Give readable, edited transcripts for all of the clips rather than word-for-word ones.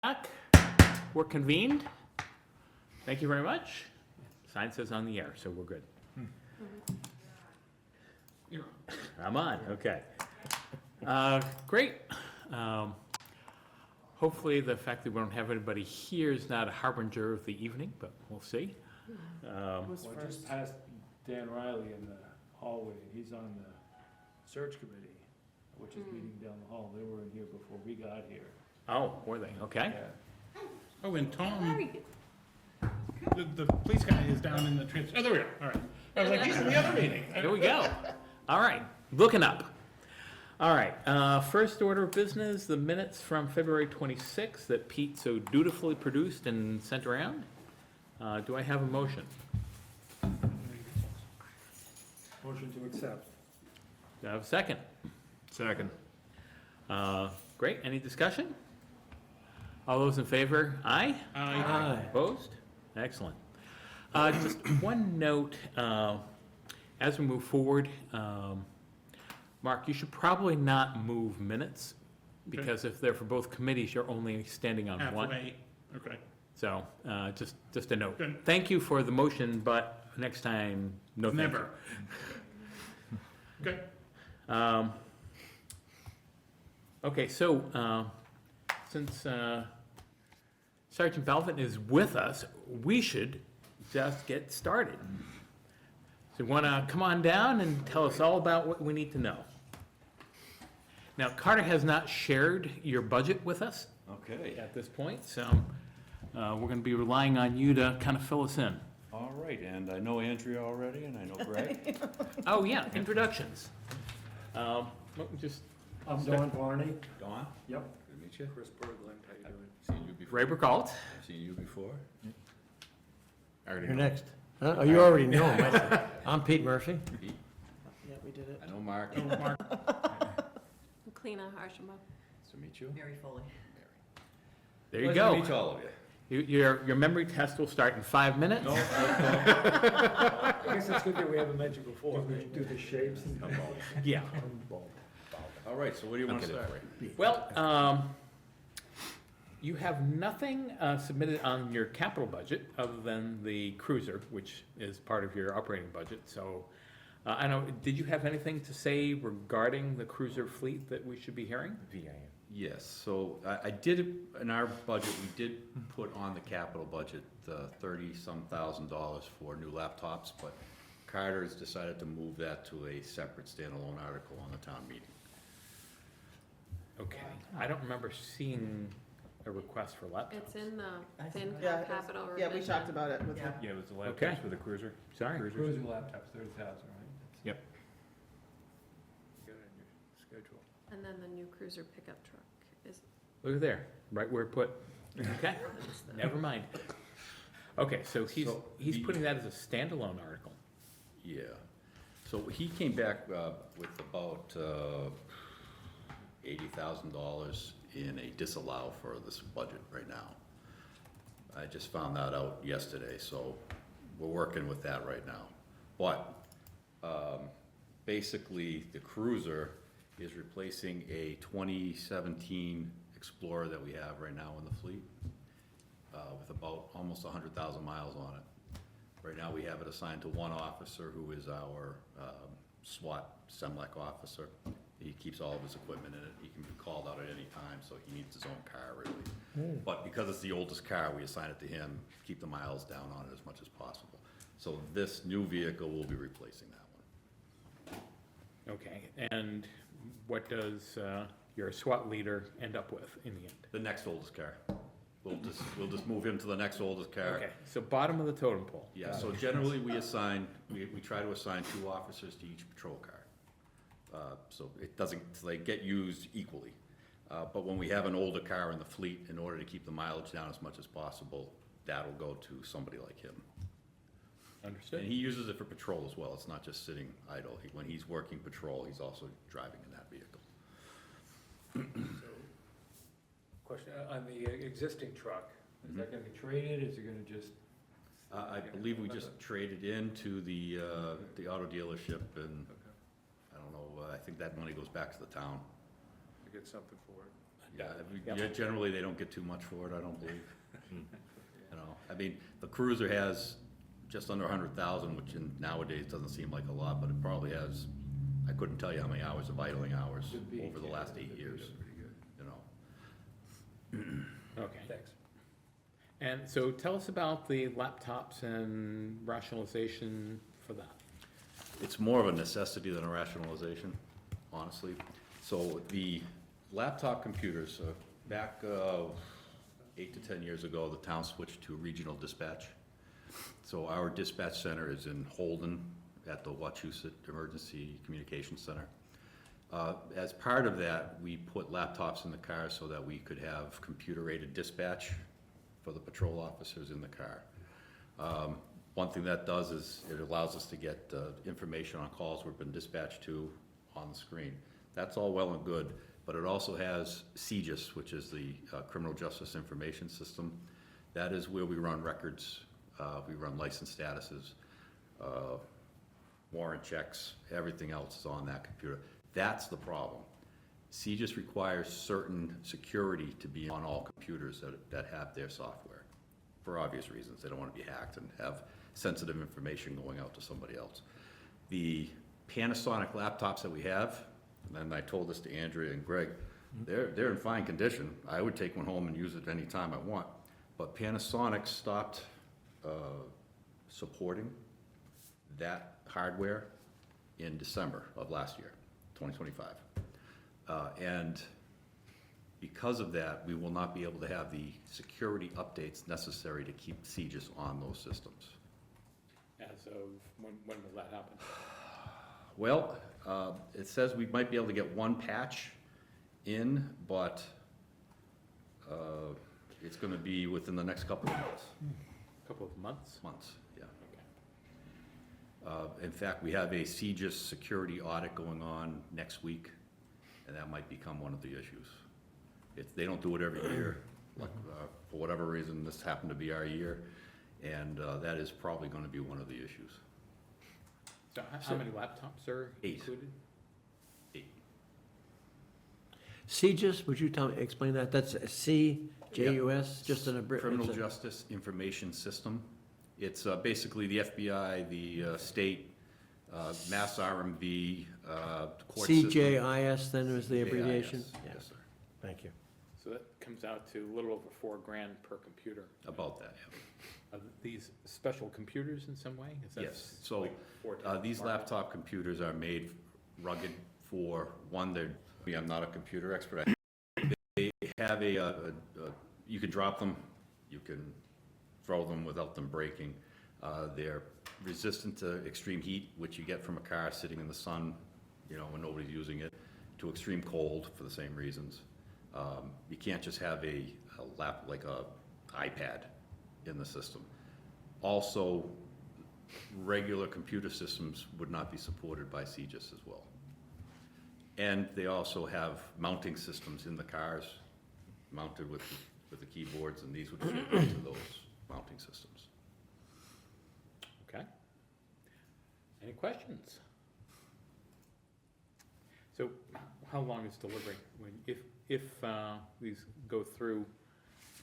Back. We're convened. Thank you very much. Sign says on the air, so we're good. I'm on, okay. Great. Hopefully the fact that we don't have anybody here is not a harbinger of the evening, but we'll see. Well, I just passed Dan Riley in the hallway, he's on the search committee, which is meeting down the hall. They were in here before we got here. Oh, were they? Okay. Yeah. Oh, and Tom, Very good. the police guy is down in the trans, oh, there we are, all right. I was like, he's in the other meeting. Here we go. All right, looking up. All right, first order of business, the minutes from February 26th that Pete so dutifully produced and sent around. Do I have a motion? Motion to accept. Do I have a second? Second. Great, any discussion? All those in favor, aye? Aye. Opposed? Excellent. Just one note, as we move forward, Mark, you should probably not move minutes, because if they're for both committees, you're only standing on one. Halfway, okay. So, just a note. Good. Thank you for the motion, but next time, no thank you. Never. Okay. Okay, so, since Sergeant Belvin is with us, we should just get started. So you wanna come on down and tell us all about what we need to know? Now, Carter has not shared your budget with us Okay, at this point, so we're gonna be relying on you to kind of fill us in. all right, and I know Andrea already, and I know Greg. Oh, yeah, introductions. Just I'm Don Barney. Dawn, Yep. good to meet you. Chris Berglund, how you doing? Seen you before. Ray Burkalt. I've seen you before. I already You're know. next. Oh, you already know him. I'm Pete Murphy. Pete. Yeah, we did it. I know Mark. Oh, Mark, Kleena Harshima. Nice to meet you. Very fully. There you Pleasure go. to meet all of you. Your memory test will start in 5 minutes. I guess it's good that we haven't met you before. We do the shapes and. Yeah. All right, so what do you want to start? Well, you have nothing submitted on your capital budget other than the cruiser, which is part of your operating budget. So, I know, did you have anything to say regarding the cruiser fleet that we should be hearing? Yes, so I did, in our budget, we did put on the capital budget, 30-some thousand dollars for new laptops, but Carter's decided to move that to a separate standalone article on the town meeting. Okay, I don't remember seeing a request for laptops. It's in the Yeah, FinCom it was- capital Yeah, we revision. talked about it with Yeah. Yeah, it was the Okay. laptops for the cruiser. Sorry. Cruiser laptops, 30,000, right? Yep. You got it in your schedule. And then the new cruiser pickup truck is. Look there, right where it put. Okay, is the- never mind. Okay, so he's So the- putting that as a standalone article. Yeah, so he came back with about $80,000 in a disallow for this budget right now. I just found that out yesterday, so we're working with that right now. But basically, the cruiser is replacing a 2017 Explorer that we have right now in the fleet with about almost 100,000 miles on it. Right now, we have it assigned to one officer who is our SWAT SEMLEC officer. He keeps all of his equipment in it. He can be called out at any time, so he needs his own car, really. But because it's the oldest car, we assign it to him, keep the miles down on it as much as possible. So this new vehicle will be replacing that one. Okay, and what does your SWAT leader end up with in the end? The next oldest car. We'll just move him to the next oldest car. Okay, so bottom of the totem pole. Yeah, so generally we try to assign 2 officers to each patrol car. So it doesn't, so they get used equally. But when we have an older car in the fleet, in order to keep the mileage down as much as possible, that'll go to somebody like him. Understood? And he uses it for patrol as well, it's not just sitting idle. When he's working patrol, he's also driving in that vehicle. Question, on the existing truck, is that gonna be traded, is it gonna just? I believe we just traded into the auto dealership, and Okay. I don't know, I think that money goes back to the town. To get something for it? Yeah, generally, they don't get too much for it, I don't believe. You know, I mean, the Cruiser has just under 100,000, which nowadays doesn't seem like a lot, but it probably has, I couldn't tell you how many hours of idling hours Could be, over the yeah, last could 8 be years, pretty good. you know. Okay. Thanks. And so tell us about the laptops and rationalization for that. It's more of a necessity than a rationalization, honestly. So the laptop computers, back 8 to 10 years ago, the town switched to regional dispatch. So our dispatch center is in Holden at the Wachusett Emergency Communications Center. As part of that, we put laptops in the car so that we could have computer-aided dispatch for the patrol officers in the car. One thing that does is it allows us to get information on calls we've been dispatched to on the screen. That's all well and good, but it also has CJIS, which is the Criminal Justice Information System. That is where we run records, we run license statuses, warrant checks, everything else is on that computer. That's the problem. CJIS requires certain security to be on all computers that have their software, for obvious reasons. They don't want to be hacked and have sensitive information going out to somebody else. The Panasonic laptops that we have, and I told this to Andrea and Greg, they're in fine condition. I would take one home and use it any time I want. But Panasonic stopped supporting that hardware in December of last year, 2025. And because of that, we will not be able to have the security updates necessary to keep CJIS on those systems. As of, when will that happen? Well, it says we might be able to get one patch in, but it's gonna be within the next couple of months. Couple of months? Months, yeah. Okay. In fact, we have a CJIS security audit going on next week, and that might become one of the issues. They don't do it every year, like, for whatever reason, this happened to be our year, and that is probably gonna be one of the issues. So how many laptops are 8. included? 8. CJIS, would you explain that? That's CJUS, just an abridged. Criminal Justice Information System. It's basically the FBI, the state, Mass RMV, court system. CJIS then was the abbreviation? JIS, Yeah. yes, sir. Thank you. So that comes out to a little over $4,000 per computer. About that, yeah. Are these special computers in some way? Is that Yes, so, like 14 These market? laptop computers are made rugged for, one, I'm not a computer expert. They have you can drop them, you can throw them without them breaking. They're resistant to extreme heat, which you get from a car sitting in the sun, you know, when nobody's using it, to extreme cold for the same reasons. You can't just have a like a iPad in the system. Also, regular computer systems would not be supported by CJIS as well. And they also have mounting systems in the cars, mounted with the keyboards, and these would fit into those mounting systems. Okay. Any questions? So how long is delivery? If these go through,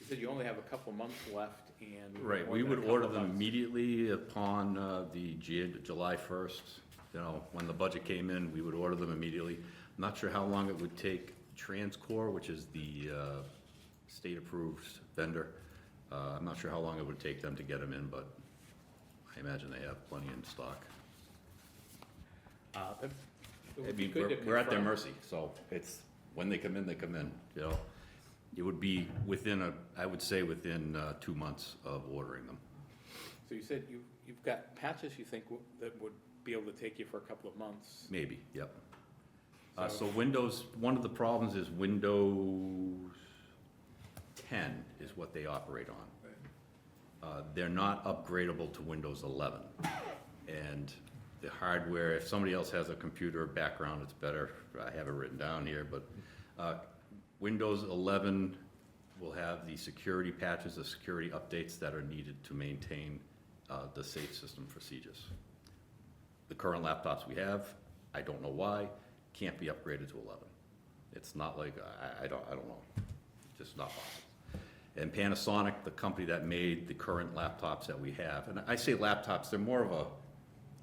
you said you only have a couple months left and. Right, we would order them immediately upon the July 1st. You know, when the budget came in, we would order them immediately. I'm not sure how long it would take TransCore, which is the state-approved vendor. I'm not sure how long it would take them to get them in, but I imagine they have plenty in stock. It I would be mean, good to we're at their confirm. mercy, so it's, when they come in, you know. It would be I would say within 2 months of ordering them. So you said you've got patches you think that would be able to take you for a couple of months? Maybe, yep. So Windows, one of the problems is Windows 10 is what they operate on. They're not upgradable to Windows 11. And the hardware, if somebody else has a computer background, it's better. I have it written down here, but Windows 11 will have the security patches, the security updates that are needed to maintain the safe system for CJIS. The current laptops we have, I don't know why, can't be upgraded to 11. It's not like, I don't know, just not possible. And Panasonic, the company that made the current laptops that we have, and I say laptops, they're more of a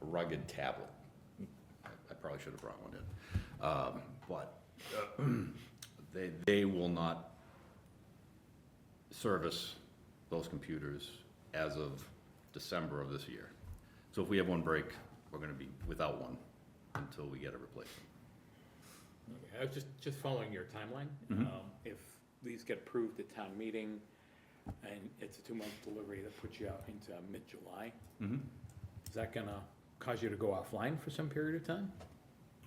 rugged tablet. I probably should have brought one in. But they will not service those computers as of December of this year. So if we have one break, we're gonna be without one until we get a replacement. Okay, I was just following your timeline. Mhm. If these get approved at town meeting, and it's a 2-month delivery that puts you out into mid-July, is that gonna cause you to go offline for some period of time?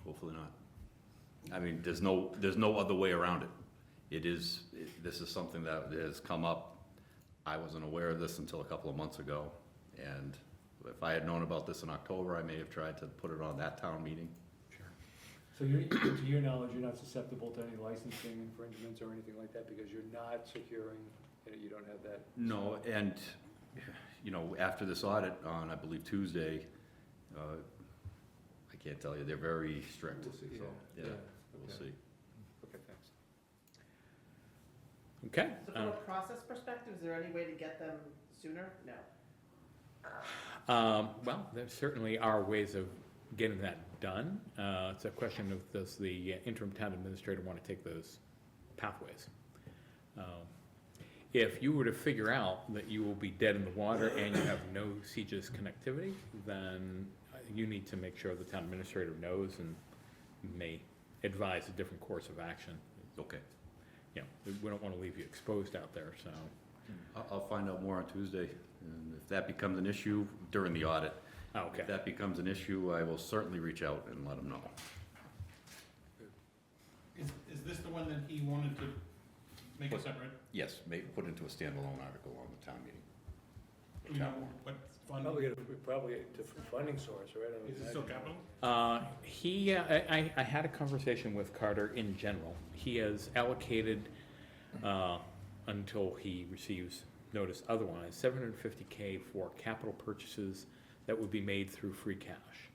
Hopefully not. I mean, there's no other way around it. This is something that has come up. I wasn't aware of this until a couple of months ago, and if I had known about this in October, I may have tried to put it on that town meeting. Sure. So to your knowledge, you're not susceptible to any licensing infringements or anything like that, because you're not securing, you don't have that? No, and, you know, after this audit on, I believe, Tuesday, I can't tell you, they're very strict, We'll so, see, yeah, yeah, we'll okay. see. Okay, thanks. Okay. So from a process perspective, is there any way to get them sooner? No. Well, there certainly are ways of getting that done. It's a question of, does the interim town administrator want to take those pathways? If you were to figure out that you will be dead in the water and you have no CGIS connectivity, then you need to make sure the town administrator knows and may advise a different course of action. Okay. You know, we don't want to leave you exposed out there, so. I'll find out more on Tuesday, and if that becomes an issue during the audit, Okay. if that becomes an issue, I will certainly reach out and let them know. Is this the one that he wanted to make a separate, Yes, put into a standalone article on the town meeting. you know, what fund? Probably a different funding source, right? I would Is it still imagine. capital? I had a conversation with Carter in general. He has allocated, until he receives notice otherwise, $750K for capital purchases that would be made through free cash.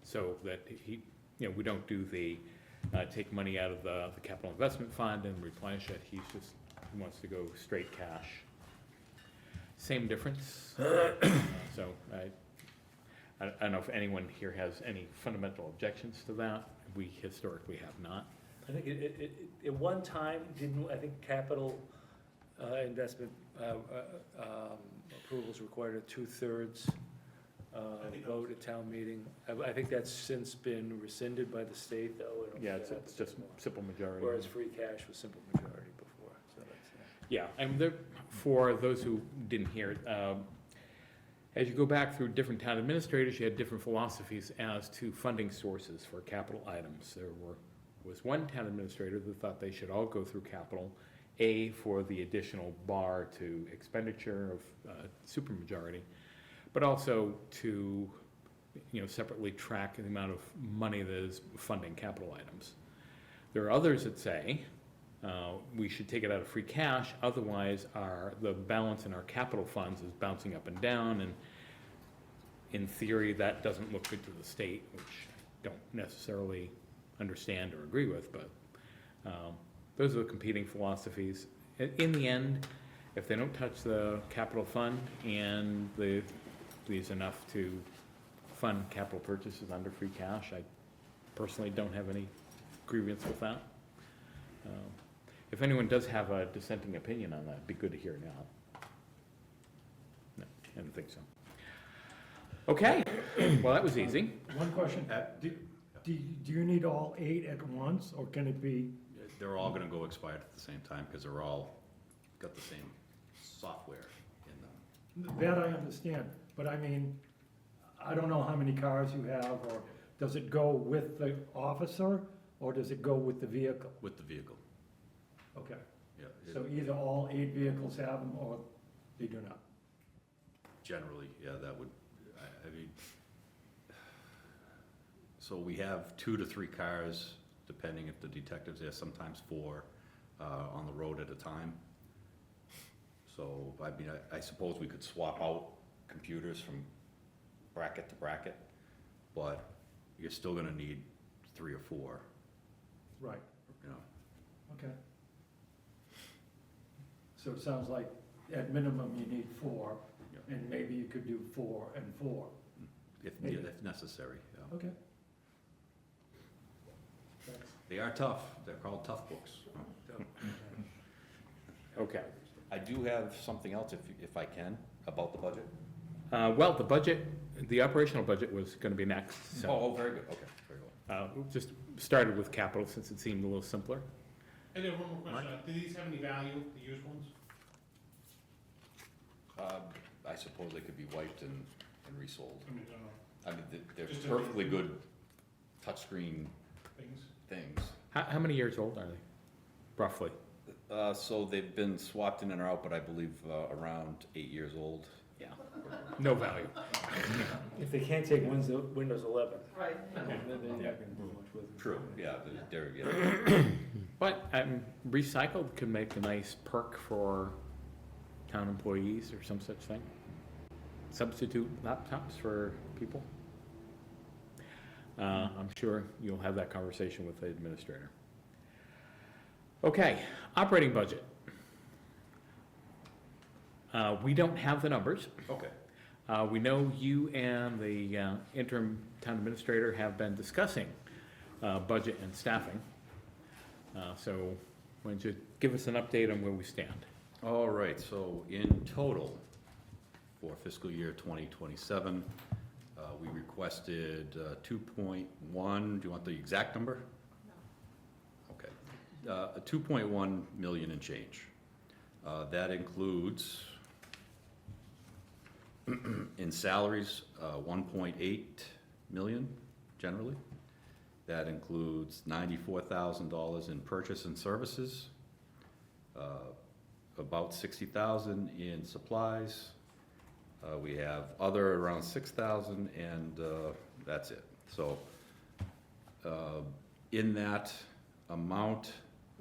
So that he, you know, we don't do the, take money out of the capital investment fund and replenish it. He wants to go straight cash. Same difference. So I don't know if anyone here has any fundamental objections to that. We historically have not. I think at one time, I think capital investment approvals required a 2/3 think vote at town meeting. I think that's since been rescinded by the state, though. I don't Yeah, think it's that happens just anymore. simple majority. Whereas free cash was simple majority before, so that's, Yeah, and there, for those who didn't hear it, as you go back through different town administrators, you had different philosophies as to funding sources for capital items. There was one town administrator that thought they should all go through capital, A, for the additional bar to expenditure of supermajority, but also to, you know, separately track the amount of money that is funding capital items. There are others that say, we should take it out of free cash, otherwise the balance in our capital funds is bouncing up and down, and in theory, that doesn't look good to the state, which I don't necessarily understand or agree with, but those are the competing philosophies. In the end, if they don't touch the capital fund and there's enough to fund capital purchases under free cash, I personally don't have any grievance with that. If anyone does have a dissenting opinion on that, it'd be good to hear it now. No, I don't think so. Okay, well, that was easy. One question, do you need all 8 at once, or can it be, They're all gonna go expired at the same time, because they're all got the same software in them. that I understand, but I mean, I don't know how many cars you have, or does it go with the officer, or does it go with the vehicle? With the vehicle, Okay, yeah. so either all 8 vehicles have them, or they do not. Generally, yeah, that would, I mean, so we have 2 to 3 cars, depending if the detective's there, sometimes 4, on the road at a time. So, I mean, I suppose we could swap out computers from bracket to bracket, but you're still gonna need 3 or 4. Right, Okay. So it sounds like at minimum you need 4, Yeah. and maybe you could do 4 and 4. If necessary, yeah. Okay. Thanks. They are tough, they're called tough books. Okay. I do have something else, if I can, about the budget. Well, the budget, the operational budget was gonna be next, so, Oh, very good, okay, very well. just started with capital since it seemed a little simpler. And then one more question, do these have any value, the used ones? I suppose they could be wiped and resold. I mean, I mean, they're Just a- perfectly good touchscreen things? things. How many years old are they, roughly? So they've been swapped in and out, but I believe around 8 years old. Yeah. No value. If they can't take Windows 11, Right. then they're not gonna do much with it. True, yeah, yeah. But recycled could make a nice perk for town employees or some such thing. Substitute laptops for people. I'm sure you'll have that conversation with the administrator. Okay, operating budget. We don't have the numbers. Okay. We know you and the interim town administrator have been discussing budget and staffing. So why don't you give us an update on where we stand? All right, so in total, for fiscal year 2027, we requested 2.1, do you want the exact number? No. Okay, 2.1 million and change. That includes, in salaries, 1.8 million generally. That includes $94,000 in purchase and services, about 60,000 in supplies. We have other around 6,000, and that's it. So in that amount,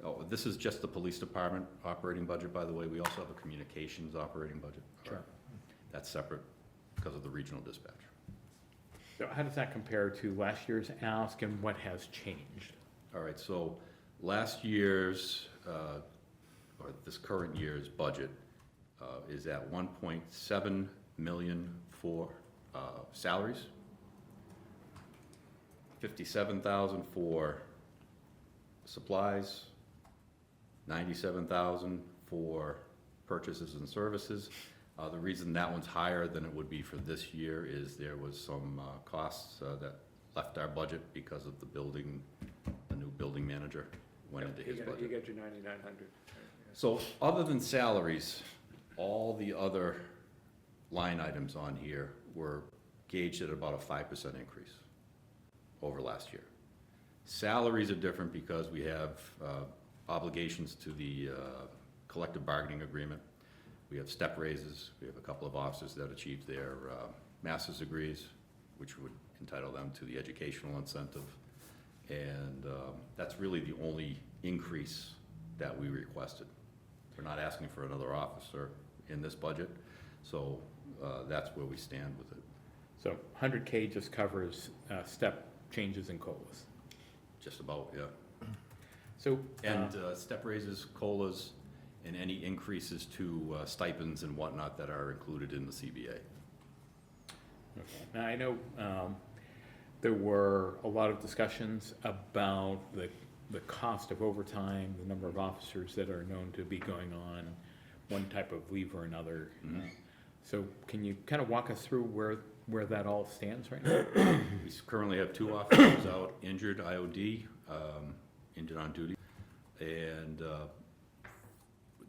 oh, this is just the police department operating budget, by the way. We also have a communications operating budget. Sure. That's separate because of the regional dispatch. So how does that compare to last year's ask and what has changed? All right, so last year's, or this current year's budget is at 1.7 million for salaries, 57,000 for supplies, 97,000 for purchases and services. The reason that one's higher than it would be for this year is there was some costs that left our budget because of the new building manager went into his budget. You got your 9,900. So other than salaries, all the other line items on here were gauged at about a 5% increase over last year. Salaries are different because we have obligations to the collective bargaining agreement. We have step raises. We have a couple of officers that achieved their master's degrees, which would entitle them to the educational incentive. And that's really the only increase that we requested. We're not asking for another officer in this budget, so that's where we stand with it. So 100K just covers step changes in COLAs. Just about, yeah. So, And step raises, COLAs, and any increases to stipends and whatnot that are included in the CBA. okay. Now, I know there were a lot of discussions about the cost of overtime, the number of officers that are known to be going on one type of leave or another. Mhm. So can you kind of walk us through where that all stands right now? We currently have 2 officers out injured, IOD, injured on duty, and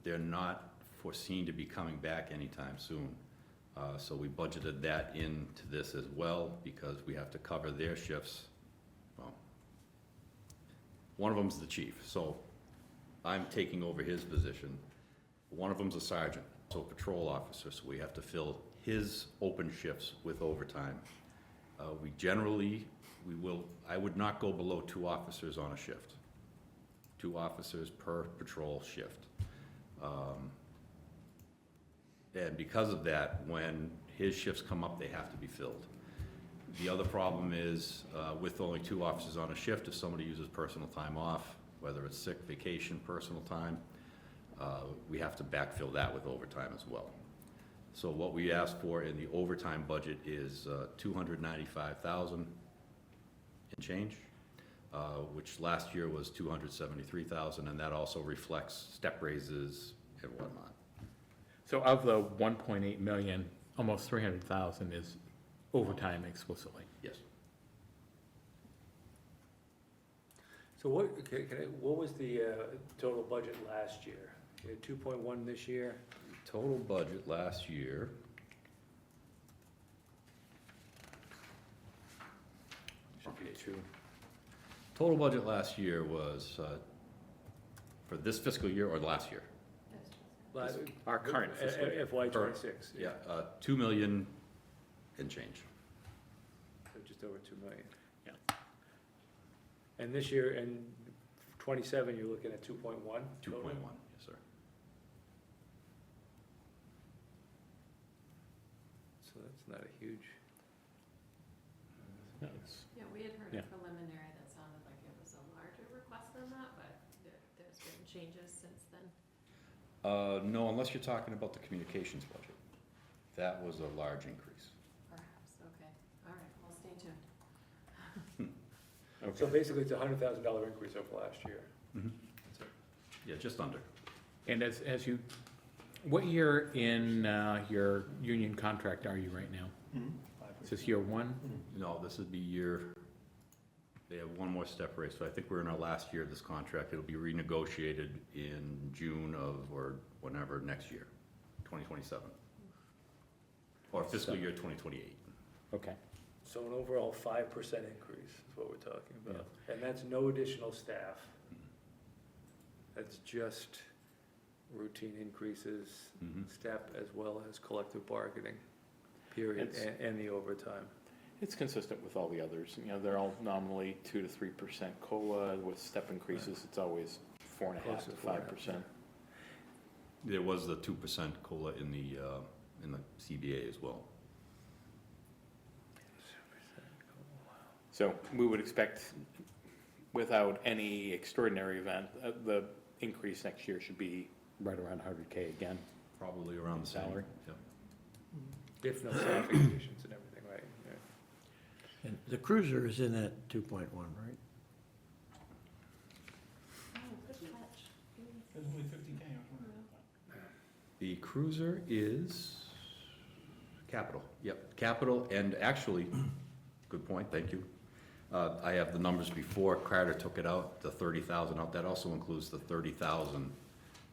they're not foreseen to be coming back anytime soon. So we budgeted that into this as well because we have to cover their shifts. Well, one of them's the chief, so I'm taking over his position. One of them's a sergeant, so a patrol officer, so we have to fill his open shifts with overtime. I would not go below 2 officers on a shift. 2 officers per patrol shift. And because of that, when his shifts come up, they have to be filled. The other problem is, with only 2 officers on a shift, if somebody uses personal time off, whether it's sick, vacation, personal time, we have to backfill that with overtime as well. So what we asked for in the overtime budget is 295,000 and change, which last year was 273,000, and that also reflects step raises and whatnot. So of the 1.8 million, almost 300,000 is overtime explicitly. Yes. So what, what was the total budget last year? You had 2.1 this year? Total budget last year. Should be two. Total budget last year was, for this fiscal year or last year? Our current fiscal year. FY '26. Yeah, 2 million and change. So just over 2 million. Yeah. And this year, in '27, you're looking at 2.1? 2.1, yes, sir. So that's not a huge. No, it's- Yeah, we had heard Yeah. a preliminary that sounded like it was a larger request than that, but there's been changes since then. No, unless you're talking about the communications budget. That was a large increase. Perhaps, okay. All right, well, stay tuned. So Okay. basically, it's a $100,000 increase over last year. That's it. Yeah, just under. And as you, what year in your union contract are you right now? Is this year one? No, this would be year, they have one more step raise, so I think we're in our last year of this contract. It'll be renegotiated in June of, or whenever, next year, 2027. Or fiscal year 2028. Okay. So an overall 5% increase is what we're talking about. And that's no additional staff. That's just routine increases, Mhm. step as well as collective bargaining, period, It's- and the overtime. It's consistent with all the others. You know, they're all nominally 2 to 3% COLA. With step increases, it's always 4.5 to 5%. There was the 2% COLA in the CBA as well. So we would expect, without any extraordinary event, the increase next year should be right around 100K again. Probably around the same. Salary. Yep. If no staffing additions and everything, right? Yeah. And the cruiser is in at 2.1, right? Oh, good catch. There's only 50K, I was wondering. The cruiser is capital, yep, capital, and actually, good point, thank you. I have the numbers before Carter took it out, the 30,000 out, that also includes the 30,000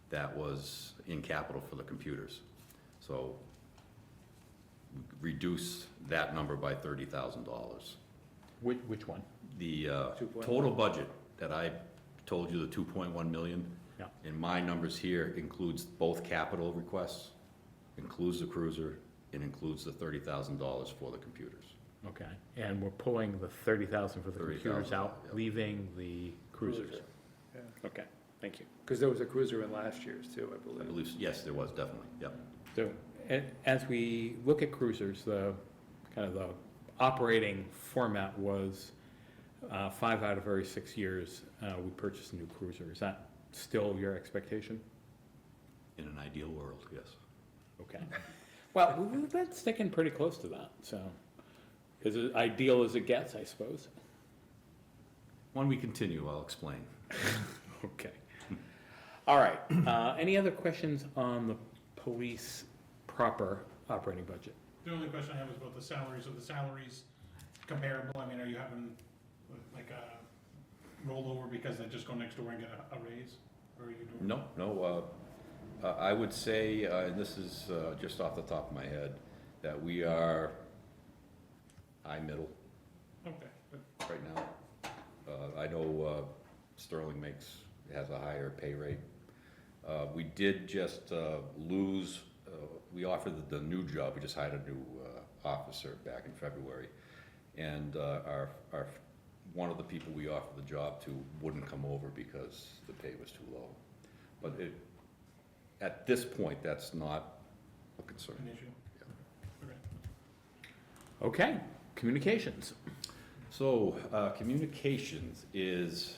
that was in capital for the computers. So reduce that number by $30,000. Which one? The 2.1. total budget that I told you, the 2.1 million. Yeah. In my numbers here includes both capital requests, includes the cruiser, and includes the $30,000 for the computers. Okay. And we're pulling the 30,000 for the computers 30,000, out, yep. leaving the cruisers. Yeah. Okay, thank you. Because there was a cruiser in last year's too, I I believe. believe, yes, there was, definitely, yep. So, as we look at cruisers, the kind of the operating format was 5 out of every 6 years, we purchase a new cruiser. Is that still your expectation? In an ideal world, yes. Okay. Well, we've been sticking pretty close to that, so, as ideal as it gets, I suppose. When we continue, I'll explain. Okay. All right, any other questions on the police proper operating budget? The only question I have is about the salaries. Are the salaries comparable? I mean, are you having like a rollover because they just go next door and get a raise? Or are you doing? No, I would say, and this is just off the top of my head, that we are high middle Okay, but right now. I know Sterling has a higher pay rate. We did just lose, we offered the new job, we just hired a new officer back in February. And one of the people we offered the job to wouldn't come over because the pay was too low. But at this point, that's not a concern. an issue? Okay. Okay, communications. So, communications is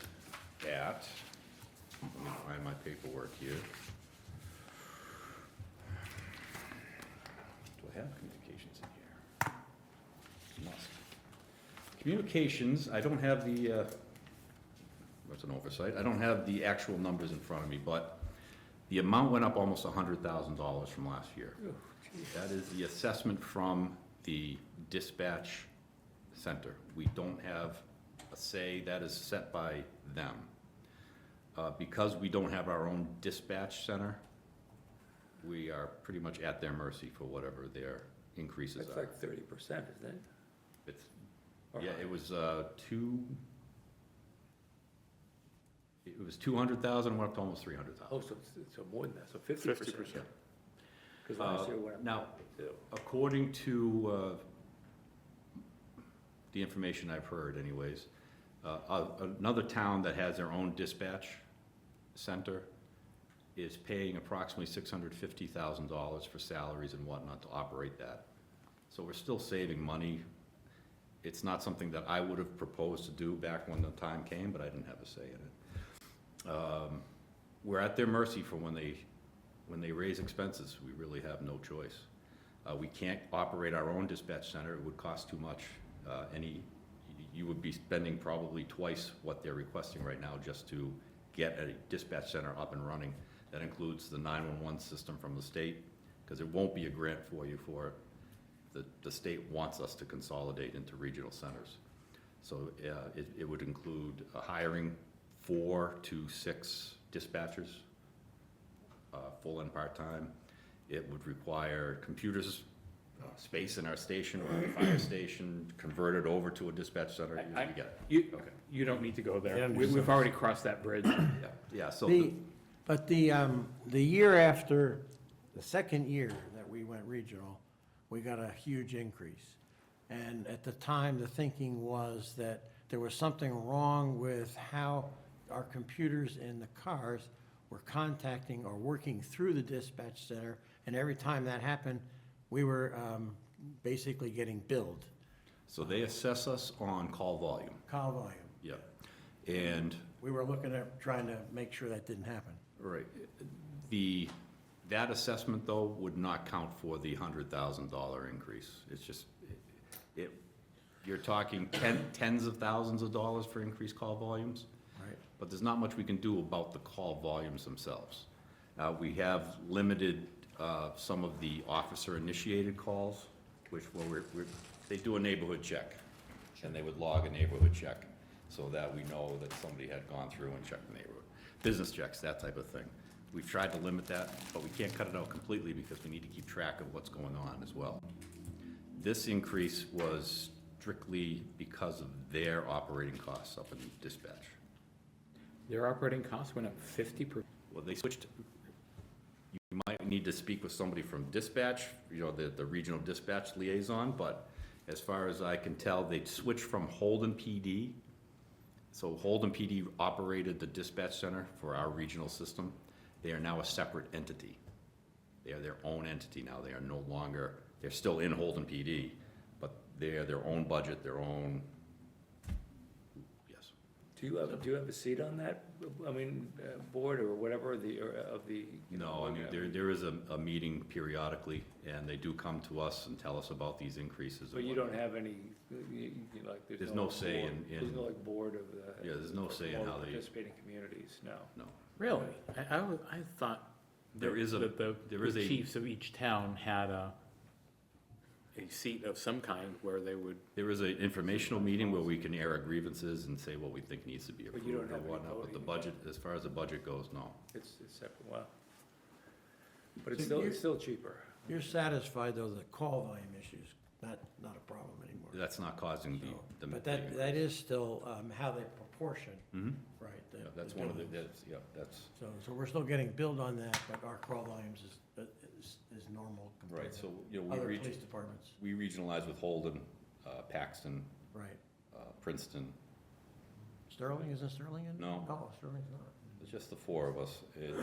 at Let me find my paperwork here. Do I have communications in here? Must. Communications, I don't have the, that's an oversight, I don't have the actual numbers in front of me, but the amount went up almost $100,000 from last year. Oh, geez. That is the assessment from the dispatch center. We don't have a say, that is set by them. Because we don't have our own dispatch center, we are pretty much at their mercy for whatever their increases That's are. like 30%, isn't it? It's, Or yeah, higher? it was, it was 200,000, went up to almost 300,000. Oh, so more than that, so 50%. Because last year went up. Now, too. according to the information I've heard anyways, another town that has their own dispatch center is paying approximately $650,000 for salaries and whatnot to operate that. So we're still saving money. It's not something that I would have proposed to do back when the time came, but I didn't have a say in it. We're at their mercy for when they raise expenses. We really have no choice. We can't operate our own dispatch center. It would cost too much. You would be spending probably twice what they're requesting right now just to get a dispatch center up and running. That includes the 911 system from the state, because there won't be a grant for you for it. The state wants us to consolidate into regional centers. So it would include hiring 4 to 6 dispatchers, full and part-time. It would require computers, space in our station or the fire station, converted over to a dispatch center. I- You get it. You, Okay. you don't need to go Yeah, there. I'm We've just- already crossed that bridge. Yeah, so, But the year after, the second year that we went regional, we got a huge increase. And at the time, the thinking was that there was something wrong with how our computers in the cars were contacting or working through the dispatch center. And every time that happened, we were basically getting billed, so they assess us on call volume. call volume. Yep. And We were looking at trying to make sure that didn't happen. Right. That assessment, though, would not count for the $100,000 increase. It's just, you're talking tens of thousands of dollars for increased call volumes, Right. but there's not much we can do about the call volumes themselves. We have limited some of the officer-initiated calls, which, they do a neighborhood check, and they would log a neighborhood check so that we know that somebody had gone through and checked the neighborhood. Business checks, that type of thing. We've tried to limit that, but we can't cut it out completely because we need to keep track of what's going on as well. This increase was strictly because of their operating costs up in dispatch. Their operating costs went up 50%. Well, they switched, you might need to speak with somebody from dispatch, the regional dispatch liaison, but as far as I can tell, they switched from Holden PD. So Holden PD operated the dispatch center for our regional system. They are now a separate entity. They are their own entity now. They are no longer, they're still in Holden PD, but they are their own budget, their own, yes. Do you have a seat on that, board or whatever, of the? No, I mean, there is a meeting periodically, and they do come to us and tell us about these increases. But you don't have any, There's no say board- in- There's no like board of the. Yeah, there's no say in board of how they- Participating communities, no. No. Really? I thought There is a- that there is the a- chiefs of each town had a seat of some kind where they would, There is an informational meeting where we can air our grievances and say what we think needs to be But approved you don't or have any whatnot, but the voting. budget, as far as the budget goes, no. It's separate, wow. But it's So still cheaper. You're satisfied, though, the call volume issue's not a problem anymore? That's not causing So, the. But that is still how they proportion, Mhm. right? Yeah, that's one of the, difference. that's, So we're still getting billed on that, but our call volumes is normal compared right, to so, other police departments, we regionalize with Holden, Paxton, right? Princeton. Sterling, isn't Sterling in? No. Oh, Sterling's not. It's just the 4 of us, and,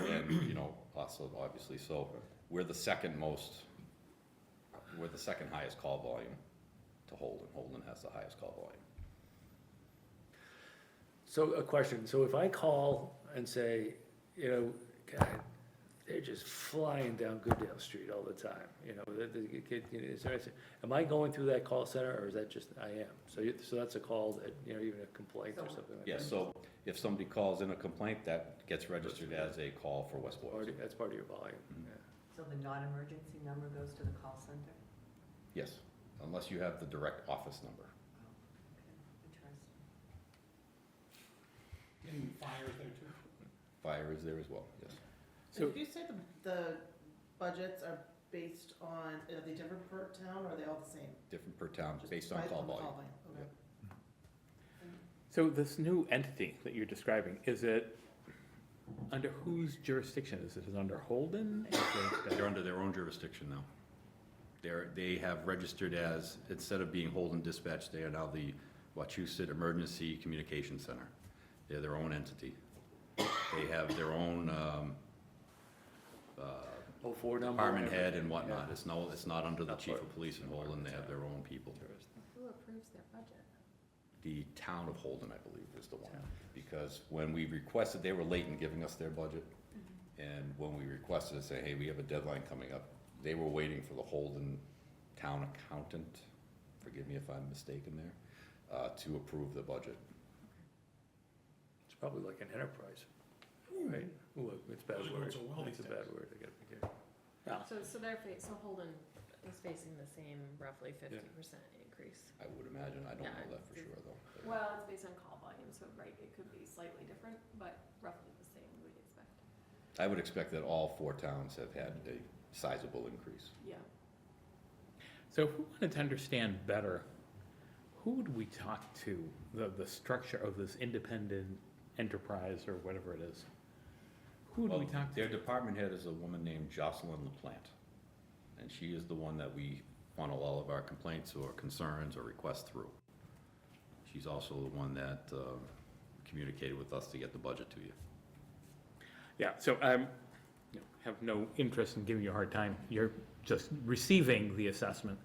us, obviously, so we're the second highest call volume to Holden. Holden has the highest call volume. So a question, so if I call and say, you know, God, they're just flying down Goodale Street all the time, you know, the kid, is there, am I going through that call center, or is that just, I am? So that's a call that, you know, even a complaint or something like that? Yeah, so if somebody calls in a complaint, that gets registered as a call for West Boylston. That's part of your volume, Mhm. yeah. So the non-emergency number goes to the call center? Yes, unless you have the direct office number. Interesting. And fires there too. Fire is there as well, yes. So- Did you say the budgets are based on, are they different per town, or are they all the same? Different per town, Just based on by- call the volume. Okay. So this new entity that you're describing, is it under whose jurisdiction? Is it under Holden? Is it, They're under their own jurisdiction now. They have registered as, instead of being Holden Dispatch, they are now the Wachusett Emergency Communication Center. They're their own entity. They have their own, 04 number? department head and Yeah. whatnot. It's not under the Not chief part- of police in Holden, they have their own people. Who approves their budget? The town of Holden, I believe, is the one. Because when we requested, they were late in giving us their budget. And when we requested, say, hey, we have a deadline coming up, they were waiting for the Holden town accountant, forgive me if I'm mistaken there, to approve the budget. It's probably like an enterprise, right? Ooh, it's a bad Those are word. so well It's a these bad days. word, I gotta be careful. So Holden is facing the same roughly 50% increase. I would imagine, I don't Yeah, know that for sure, though. Well, it's based on call volume, so right, it could be slightly different, but roughly the same, we'd expect. I would expect that all four towns have had a sizable increase. Yeah. so if we wanted to understand better, who would we talk to, the structure of this independent enterprise or whatever it is? Who would we Well, talk to? Their department head is a woman named Jocelyn LaPlante. And she is the one that we funnel all of our complaints or concerns or requests through. She's also the one that communicated with us to get the budget to you. Yeah, so have no interest in giving you a hard time. You're just receiving the assessment.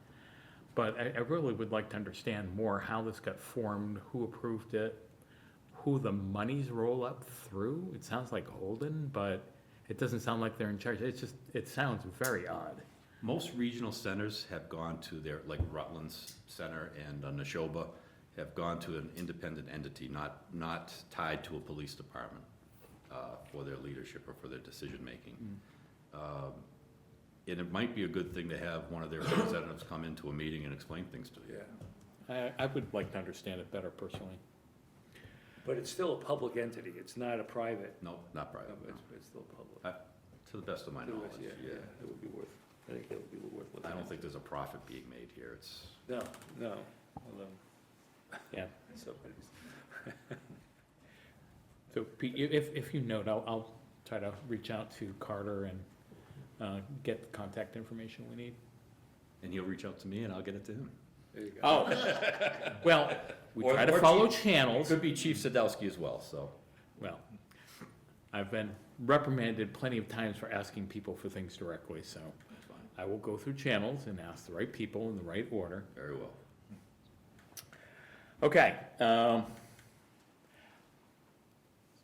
But I really would like to understand more how this got formed, who approved it, who the monies roll up through. It sounds like Holden, but it doesn't sound like they're in charge. It sounds very odd. Most regional centers have gone to their, like Rutland's Center and Neshoba, have gone to an independent entity, not tied to a police department for their leadership or for their decision-making. And it might be a good thing to have one of their representatives come into a meeting and explain things to you. Yeah, I would like to understand it better personally. but it's still a public entity, it's not a private, No, not private, no. it's still public. To the best of my knowledge, Yeah, yeah. it would be worth, I think it would be worth looking I at. don't think there's a profit being made here, it's, No, although Yeah. somebody's. So Pete, if you note, I'll try to reach out to Carter and get the contact information we need. and he'll reach out to me and I'll get it to him. There you go. Oh, well, we Or- try to or follow Chief- It channels. could be Chief Sadowski as well, so. Well, I've been reprimanded plenty of times for asking people for things directly, so That's fine. I will go through channels and ask the right people in the right order. Very well. Okay,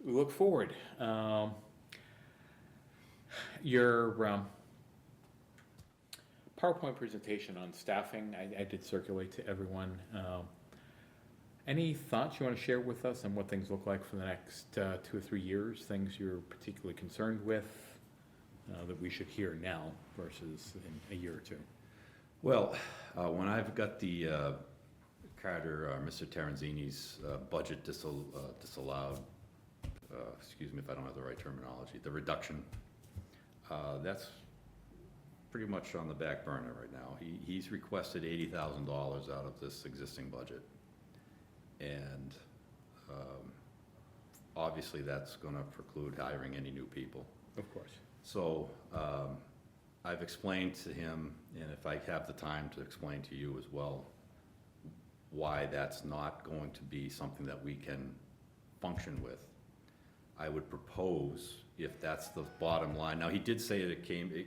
we look forward. Your PowerPoint presentation on staffing, I did circulate to everyone. Any thoughts you want to share with us on what things look like for the next 2 or 3 years? Things you're particularly concerned with that we should hear now versus in a year or two? Well, when I've got the Carter, Mr. Terenzini's budget disallowed, excuse me if I don't have the right terminology, the reduction, that's pretty much on the back burner right now. He's requested $80,000 out of this existing budget. And obviously that's gonna preclude hiring any new people. Of course. So, I've explained to him, and if I have the time to explain to you as well, why that's not going to be something that we can function with. I would propose, if that's the bottom line, now he did say that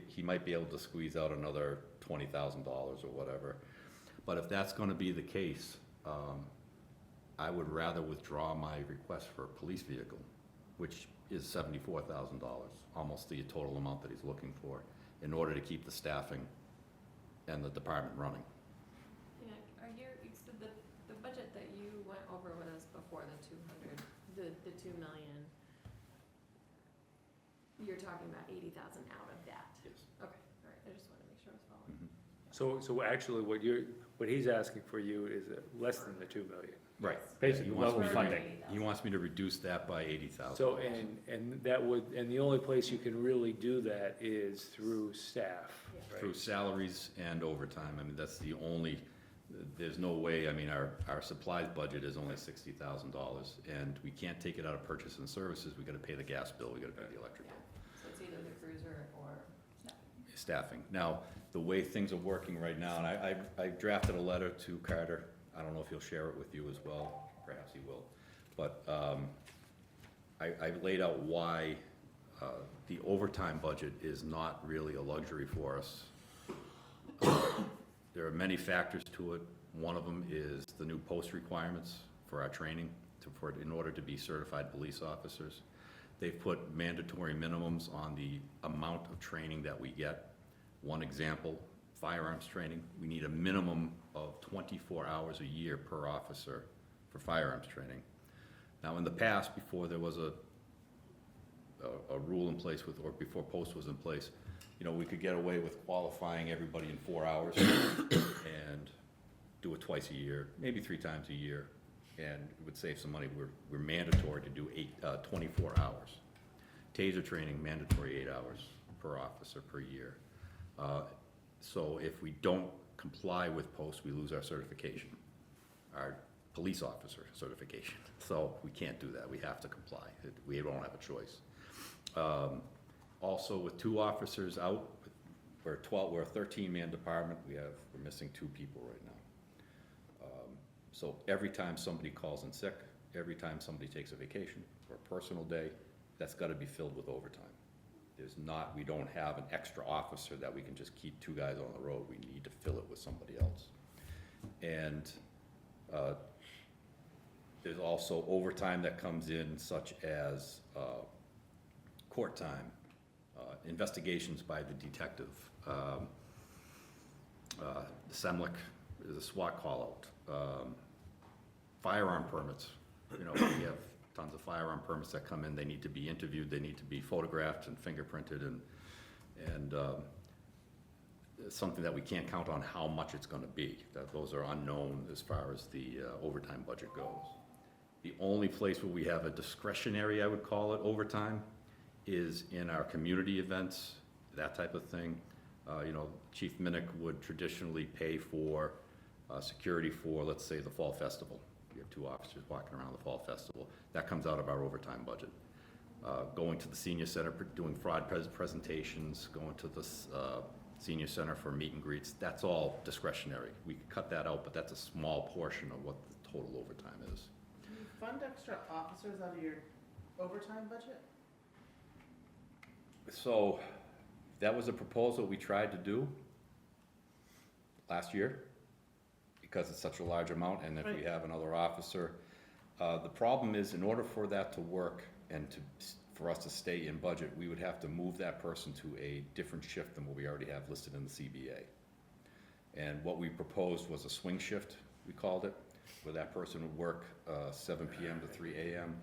he might be able to squeeze out another $20,000 or whatever. But if that's gonna be the case, I would rather withdraw my request for a police vehicle, which is $74,000, almost the total amount that he's looking for, in order to keep the staffing and the department running. Yeah, so the budget that you went over with us before, the 2 million, you're talking about 80,000 out of that? Yes. Okay, all right, I just wanted to make sure I was following. So actually, what he's asking for you is less than the 2 million. Right. Basically, He wants level me to- funding. He wants me to reduce that by $80,000. So, and that would, and the only place you can really do that is through staff, Yeah. right? Through salaries and overtime, I mean, that's the only, there's no way, I mean, our supplies budget is only $60,000, and we can't take it out of purchase and services, we gotta pay the gas bill, we gotta pay the electric bill. So it's either the cruiser or Staffing. Now, the way things are working right now, and I drafted a letter to Carter, I don't know if he'll share it with you as well, perhaps he will, but, I laid out why, the overtime budget is not really a luxury for us. There are many factors to it. One of them is the new post requirements for our training, in order to be certified police officers. They've put mandatory minimums on the amount of training that we get. One example, firearms training, we need a minimum of 24 hours a year per officer for firearms training. Now, in the past, before there was a rule in place with, or before post was in place, you know, we could get away with qualifying everybody in 4 hours and do it twice a year, maybe 3 times a year, and it would save some money. We're mandatory to do 24 hours. Taser training, mandatory 8 hours per officer per year. So if we don't comply with post, we lose our certification, our police officer certification. So we can't do that, we have to comply, we don't have a choice. Also, with 2 officers out, we're a 13-man department, we're missing 2 people right now. So every time somebody calls in sick, every time somebody takes a vacation or a personal day, that's gotta be filled with overtime. We don't have an extra officer that we can just keep 2 guys on the road, we need to fill it with somebody else. And, there's also overtime that comes in, such as, court time, investigations by the detective, the SEMLIC is a SWAT call-out, firearm permits, you know, we have tons of firearm permits that come in, they need to be interviewed, they need to be photographed and fingerprinted, and it's something that we can't count on how much it's gonna be, that those are unknown as far as the overtime budget goes. The only place where we have a discretionary, I would call it, overtime, is in our community events, that type of thing. You know, Chief Minnick would traditionally pay for security for, let's say, the Fall Festival. We have 2 officers walking around the Fall Festival. That comes out of our overtime budget. Going to the senior center, doing fraud presentations, going to the senior center for meet and greets, that's all discretionary. We could cut that out, but that's a small portion of what the total overtime is. Do you fund extra officers out of your overtime budget? So, that was a proposal we tried to do last year, because it's such a large amount, and if we Right. have another officer. The problem is, in order for that to work and for us to stay in budget, we would have to move that person to a different shift than what we already have listed in the CBA. And what we proposed was a swing shift, we called it, where that person would work 7 PM to 3 AM,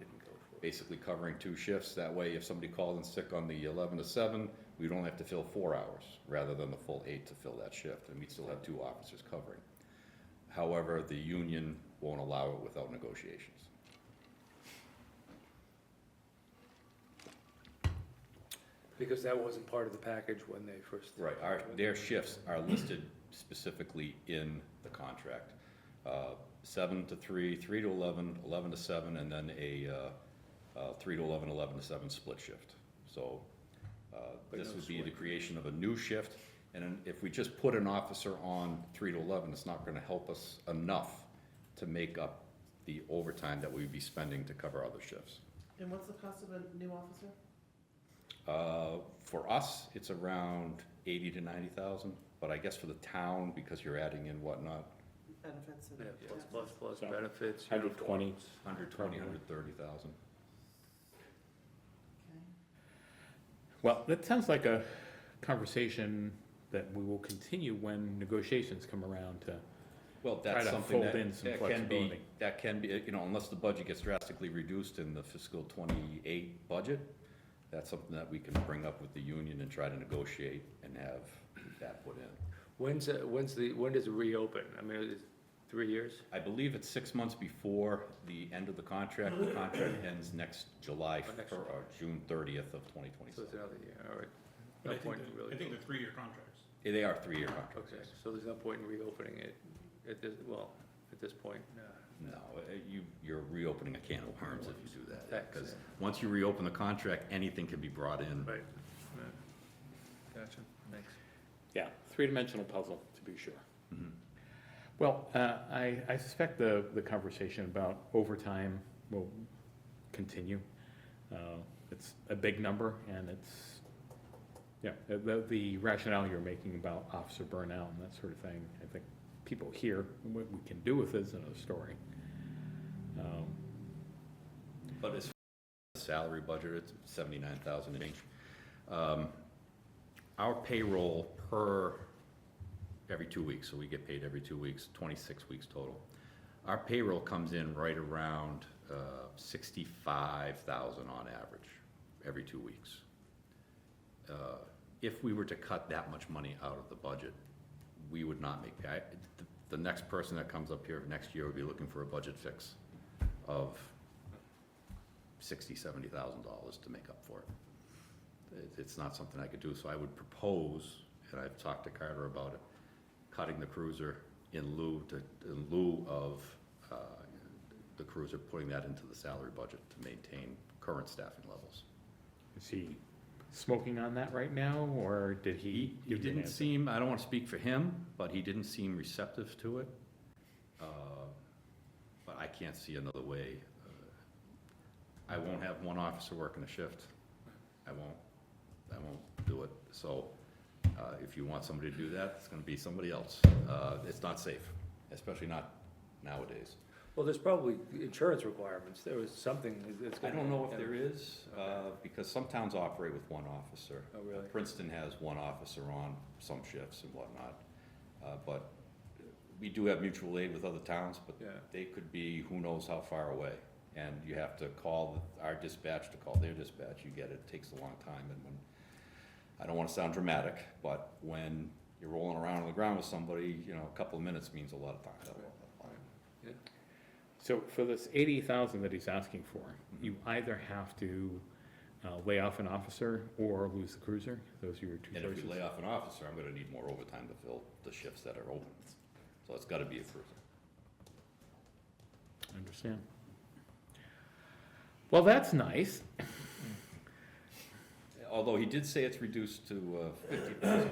basically covering 2 shifts. That way, if somebody called in sick on the 11 to 7, we'd only have to fill 4 hours, rather than the full 8 to fill that shift, and we'd still have 2 officers covering. However, the union won't allow it without negotiations. Because that wasn't part of the package when they first. Right, their shifts are listed specifically in the contract. 7 to 3, 3 to 11, 11 to 7, and then a 3 to 11, 11 to 7 split shift. So, But this no would be the swing. creation of a new shift, and then if we just put an officer on 3 to 11, it's not gonna help us enough to make up the overtime that we'd be spending to cover other shifts. And what's the cost of a new officer? For us, it's around 80 to 90,000, but I guess for the town, because you're adding in whatnot, Benefits and. Yeah, plus So, benefits. 120. 120, 130,000. Well, that sounds like a conversation that we will continue when negotiations come around to, Well, Try that's to something fold that, in some that can be, flexibility. that can be, you know, unless the budget gets drastically reduced in the fiscal '28 budget, that's something that we can bring up with the union and try to negotiate and have that put in. When does it reopen? I mean, is it 3 years? I believe it's 6 months before the end of the contract. The contract ends next July, next or June 30th of So 2027. it's another year, all right. But No I point think, in really. I think they're 3-year contracts. They are 3-year contracts. Okay, so there's no point in reopening it at this, well, at this point, No, you're reopening a can of worms if you do that. Tax, Because yeah. once you reopen the contract, anything can be brought in. Right. Gotcha, thanks. yeah, three-dimensional puzzle, to be sure. Mhm. Well, I suspect the conversation about overtime will continue. It's a big number, and it's, yeah, the rationale you're making about officer burnout and that sort of thing, I think people hear what we can do with it is another story. But as far as the salary budget, it's 79,000 and change. Our payroll every 2 weeks, so we get paid every 2 weeks, 26 weeks total. Our payroll comes in right around 65,000 on average, every 2 weeks. If we were to cut that much money out of the budget, we would not make, the next person that comes up here next year would be looking for a budget fix of $60,000, $70,000 to make up for it. It's not something I could do, so I would propose, and I've talked to Carter about it, cutting the cruiser in lieu of the cruiser, putting that into the salary budget to maintain current staffing levels. Is he smoking on that right now, or did he? He give you an didn't answer? seem, I don't want to speak for him, but he didn't seem receptive to it. But I can't see another way. I won't have one officer working a shift. I won't do it. So if you want somebody to do that, it's gonna be somebody else. It's not safe, especially not nowadays. Well, there's probably insurance requirements, there was something that's. I don't know if there is, because some towns operate with one officer. Oh, really? Princeton has one officer on some shifts and whatnot. But we do have mutual aid with other towns, but Yeah. they could be who knows how far away. And you have to call our dispatch to call their dispatch. You get it, it takes a long time. And when, I don't want to sound dramatic, but when you're rolling around on the ground with somebody, you know, a couple of minutes means a lot of time. Yeah. So for this 80,000 that he's asking for, you either have to lay off an officer or lose the cruiser? Those are your two And choices? if we lay off an officer, I'm gonna need more overtime to fill the shifts that are open. So it's gotta be a cruiser. I understand. Well, that's nice. Although he did say it's reduced to 50,000,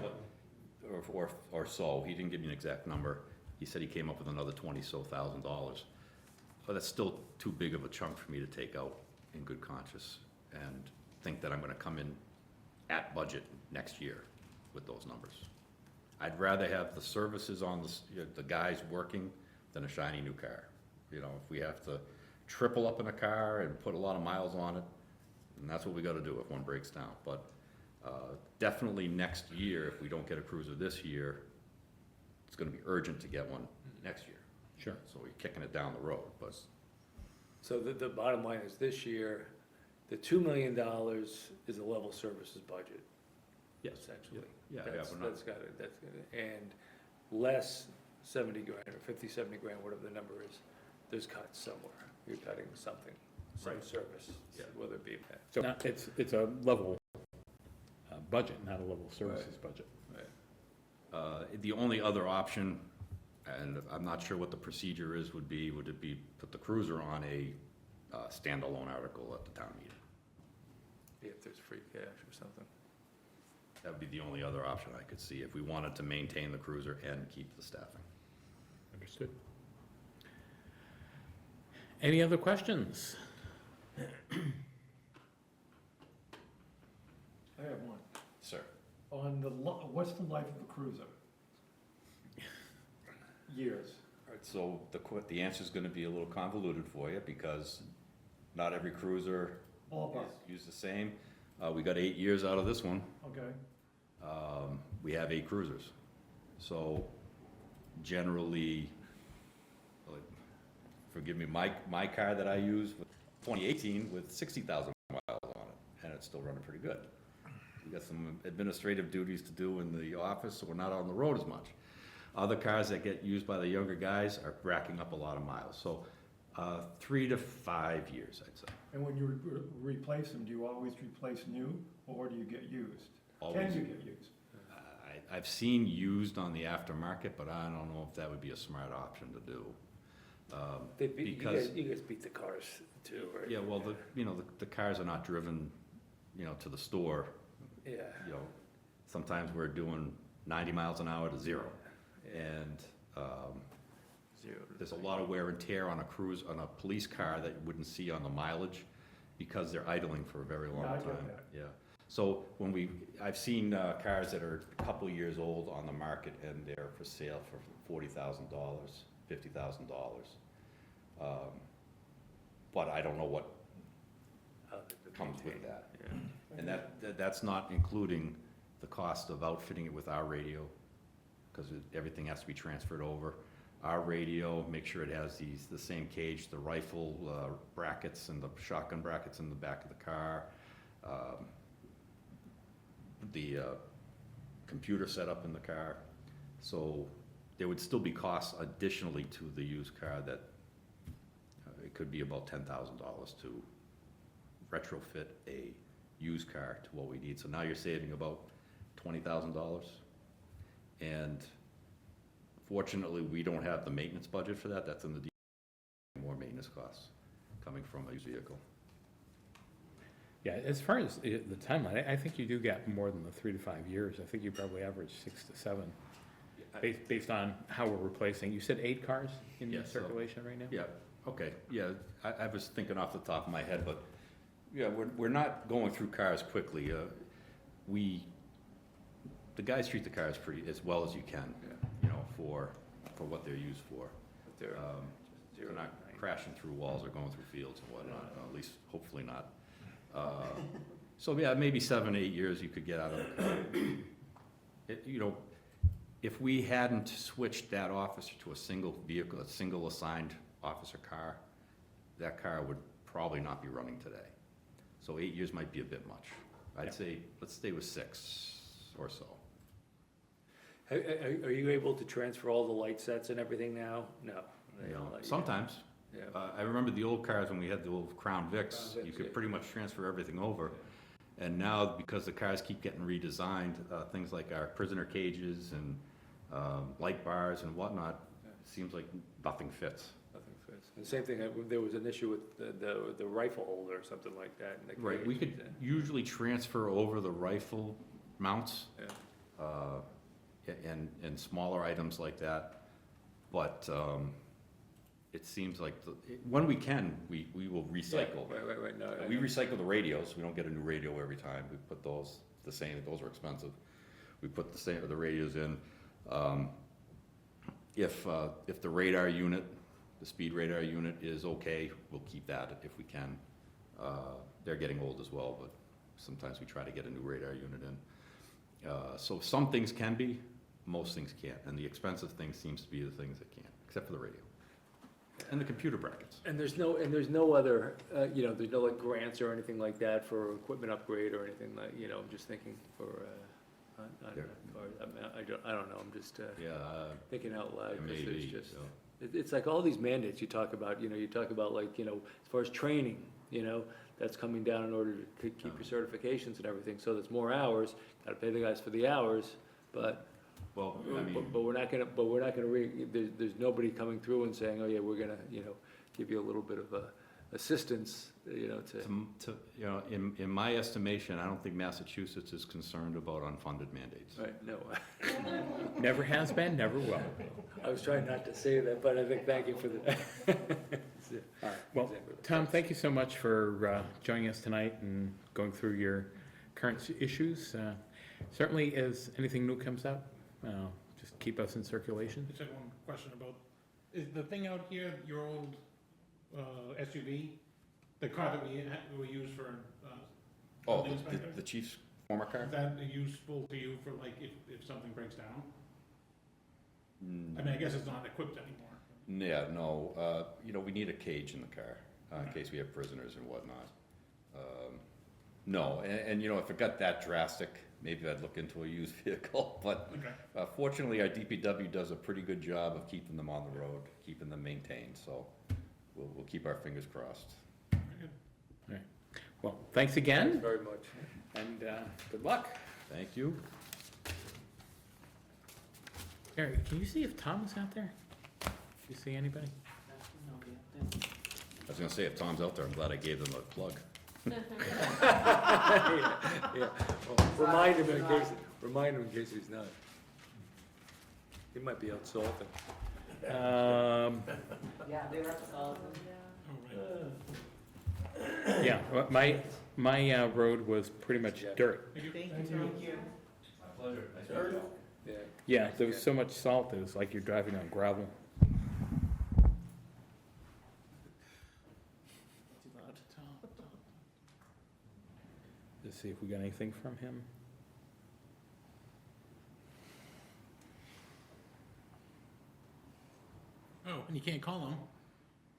or so, he didn't give me an exact number. He said he came up with another $20,000. But that's still too big of a chunk for me to take out in good conscience and think that I'm gonna come in at budget next year with those numbers. I'd rather have the services on the guys working than a shiny new car. You know, if we have to triple up in a car and put a lot of miles on it, and that's what we gotta do if one breaks down. But definitely next year, if we don't get a cruiser this year, it's gonna be urgent to get one next year. Sure. So we're kicking it down the road, but So the bottom line is this year, the $2 million is a level services budget, yes, essentially. yeah, That's we're not- got it, and less 70 grand or 50, 70 grand, whatever the number is, there's cuts somewhere. You're cutting something, some Right. service, Yeah. whether it be. So it's a level budget, not a level services budget. The only other option, and I'm not sure what the procedure is, would it be put the cruiser on a standalone article at the town meeting? If there's free cash or something. That would be the only other option I could see if we wanted to maintain the cruiser and keep the staffing. Understood. Any other questions? I have one. Sir. On what's the life of a cruiser? Years. All right, so the answer's gonna be a little convoluted for you, because not every cruiser Ballpark. is used the same. We got 8 years out of this one. Okay, We have 8 cruisers. So generally, like, forgive me, my car that I use was 2018 with 60,000 miles on it, and it's still running pretty good. We got some administrative duties to do in the office, so we're not on the road as much. Other cars that get used by the younger guys are racking up a lot of miles. So 3 to 5 years, I'd say. and when you replace them, do you always replace new, or do you get used? Always. Can you get used? I've seen used on the aftermarket, but I don't know if that would be a smart option to do. Because, You guys beat the cars too, right? yeah, well, the cars are not driven, to the store. Yeah. Sometimes we're doing 90 miles an hour to 0. And there's a lot of wear and tear on a police car that you wouldn't see on the mileage because they're idling for a very long Yeah, I time. get that. Yeah. So I've seen cars that are a couple of years old on the market and they're for sale for $40,000, $50,000. But I don't know what comes with that. Yeah. And that's not including the cost of outfitting it with our radio, because everything has to be transferred over. Our radio, make sure it has the same cage, the rifle brackets and the shotgun brackets in the back of the car, the computer setup in the car. So there would still be costs additionally to the used car that it could be about $10,000 to retrofit a used car to what we need. So now you're saving about $20,000. And fortunately, we don't have the maintenance budget for that. That's in the more maintenance costs coming from a used vehicle. Yeah, as far as the timeline, I think you do get more than the 3 to 5 years. I think you probably average 6 to 7, based on how we're replacing. You said 8 cars in Yeah, so- circulation right now? Yeah, okay, yeah, I was thinking off the top of my head, but, yeah, we're not going through cars quickly. The guys treat the cars as well as you can, for what they're used for. But they're They're not crashing through walls or going through fields and whatnot, at least, hopefully not. So, yeah, maybe 7, 8 years you could get out of the car. If we hadn't switched that officer to a single vehicle, a single assigned officer car, that car would probably not be running today. So 8 years might be a bit much. I'd say, let's stay with 6 or so. Are you able to transfer all the light sets and everything now? No. They don't let you. Sometimes. Yeah. I remember the old cars when we had the old Crown Vics, Crown Vics, you could yeah. pretty much transfer everything over. And now, because the cars keep getting redesigned, things like our prisoner cages and light bars and whatnot, seems like nothing fits. Nothing fits. The same thing, there was an issue with the rifle holder or something like that. In the Right, we cage. could usually transfer over the rifle mounts, and smaller items like that, but it seems like, when we can, we will recycle. Right, no. I We know. recycle the radios, we don't get a new radio every time, we put those those are expensive. We put the radios in. If the radar unit, the speed radar unit is okay, we'll keep that if we can. They're getting old as well, but sometimes we try to get a new radar unit in. So some things can be, most things can't, and the expensive things seems to be the things that can't, except for the radio. And the computer brackets. And there's no other, there's no like grants or anything like that for equipment upgrade or anything like, I'm just thinking for, on There- cars. I don't know, I'm just Yeah, thinking out loud, 'cause there's maybe, just, so. it's like all these mandates you talk about, you talk about like, as far as training, that's coming down in order to keep your certifications and everything, so there's more hours, gotta pay the guys for the hours, but, Well, I mean, but we're not gonna, there's nobody coming through and saying, oh yeah, we're gonna, give you a little bit of assistance, to. in my estimation, I don't think Massachusetts is concerned about unfunded mandates. Right, no, Never has been, never will. I was trying not to say that, but I think, thank you for the. Well, Tom, thank you so much for joining us tonight and going through your current issues. Certainly, as anything new comes out, just keep us in circulation. Just had one question about, is the thing out here, your old SUV, the car that we use for Oh, building inspector? the chief's former car? Is that useful to you for like if something breaks down? I mean, I guess it's not equipped anymore. Yeah, no, you know, we need a cage in the car, in case we have prisoners and whatnot. No, and you know, if it got that drastic, maybe I'd look into a used vehicle, but Okay. fortunately, our DPW does a pretty good job of keeping them on the road, keeping them maintained, so we'll keep our fingers crossed. Very good. Well, thanks again, Thanks very much. and good luck. Thank you. Gary, can you see if Tom is out there? Do you see anybody? I was gonna say, if Tom's out there, I'm glad I gave them a plug. Yeah, well, remind him in case he's not. He might be out solving. Yeah, they were solid. Oh, right. Yeah, my road was pretty much dirt. Thank you. Yeah. Yeah, there was so much salt, it was like you're driving on gravel. Let's see if we got anything from him. Oh, and you can't call them.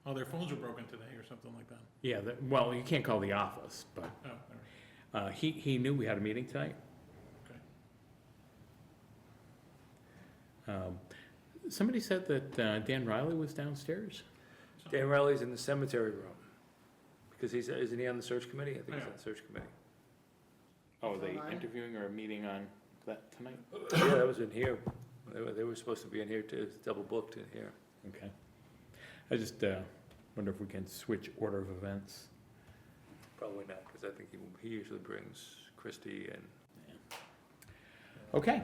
Oh, their phones were broken today or something like that. Yeah, well, you can't call the office, but Oh, all right. he knew we had a meeting tonight. Okay. Somebody said that Dan Riley was downstairs. Dan Riley's in the cemetery room, because isn't he on the search committee? I think he's Yeah. on the search committee. Oh, are they Online? interviewing or a meeting on that tonight? Yeah, that was in here. They were supposed to be in here too, it's double booked in here. Okay. I just wonder if we can switch order of events. Probably not, because I think he usually brings Christie and. Okay.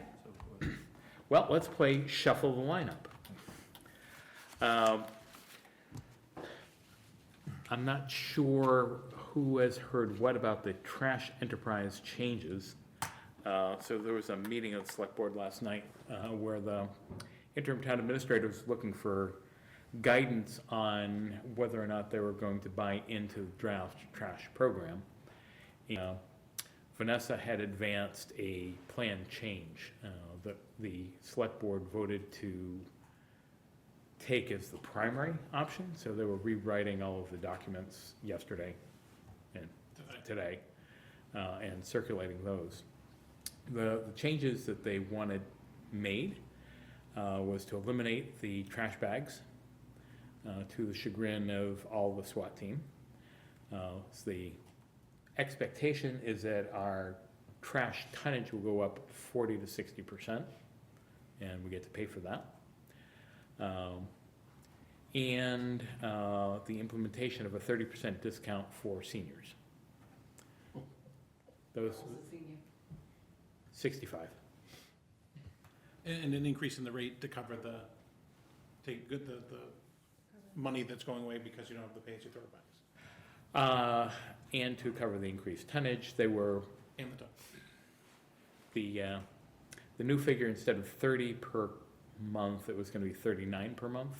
Well, let's play Shuffle the Lineup. I'm not sure who has heard what about the trash enterprise changes. So there was a meeting of the select board last night where the interim town administrator was looking for guidance on whether or not they were going to buy into the draft trash program. Vanessa had advanced a planned change that the select board voted to take as the primary option, so they were rewriting all of the documents yesterday and today, and circulating those. The changes that they wanted made was to eliminate the trash bags, to the chagrin of all the SWAT team. So the expectation is that our trash tonnage will go up 40 to 60%, and we get to pay for that. And the implementation of a 30% discount for seniors. Those, 65. And an increase in the rate to cover the money that's going away because you don't have the pay-as-you-throw bags. And to cover the increased tonnage, they were, And the top. the new figure, instead of 30 per month, it was gonna be 39 per month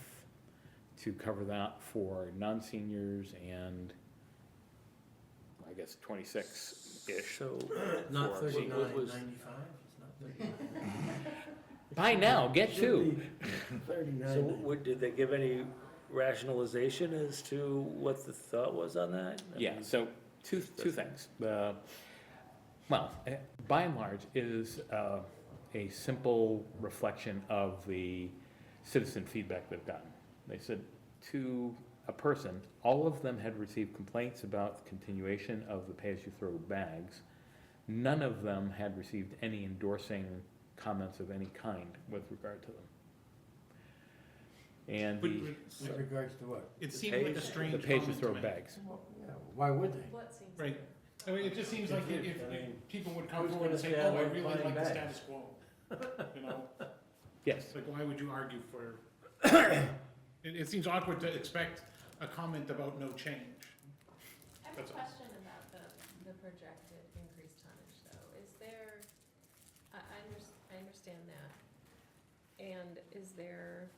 to cover that for non-seniors and, I guess, 26-ish. So, Not For- 39.95, was- it's not 39. Buy now, get two. so 39. did they give any rationalization as to what the thought was on that? I Yeah, mean, so two things. By and large, it is a simple reflection of the citizen feedback they've gotten. They said to a person, all of them had received complaints about the continuation of the pay-as-you-throw bags. None of them had received any endorsing comments of any kind with regard to them. And But With regards to what? it seemed like a page- strange the comment to pay-as-you-throw me. bags. Yeah, why would they? What seems. Right. I mean, it just seems like It is, if I mean, people would come who's forward and gonna say, stand oh, I there really buying like the bags? status quo. You know, Yes. like, why would you argue for? It seems awkward to expect a comment about no change. I have That's a all. question about the projected increased tonnage though. Is there, I understand that. And is there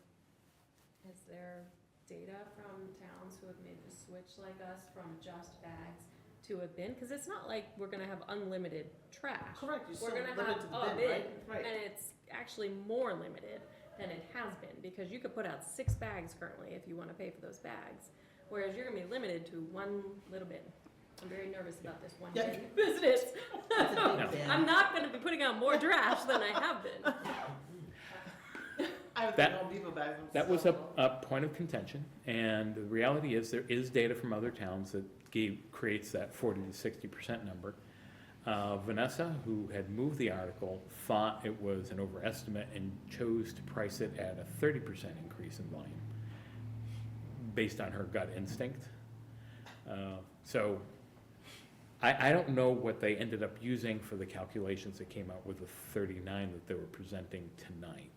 data from towns who have made the switch like us from just bags to a bin, cause it's not like we're gonna have unlimited trash. Correct, you We're still gonna limit have to the a bin, bin, right? Right. and it's actually more limited than it has been, because you could put out 6 bags currently if you wanna pay for those bags, whereas you're gonna be limited to one little bin. I'm very nervous about this one Yeah. bin business. That's a No. big bin. I'm not gonna be putting out more trash than I have been. I would That- think Home Depot bags would That was sell a point of contention, and the reality is, there is data from other towns that creates that 40 to 60% number. Vanessa, who had moved the article, thought it was an overestimate and chose to price it at a 30% increase in volume, based on her gut instinct. So, I don't know what they ended up using for the calculations that came out with the 39 that they were presenting tonight.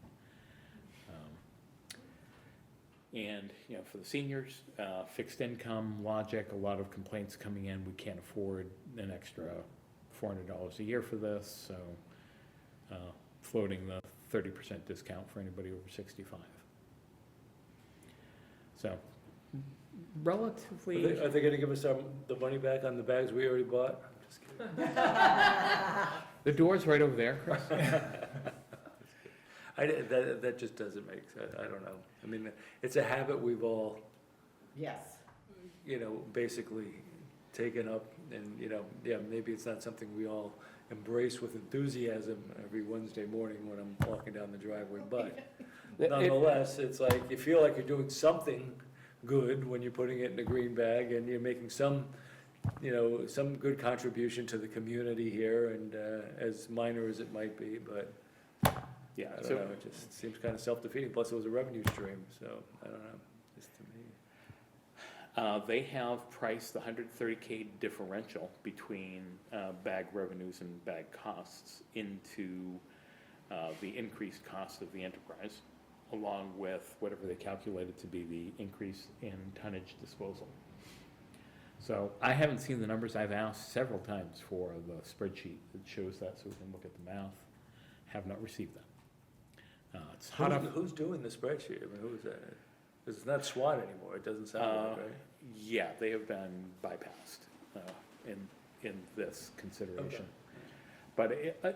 And, you know, for the seniors, fixed income logic, a lot of complaints coming in, we can't afford an extra $400 a year for this, so floating the 30% discount for anybody over 65. So, relatively, Are they gonna give us the money back on the bags we already bought? I'm just kidding. the door's right over there, Chris. That just doesn't make sense, I don't know. I mean, it's a habit we've all, Yes. you know, basically taken up, and, you know, yeah, maybe it's not something we all embrace with enthusiasm every Wednesday morning when I'm walking down the driveway, but nonetheless, it's like, you feel like you're doing something good when you're putting it in a green bag, and you're making some, you know, some good contribution to the community here, and, as minor as it might be, but Yeah, I so don't know, it just seems kind of self-defeating, plus it was a revenue stream, so, I don't know, just to me. they have priced the 130K differential between bag revenues and bag costs into the increased cost of the enterprise, along with whatever they calculated to be the increase in tonnage disposal. So I haven't seen the numbers. I've asked several times for the spreadsheet that shows that, so we can look at the math. Have not received that. It's hot up. Who's doing the spreadsheet? I mean, who is that? Because it's not SWAT anymore, it doesn't sound like, right? Yeah, they have been bypassed in this consideration. But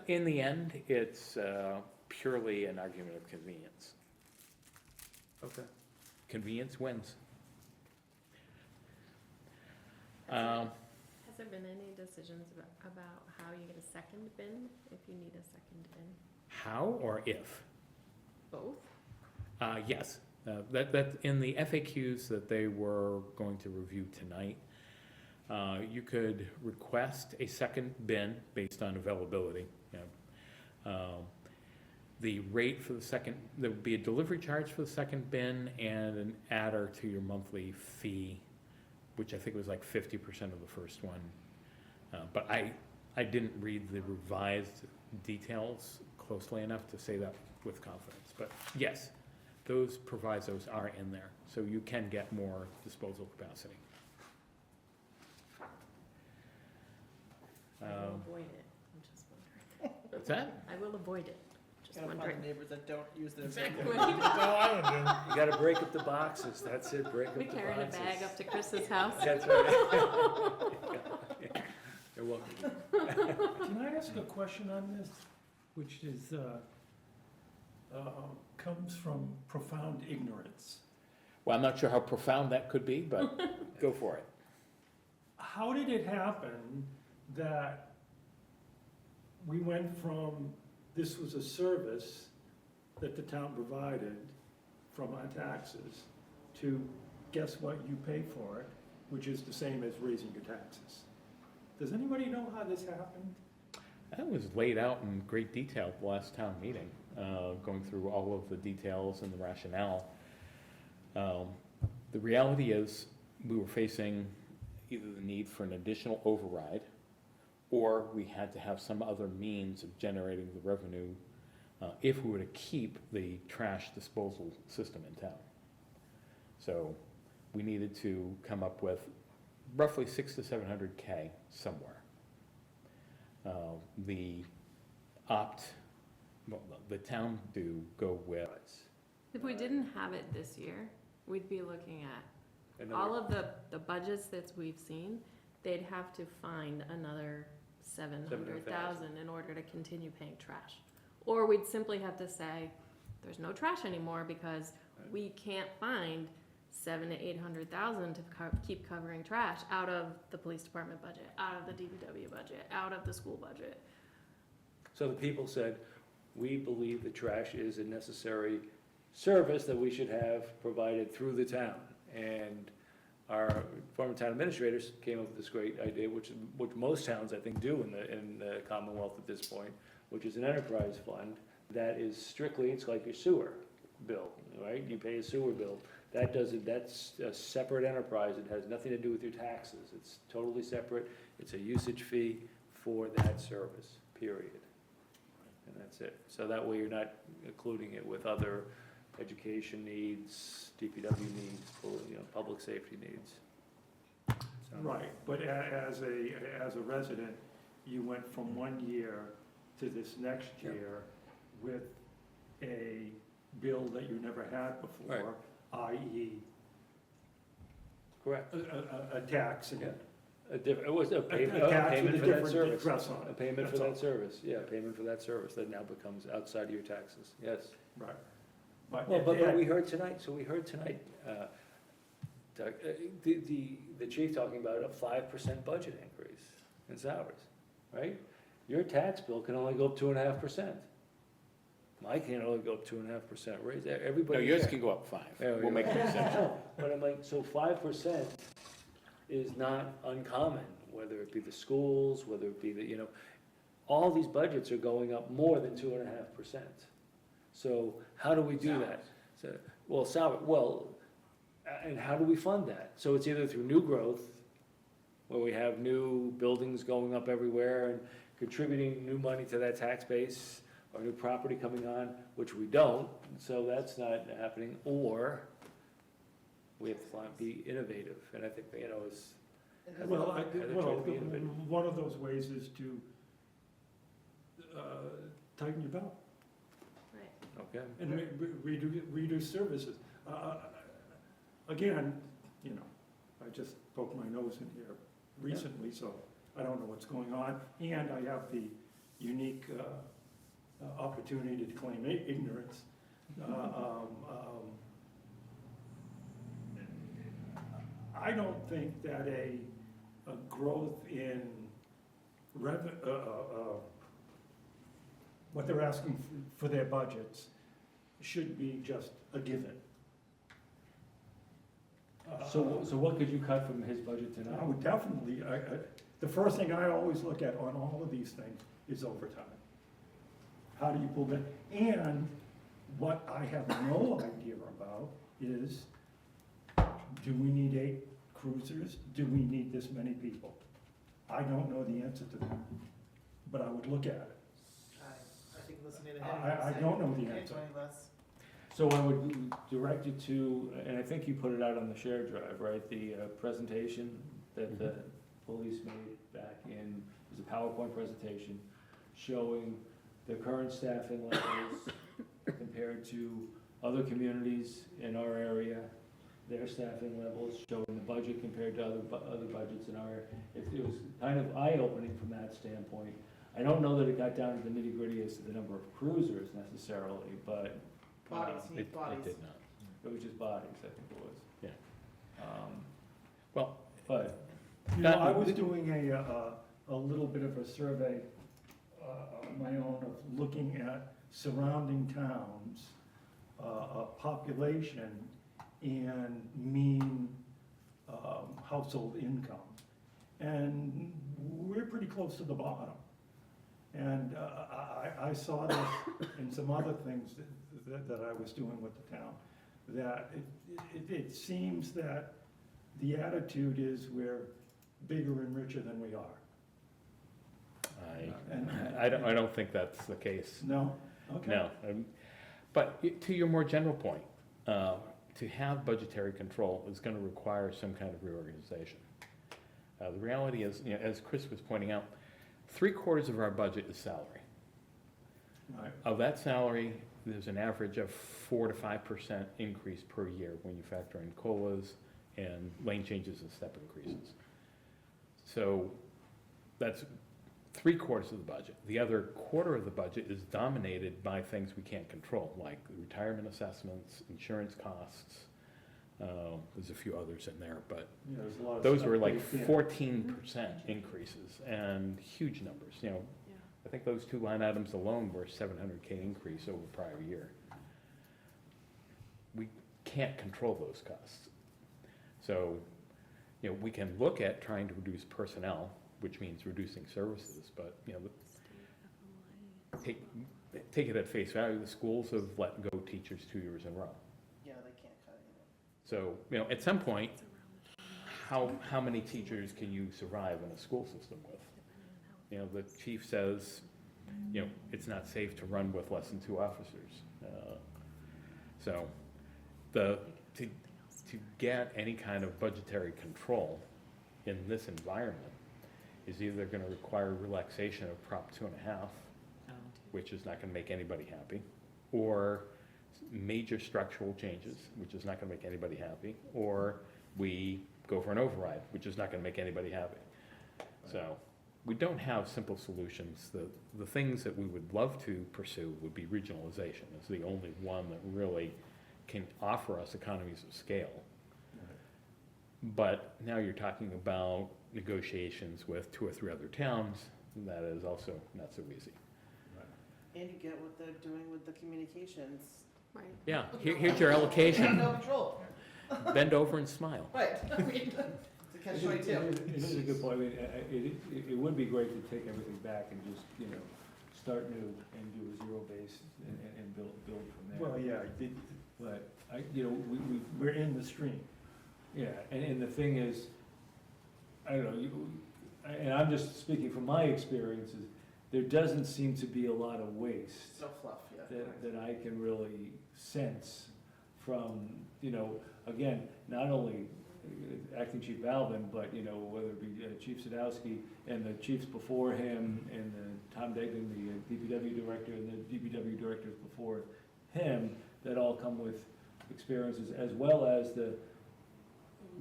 in the end, it's purely an argument of convenience. Okay. Convenience wins. Has there been any decisions about how you get a second bin, if you need a second bin? How or if? Both? Yes, that, in the FAQs that they were going to review tonight, you could request a second bin based on availability. You know. The rate for the second, there would be a delivery charge for the second bin and an adder to your monthly fee, which I think was like 50% of the first one. But I didn't read the revised details closely enough to say that with confidence. But yes, those provisos are in there, so you can get more disposal capacity. I will avoid it, I'm just wondering. What's that? I will avoid it, just Gotta find wondering. the neighbors that don't use their. Exactly. You gotta break up the boxes, that's it, break up the We boxes. carrying a bag up to Chris's house? That's right. You're welcome. Can I ask a question on this, which is, comes from profound ignorance? Well, I'm not sure how profound that could be, but go for it. How did it happen that we went from, this was a service that the town provided from our taxes, to guess what, you pay for it, which is the same as raising your taxes? Does anybody know how this happened? That was laid out in great detail at the last town meeting, going through all of the details and the rationale. The reality is, we were facing either the need for an additional override, or we had to have some other means of generating the revenue if we were to keep the trash disposal system in town. So we needed to come up with roughly $600 to $700K somewhere. The town do go with, If we didn't have it this year, we'd be looking at Another- all of the budgets that we've seen, they'd have to find another 700,000 in order to continue paying trash. Or we'd simply have to say, there's no trash anymore because we can't find 700,000 to 800,000 to keep covering trash out of the police department budget, out of the DPW budget, out of the school budget. So the people said, we believe that trash is a necessary service that we should have provided through the town. And our former town administrators came up with this great idea, which most towns, I think, do in the Commonwealth at this point, which is an enterprise fund that is strictly, it's like your sewer bill, right? You pay a sewer bill. That's a separate enterprise. It has nothing to do with your taxes. It's totally separate. It's a usage fee for that service, period. And that's it. So that way you're not including it with other education needs, DPW needs, public safety needs. So- Right, but as a resident, you went from 1 year to this next Yeah. year with a bill that you never had before, i.e. Correct. a tax and Yeah. It was a a payment tax with a for that different service. address on A it. payment for That's all. that service, yeah, payment for that service that now becomes outside of your taxes, yes. Right. But Well, but we heard tonight, Doug, the chief talking about a 5% budget increase in salaries, right? Your tax bill can only go up 2.5%. Mine can only go up 2.5% raise, No, everybody. yours there. can go up 5. There we We'll go. make an exception. No, but I'm like, so 5% is not uncommon, whether it be the schools, whether it be the, all these budgets are going up more than 2.5%. So how do we do that? So, and how do we fund that? So it's either through new growth, where we have new buildings going up everywhere and contributing new money to that tax base, or new property coming on, which we don't, so that's not happening, or we have to be innovative, and I think, is. Well, Heather tried to be innovative. one of those ways is to tighten your belt Right. Okay. and reduce services. Again, I just poked my nose in here recently, so I don't know what's going on. And I have the unique opportunity to claim ignorance. I don't think that a growth in what they're asking for their budgets should be just a given. So what could you cut from his budget tonight? I would definitely, the first thing I always look at on all of these things is overtime. How do you pull that? And what I have no idea about is, do we need 8 cruisers? Do we need this many people? I don't know the answer to that, but I would look at it. I think listening to I him. don't know the Can't answer. do any less. So I would direct you to, and I think you put it out on the shared drive, right? The presentation that the police made back in, it was a PowerPoint presentation showing the current staffing levels compared to other communities in our area, their staffing levels, showing the budget compared to other budgets in our area. It was kind of eye-opening from that standpoint. I don't know that it got down to the nitty-gritty as to the number of cruisers necessarily, but Bodies, It need bodies. did not. it was just bodies, I think it was. Yeah. Um, Well, But, I was doing a little bit of a survey on my own of looking at surrounding towns, population and mean household income. And we're pretty close to the bottom. And I saw this in some other things that I was doing with the town, that it seems that the attitude is we're bigger and richer than we are. And- I don't think that's the case. No? Okay. No. But to your more general point, to have budgetary control is going to require some kind of reorganization. The reality is, as Chris was pointing out, 3/4 of our budget is salary. Right. Of that salary, there's an average of 4 to 5% increase per year when you factor in COLAs and lane changes and step increases. So that's 3/4 of the budget. The other quarter of the budget is dominated by things we can't control, like retirement assessments, insurance costs. There's a few others in there, but You know, there's a lot of those stuff were like baked in. 14% increases and huge numbers, you know. Yeah. I think those two line items alone were $700K increase over prior year. We can't control those costs. So, you know, we can look at trying to reduce personnel, which means reducing services, but, you know, take it at face value, the schools have let go teachers 2 years in a row. Yeah, they can't cut it. So, you know, at some point, how many teachers can you survive in a school system with? You know, the chief says, you know, it's not safe to run with less than 2 officers. So, to get any kind of budgetary control in this environment is either gonna require relaxation of Prop 2.5, which is not gonna make anybody happy, or major structural changes, which is not gonna make anybody happy, or we go for an override, which is not gonna make anybody happy. So, we don't have simple solutions. The things that we would love to pursue would be regionalization. It's the only one that really can offer us economies of scale. But now you're talking about negotiations with 2 or 3 other towns, and that is also not so easy. And you get what they're doing with the communications. Right. Yeah, here's your allocation, No control, bend over and smile. right, I mean, it's a catch-22. It is a good point. I mean, it would be great to take everything back and just, you know, start new and do a zero base and build from there. Well, yeah, but you know, we're in the stream. Yeah, and the thing is, I don't know, and I'm just speaking from my experiences, there doesn't seem to be a lot of waste No fluff, yeah. that I can really sense from, you know, again, not only Acting Chief Alvin, but, you know, whether it be Chief Sadowski and the chiefs before him, and Tom Degnan, the DPW director, and the DPW directors before him, that all come with experiences, as well as the,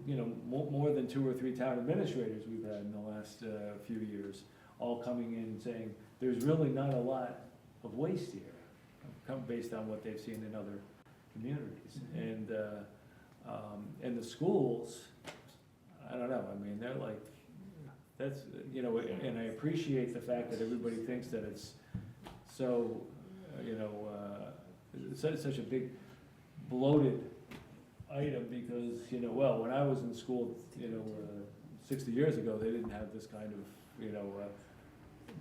you know, more than 2 or 3 town administrators we've had in the last few years, all coming in and saying, there's really not a lot of waste here, based on what they've seen in other communities. And the schools, I don't know, I mean, they're like, that's, you know, and I appreciate the fact that everybody thinks that it's so, you know, such a big bloated item, because, you know, well, when I was in school, you know, 60 years ago, they didn't have this kind of, you know,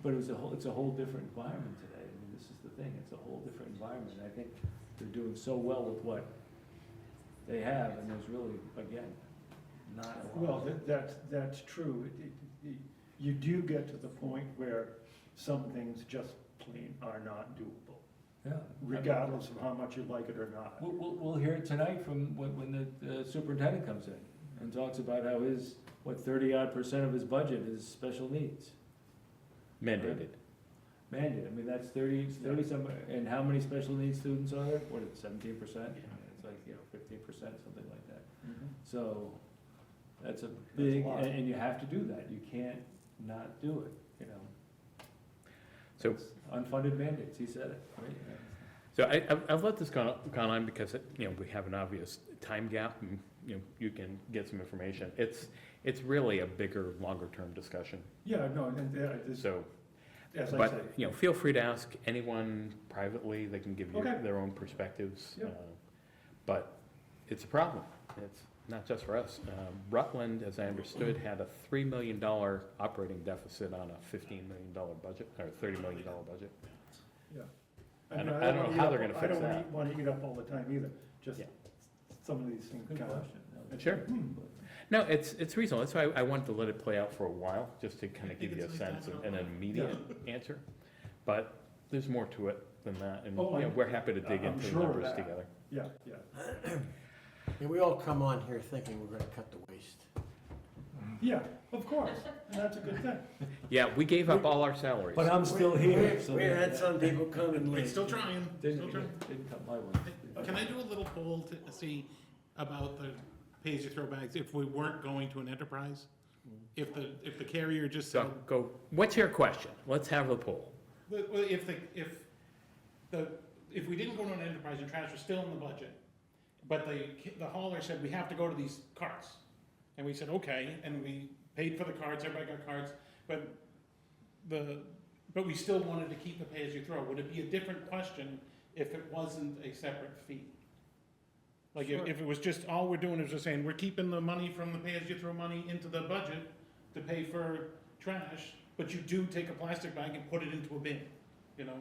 but it's a whole different environment today. I mean, this is the thing, it's a whole different environment. I think they're doing so well with what they have, and there's really, again, not a lot. Well, that's true. You do get to the point where some things just plain are not doable, Yeah. regardless of how much you like it or not. We'll hear it tonight from when the superintendent comes in and talks about how his, 30-odd% of his budget is special needs. Mandated. Mandated, I mean, that's 30 some, and how many special needs students are there? What is it, 17%? It's like, you know, 15%, something like that. So, that's a big, a lot. and you have to do that, you can't not do it, you know? So- It's unfunded mandates, he said it, right? So I've let this gone on because, you know, we have an obvious time gap, and, you know, you can get some information. It's really a bigger, longer-term discussion, Yeah, no, and this, so. as I say, But, you know, feel free to ask anyone privately, they can give you Okay. their own perspectives. Yeah. But it's a problem, it's not just for us. Rutland, as I understood, had a $3 million operating deficit on a $15 million budget, or $30 million budget. yeah. I mean, don't know wanna how eat they're up- gonna fix that. I don't wanna eat up all the time either, just Yeah. some of these things Good kind of. question. No, Sure. No, it's reasonable, that's why I wanted to let it play out for a while, just to kind I of think give you a it's nice to sense have of it an out. immediate answer. But there's more to it than that, and, Oh, you know, we're happy to dig I'm into the sure of numbers that. together. Yeah, yeah. And we all come on here thinking we're gonna cut the waste. Yeah, of course, and that's a good thing. Yeah, we gave up all our salaries. But I'm still here, so. We had some people come and Wait, leave. still trying, still trying. Didn't cut my one. Can I do a little poll to see about the pay-as-you-throw bags, if we weren't going to an enterprise? if the carrier just said, So, go, what's your question? Let's have the poll. well, if we didn't go to an enterprise and trash was still in the budget, but the hauler said, we have to go to these carts. And we said, okay, and we paid for the carts, everybody got carts, but we still wanted to keep the pay-as-you-throw. Would it be a different question if it wasn't a separate fee? Like, if it was just, all we're doing is just saying, we're keeping the money from the pay-as-you-throw money into the budget to pay for trash, but you do take a plastic bag and put it into a bin, you know?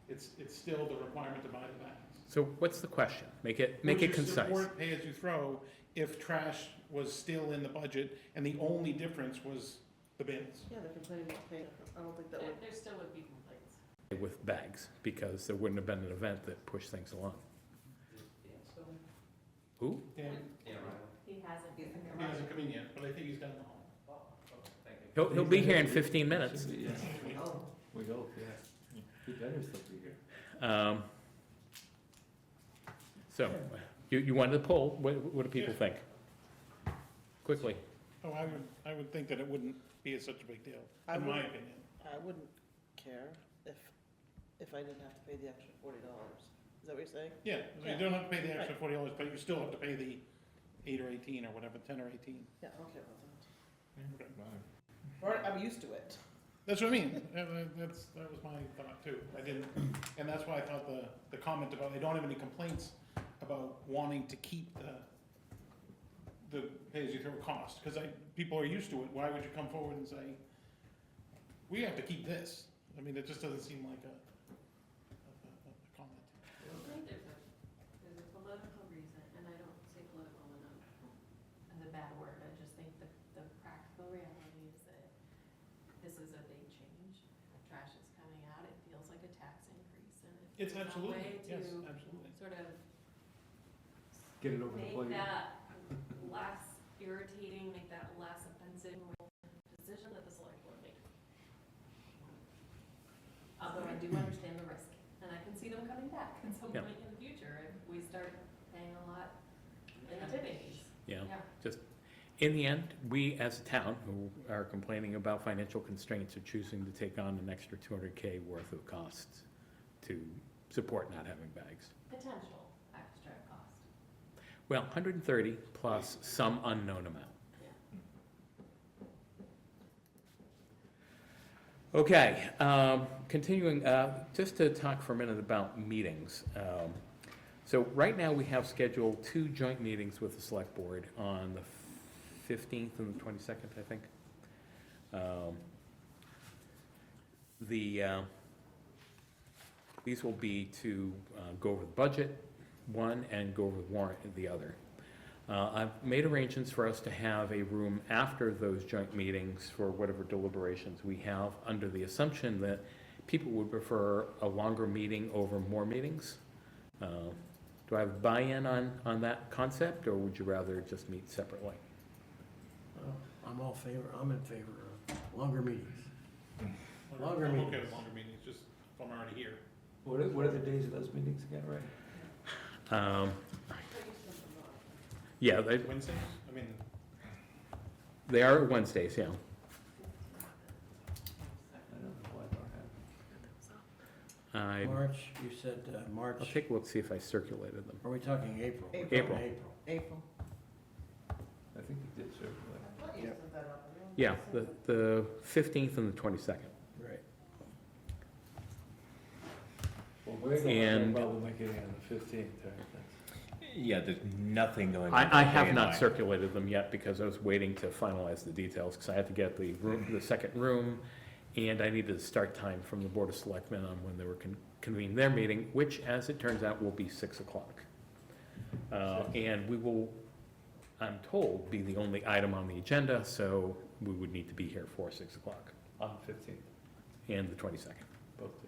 It's still the requirement to buy the bags. So what's the question? Make it Would you concise. support pay-as-you-throw if trash was still in the budget and the only difference was the bins? Yeah, they're complaining about paying, I don't think that would. There still would be complaints. With bags, because there wouldn't have been an event that pushed things along. Who? Dan, He hasn't. he hasn't come in yet, but I think he's down the hall. He'll be here in 15 minutes. We hope, yeah. He better still be here. So, you wanted to poll, what do people think? Quickly. Oh, I would think that it wouldn't be such a big deal, I in my would- opinion. I wouldn't care if I didn't have to pay the extra $40. Is that what you're saying? Yeah, so you don't have to pay the extra $40, but you still have to pay the 8 or 18 or whatever, 10 or 18. Yeah, I don't care about that. Or, I'm used to it. That's what I mean, that was my thought too. I didn't, and that's why I thought the comment about, I don't have any complaints about wanting to keep the pay-as-you-throw cost, because people are used to it. Why would you come forward and say, we have to keep this? I mean, it just doesn't seem like a comment. I think there's a political reason, and I don't say political in a bad word, I just think the practical reality is that this is a big change. Trash is coming out, it feels like a tax increase, and if It's there's a absolutely, way yes, to absolutely. sort of Get it over the make plate. that less irritating, make that less offensive decision that the select board made. Although I do understand the risk, and I can see them coming back at some Yeah. point in the future if we start paying a lot in the tipping fees. Yeah, Yeah. just, in the end, we as a town who are complaining about financial constraints are choosing to take on an extra 200K worth of costs to support not having bags. Potential extra cost. Well, 130 plus some unknown amount. Okay, continuing, just to talk for a minute about meetings. So right now, we have scheduled 2 joint meetings with the select board on the 15th and the 22nd, I think. These will be to go over the budget, one, and go over the warrant, the other. I've made arrangements for us to have a room after those joint meetings for whatever deliberations we have, under the assumption that people would prefer a longer meeting over more meetings. Do I have buy-in on that concept, or would you rather just meet separately? I'm in favor of longer meetings. Longer I'm okay meetings. with longer meetings, just if I'm already here. What are the days of those meetings again, right? Yeah, Wednesdays? I mean, they are Wednesdays, yeah. I don't know why I don't have. March, you said March, I'll take a look, see if I circulated them. are we talking April? We're April. talking April. I think you did circulate. I thought you Yep. sent that up. Yeah, the 15th and the 22nd. Right. Well, we're gonna have And- a problem making it on the 15th, right? Yeah, there's nothing going on. I have day not and night. circulated them yet because I was waiting to finalize the details, because I had to get the room, the second room, and I needed a start time from the Board of Selectmen on when they were convening their meeting, which, as it turns out, will be 6 o'clock. And we will, I'm told, be the only item on the agenda, so we would need to be here for 6 o'clock, On the 15th, and the 22nd. both days.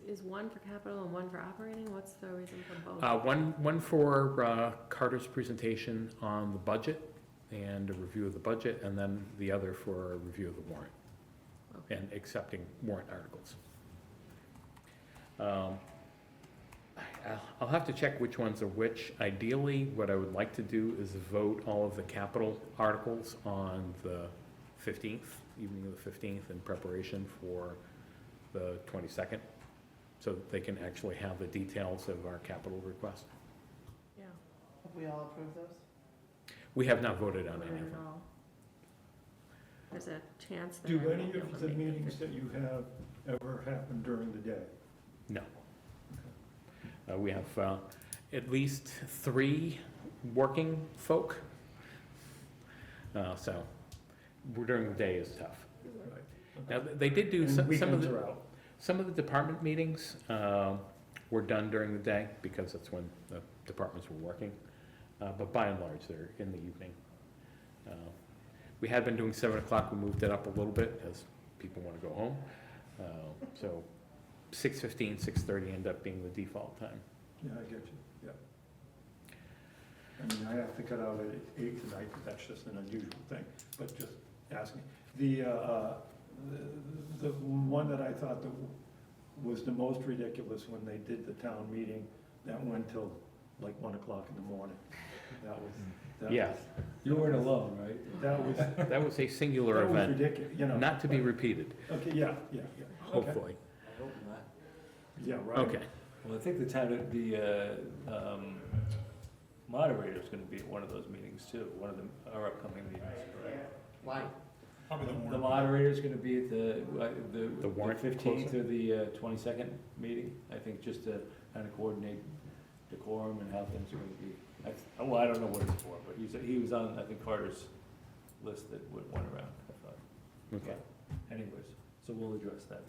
Is one for capital and one for operating? What's the reason for both? One for Carter's presentation on the budget and a review of the budget, and then the other for a review of the warrant Okay. and accepting warrant articles. I'll have to check which ones are which. Ideally, what I would like to do is vote all of the capital articles on the 15th, evening of the 15th, in preparation for the 22nd, so that they can actually have the details of our capital request. Yeah. Have we all approved those? We have not voted on any Not of at them. all. There's a chance that. Do I any won't be able of to the make it. meetings that you have ever happen during the day? No. We have at least 3 working folk. So during the day is tough. Right. Now, they did do And some of weekends the, are out. some of the department meetings were done during the day, because that's when the departments were working. But by and large, they're in the evening. We had been doing 7 o'clock, we moved it up a little bit, as people want to go home. So 6:15, 6:30 end up being the default time. Yeah, I get you, yeah. I mean, I have to cut out at 8 tonight, but that's just an unusual thing, but just asking. The one that I thought that was the most ridiculous when they did the town meeting, that went till like 1 o'clock in the morning. That Yeah. was- You weren't alone, right? That was, That was a singular that was event, ridiculous, you know. not to be repeated, Okay, yeah, yeah, yeah. Okay. hopefully. I hope not. Yeah, right. Okay. Well, I think the moderator's gonna be at one of those meetings too, one of our upcoming meetings, correct? Why? Probably the The warrant. moderator's gonna be at The warrant 15th or the 22nd meeting, I think, just to kind of coordinate the quorum and how things are gonna be. Well, I don't know what it's for, but he was on, I think, Carter's list that went around, I thought. Okay. Anyways, so we'll address that.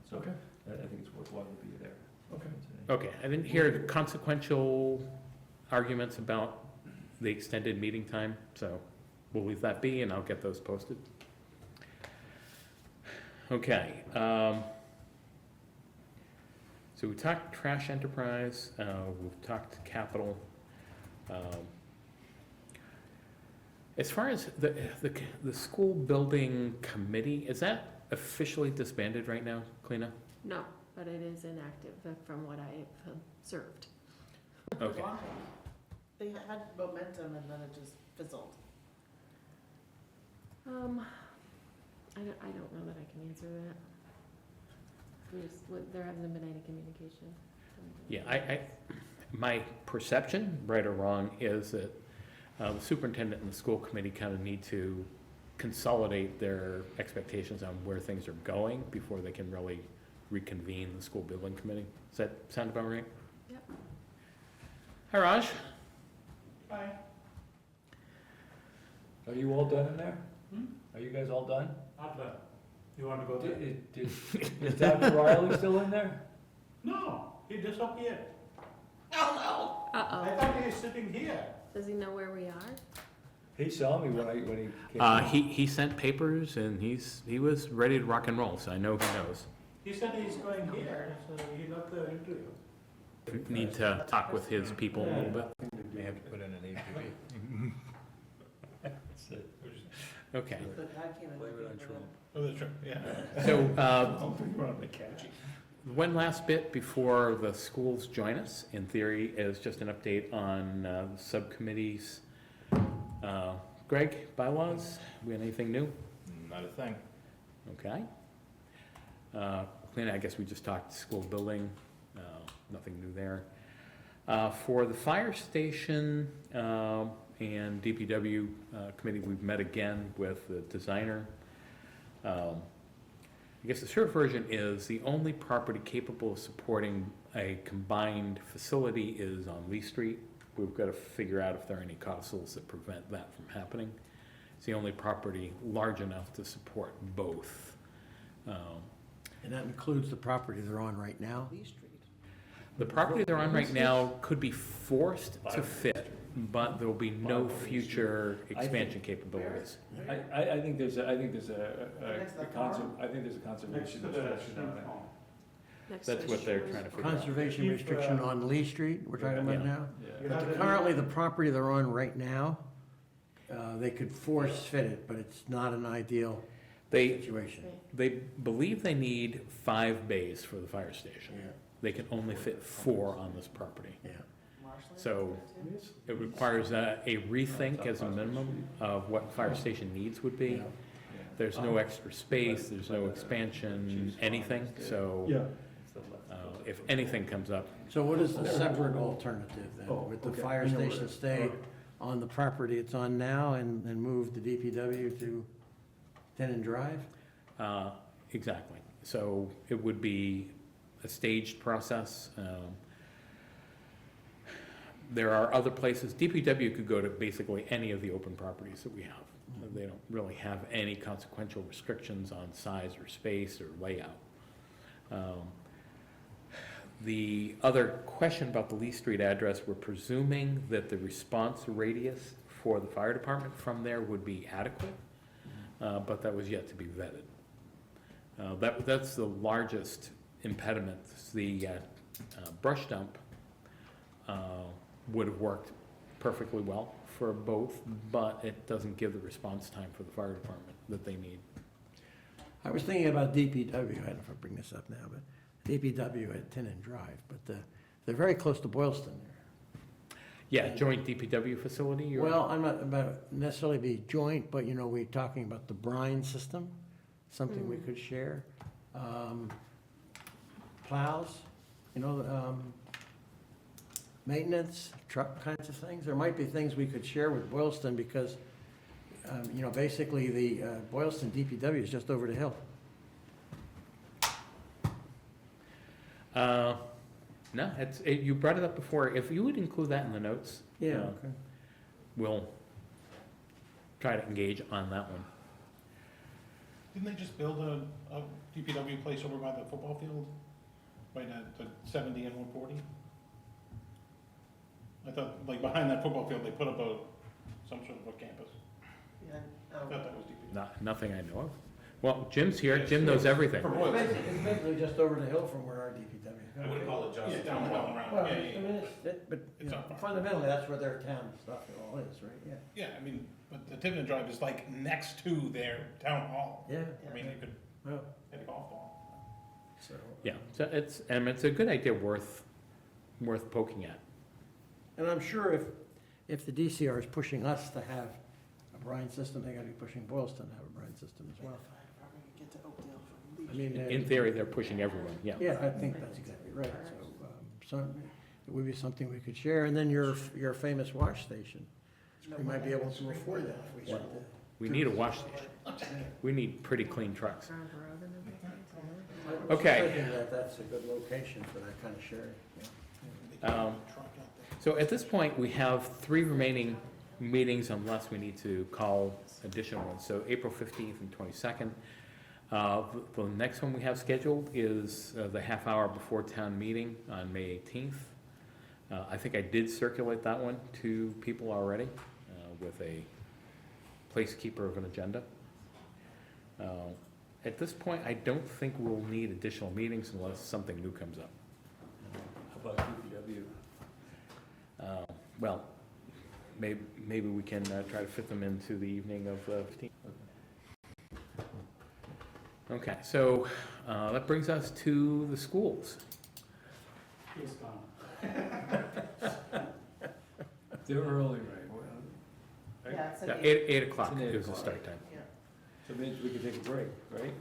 So Okay, I think it's worthwhile to be there. okay. Okay, I didn't hear consequential arguments about the extended meeting time, so we'll leave that be, and I'll get those posted. Okay, so we talked trash enterprise, we've talked capital. As far as the school building committee, is that officially disbanded right now, Cleena? No, but it is inactive from what I've observed. Okay. They had momentum and then it just fizzled. I don't know that I can answer that. There hasn't been any communication. Yeah, my perception, right or wrong, is that the superintendent and the school committee kind of need to consolidate their expectations on where things are going before they can really reconvene the school building committee. Does that sound about right? Yep. Hi, Raj. Bye. Are you all done in there? Are you guys all done? Not done. You want to go there? Is Dr. Riley still in there? No, he disappeared. Oh, Uh-oh. thought he was sitting here. Does he know where we are? He saw me when he came. He sent papers and he was ready to rock and roll, so I know he knows. He said he's going here, so he got the interview. Need to talk with his people a little bit. May have to put in an APB. Okay, no. The guy came in. Blame it on looking for Trump. Oh, that's right, yeah. so, I'll figure out the catchy. one last bit before the schools join us, in theory, is just an update on the subcommittees. Greg, bylaws, we have anything new? Not a thing. Okay. Clean, I guess we just talked school building, nothing new there. For the fire station and DPW committee, we've met again with the designer. I guess the short version is the only property capable of supporting a combined facility is on Lee Street. We've got to figure out if there are any codicils that prevent that from happening. It's the only property large enough to support both. And that includes the property they're on right now? Lee Street. The property they're on right now could be forced to fit, but there will be no future expansion capabilities. I think there's a Next to the farm? I think there's a conservation Next to the restriction on it. Next That's to what they're Shores. trying to figure out. Conservation Keep, restriction on Lee Street, we're talking about Yeah. now? Yeah. But currently, the property they're on right now, they could force fit it, but it's not an ideal They, situation. they believe they need 5 bays for the fire station. Yeah. they can only fit 4 on this property. Yeah. So it requires a rethink as a minimum of what fire station needs would be. There's no extra space, there's no expansion, anything, so Yeah, if anything comes up, So what is the separate alternative then? Oh, Would the okay. fire I know what station it is. stay All right. on the property it's on now and move the DPW to Tenon Drive? exactly. So it would be a staged process. There are other places, DPW could go to basically any of the open properties that we have. They don't really have any consequential restrictions on size or space or layout. The other question about the Lee Street address, we're presuming that the response radius for the fire department from there would be adequate, but that was yet to be vetted. That's the largest impediment. The brush dump would have worked perfectly well for both, but it doesn't give the response time for the fire department that they need. I was thinking about DPW, I don't know if I bring this up now, but DPW at Tenon Drive, but they're very close to Boylston there. Yeah, joint DPW facility, or? Well, I'm not about necessarily be joint, but we're talking about the brine system, something we could share. Plows, maintenance, truck kinds of things. There might be things we could share with Boylston because, basically the Boylston DPW is just over the hill. No, you brought it up before. If you would include that in the notes. Okay. We'll try to engage on that one. Didn't they just build a DPW place over by the football field? Right at the 70 and 140? I thought, like, behind that football field, they put up some sort of a campus. Yeah, I thought that was DPW. Nothing I know of. Well, Jim's here. Jim knows everything. For Boylston. It's basically just over the hill from where our DPW. I wouldn't call it just Yeah. down the around. Well, Yeah, yeah, yeah. but It's not far. fundamentally, that's where their town stuff all is, right? Yeah. Yeah, I mean, but the Tiverton Drive is like next to their town hall. Yeah. I mean, you could Well, hit a golf ball. so. Yeah, so it's a good idea worth poking at. And I'm sure if the DCR is pushing us to have a brine system, they gotta be pushing Boylston to have a brine system as well. Get to Oakdale from I mean, In theory, they're pushing everyone, yeah. yeah, I think that's exactly right. So it would be something we could share. And then your famous wash station. We might be able to afford that if we should. We need a wash station. We need pretty clean trucks. Around the road and everything. Okay. Thinking that that's a good location for that kind of sharing. So at this point, we have 3 remaining meetings unless we need to call additional ones. So April 15th and 22nd. The next one we have scheduled is the half hour before town meeting on May 18th. I think I did circulate that one to people already with a placekeeper of an agenda. At this point, I don't think we'll need additional meetings unless something new comes up. How about DPW? Well, maybe we can try to fit them into the evening of the 15th. Okay, so that brings us to the schools. He's gone. They're early, right? Yeah, it's Yeah, at 8 o'clock It's an 8 is the o'clock. start time. Yeah. So it means we can take a break, right?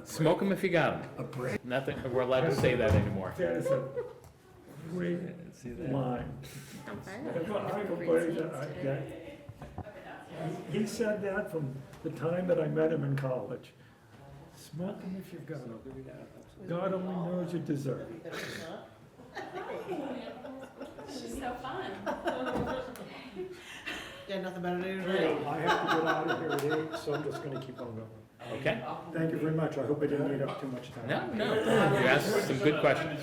Smoke them if you got them. A break. Nothing, we're allowed to say that anymore. that is a great See that? line. I'm fine. I have a buddy that he said that from the time that I met him in college. Smoke 'em if you've got 'em. God only knows you deserve it. That it's not. She's so fun. Yeah, nothing better to do I today. have to get out of here at 8, so I'm just gonna keep on going. Okay? Thank you very much. I hope I didn't eat up too much time. No, you asked some good questions.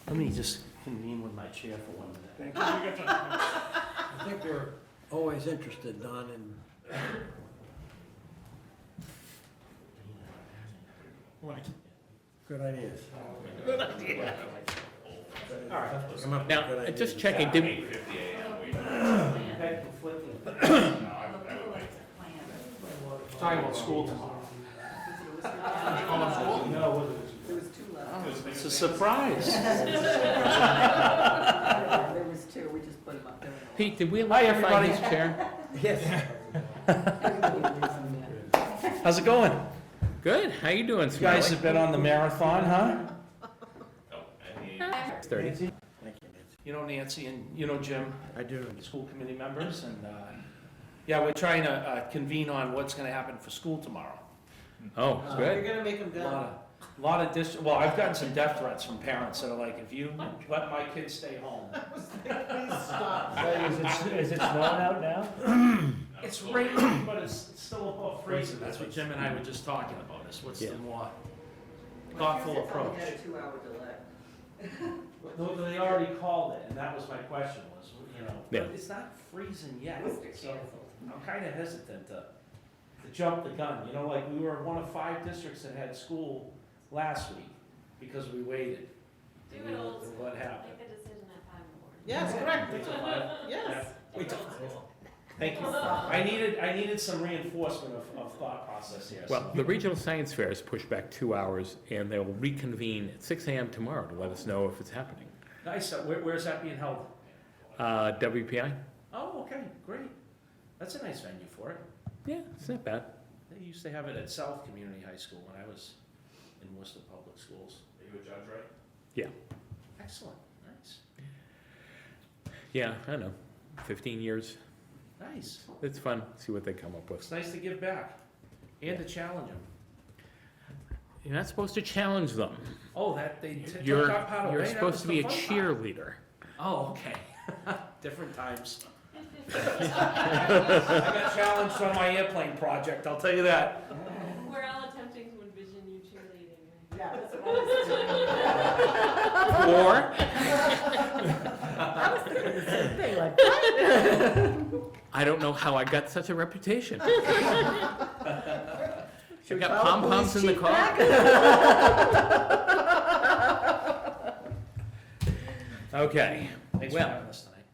Let me just convene with my chair for 1 minute. Thank you. I think we're always interested, Don, in good ideas. Come up with Now, good just ideas. checking, did we, Talking about school tomorrow. There was 2 left. a surprise. There was two, we just put them up there. Pete, did we electrify his chair? How's it going? Good, how you doing, You guys Smiley? have been on the marathon, huh? 30. You know Nancy and you know Jim, I do. school committee members, and, yeah, we're trying to convene on what's gonna happen for school tomorrow. Oh, You're good. gonna make them go. Lot of well, I've gotten some death threats from parents that are like, if you let my kids stay home. Please stop. Is it snowing out now? It's raining, but it's still above freezing, that's what Jim and I were just talking about, is what's the Yeah. more thoughtful approach. Had a 2-hour delay. No, they already called it, and that was my question, was, you know, Yeah. but it's not freezing yet, Worcester so canceled. I'm kinda hesitant to jump the gun, you know, like, we were one of 5 districts that had school last week, because we waited. Do it old school. What happened? Make a decision at 5 in the morning. Yes, correct. Wait till 5? Yes. Wait till 5. Thank you. I needed some reinforcement of thought process here. so- Well, the regional science fair is pushed back 2 hours, and they'll reconvene at 6 AM tomorrow to let us know if it's happening. Nice, where's that being held? WPI? Oh, okay, great. That's a nice venue for it. Yeah, it's not bad. They used to have it at South Community High School when I was in Worcester Public Schools. Are you a judge, right? Yeah. Excellent, nice, Yeah, I know. 15 years. nice. It's fun, see what they come up with. It's nice to give back and to challenge them. You're not supposed to challenge them. Oh, that they took You're, that part away? you're That supposed was to be a the fun part. cheerleader. Oh, okay. Different times. I got challenged on my airplane project, I'll tell you that. We're all attempting to envision you cheerleading. Yeah, that's what I was doing. Or, The same thing, like, I don't know how I got such a reputation. Should We we got call the pom-poms in the police chief car. back? Okay, Thanks for Well- having us tonight.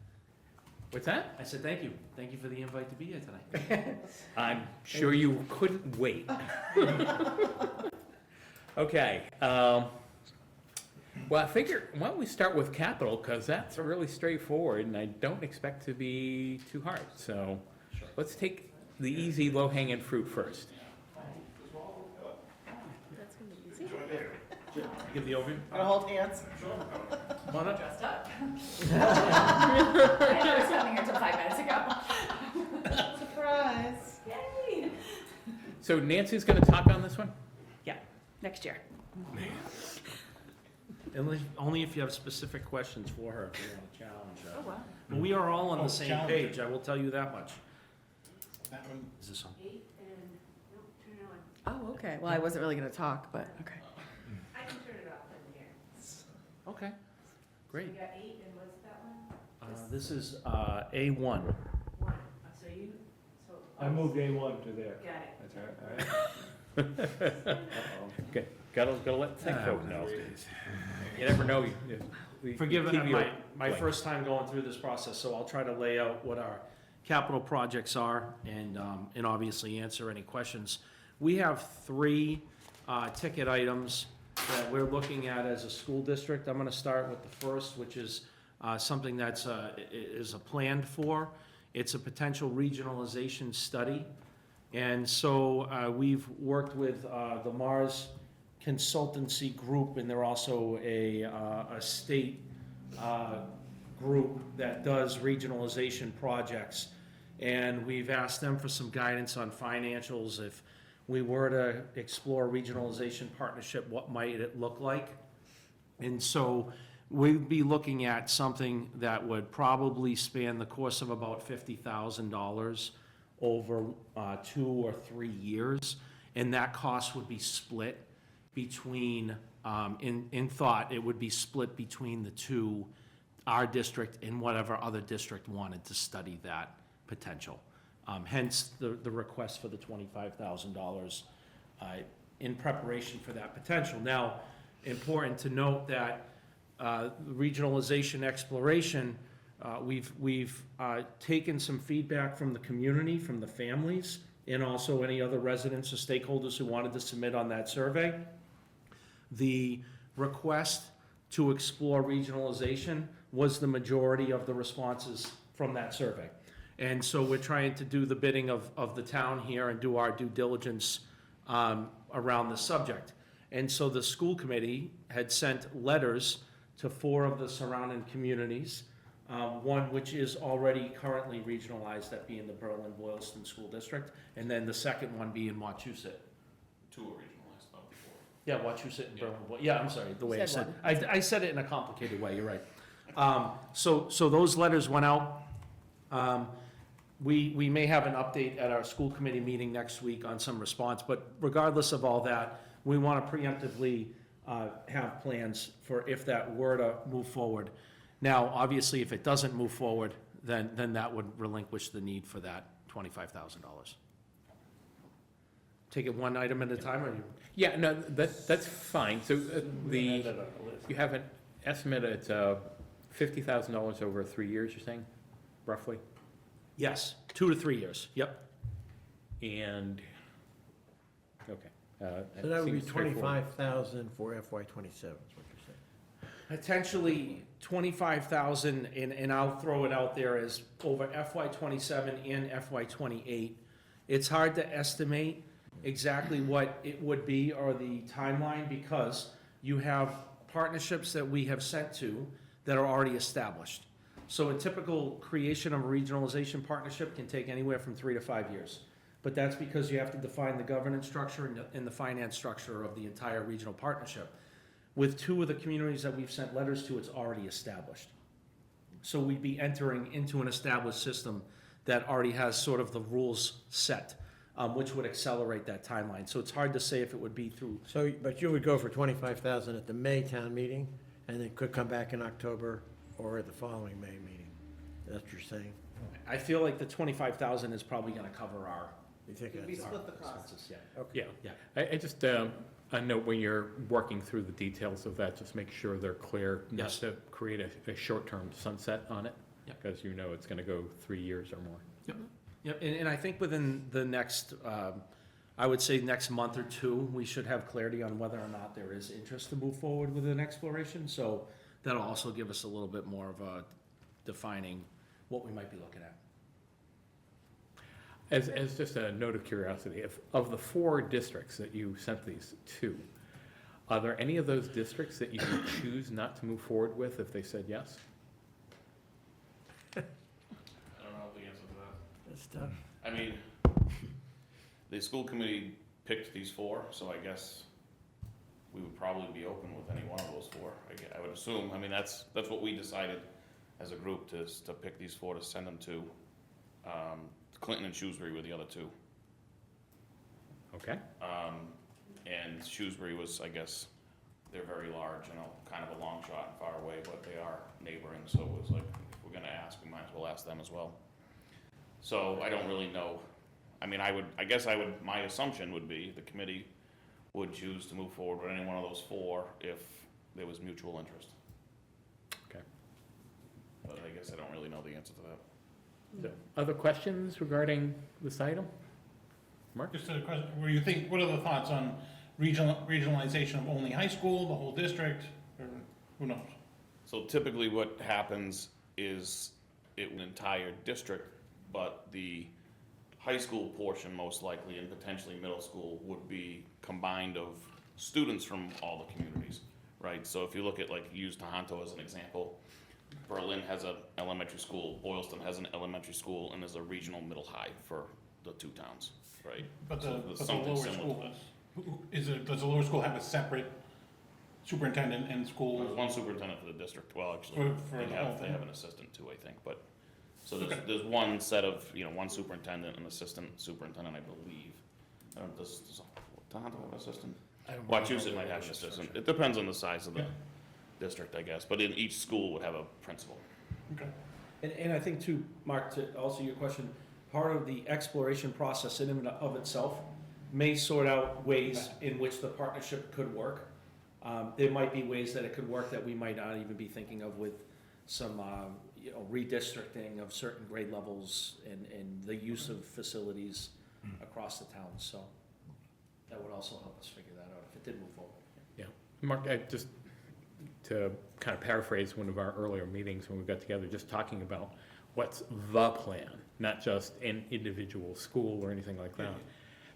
what's that? I said, thank you. Thank you for the invite to be here tonight. I'm sure you couldn't wait. Okay, well, I figure, why don't we start with capital, because that's really straightforward, and I don't expect to be too hard, so Sure. let's take the easy, low-hanging fruit first. That's gonna be easy. Give the overview. Gonna hold hands? Come on up. dressed up. I was coming here until 5 minutes ago. Surprise. Yay! So Nancy's gonna talk on this one? Next year. Only if you have specific questions for her, if you want to challenge her. Oh, wow. But we are all on Oh, the same challenge page, I will tell you that much. That one, Is this on? 8 and, no, turn it on. Oh, okay. Well, I wasn't really gonna talk, but, okay. I can turn it off in here. Okay, great. got 8, and what's that one? This is A1. 1. So you, so. I moved A1 to there. Got it. Okay, gotta let the vote know. You never know. we Forgive keep you my away. first time going through this process, so I'll try to lay out what our capital projects are and obviously answer any questions. We have 3 ticket items that we're looking at as a school district. I'm gonna start with the first, which is something that's is a planned for. It's a potential regionalization study. And so we've worked with the Mars Consultancy Group, and they're also a state group that does regionalization projects. And we've asked them for some guidance on financials. If we were to explore regionalization partnership, what might it look like? And so we'd be looking at something that would probably span the course of about $50,000 over 2 or 3 years, and that cost would be split between, in thought, it would be split between the two, our district and whatever other district wanted to study that potential. Hence, the request for the $25,000 in preparation for that potential. Now, important to note that regionalization exploration, we've taken some feedback from the community, from the families, and also any other residents or stakeholders who wanted to submit on that survey. The request to explore regionalization was the majority of the responses from that survey. And so we're trying to do the bidding of the town here and do our due diligence around the subject. And so the school committee had sent letters to 4 of the surrounding communities, one which is already currently regionalized, that being the Berlin-Boylston School District, and then the second one being Wachusett. 2 are regionalized, not before. Yeah, Wachusett and Berlin, yeah, I'm sorry, the way I Said said, I said it in a complicated way, you're right. So those letters went out. We may have an update at our school committee meeting next week on some response, but regardless of all that, we want to preemptively have plans for if that were to move forward. Now, obviously, if it doesn't move forward, then that would relinquish the need for that $25,000. Take it one item at a time, or you? Yeah, no, that's fine. So you have an estimate at $50,000 over 3 years, you're saying, roughly? Yes, 2 to 3 years, yep. And, okay. So that would be seems straightforward. 25,000 for FY '27, is what you're saying. Potentially 25,000, and I'll throw it out there as over FY '27 and FY '28. It's hard to estimate exactly what it would be or the timeline, because you have partnerships that we have sent to that are already established. So a typical creation of a regionalization partnership can take anywhere from 3 to 5 years. But that's because you have to define the governance structure and the finance structure of the entire regional partnership. With 2 of the communities that we've sent letters to, it's already established. So we'd be entering into an established system that already has sort of the rules set, which would accelerate that timeline. So it's hard to say if it would be through. So, but you would go for 25,000 at the May town meeting, and it could come back in October or at the following May meeting? That's what you're saying? I feel like the 25,000 is probably gonna cover our You think We that's? split the cost. expenses, yeah. Okay. Yeah, I just, a note when you're working through the details of that, just make sure they're clear, not Yes. to create a short-term sunset on it. Yeah. Because you know it's gonna go 3 years or more. Yep, and I think within the next, I would say next month or 2, we should have clarity on whether or not there is interest to move forward with an exploration. So that'll also give us a little bit more of a defining what we might be looking at. As just a note of curiosity, of the 4 districts that you sent these to, are there any of those districts that you could choose not to move forward with if they said yes? I don't know the answer to that. That's tough. I mean, the school committee picked these 4, so I guess we would probably be open with any one of those 4. I would assume, I mean, that's what we decided as a group, to pick these 4 to send them to. Clinton and Shrewsbury were the other 2. Okay. And Shrewsbury was, I guess, they're very large, kind of a long shot and far away, but they are neighboring, so it was like, if we're gonna ask, we might as well ask them as well. So I don't really know. I mean, my assumption would be the committee would choose to move forward with any one of those 4 if there was mutual interest. Okay. But I guess I don't really know the answer to that. So, other questions regarding this item? Mark? Just a question, what are the thoughts on regionalization of only high school, the whole district, or who knows? So typically what happens is an entire district, but the high school portion most likely, and potentially middle school, would be combined of students from all the communities, right? So if you look at, like, use Tohoto as an example, Berlin has an elementary school, Boylston has an elementary school, and there's a regional middle high for the 2 towns, right? But So the there's lower something similar school to that. does the lower school have a separate superintendent and school? There's one superintendent for the district, well, actually, For they the whole have thing? an assistant too, I think, but, so Okay. there's one set of, one superintendent and assistant superintendent, I believe. I don't, does Tohoto have an assistant? Wachusett might have an assistant, it depends on the size of the Yeah. district, I guess, but in each school would have a principal. Okay. And I think too, Mark, to answer your question, part of the exploration process in and of itself may sort out ways in which the partnership could work. There might be ways that it could work that we might not even be thinking of, with some, redistricting of certain grade levels and the use of facilities across the town, so that would also help us figure that out if it did move forward. Yeah. Mark, I just, to kind of paraphrase one of our earlier meetings when we got together, just talking about what's the plan, not just an individual school or anything like that.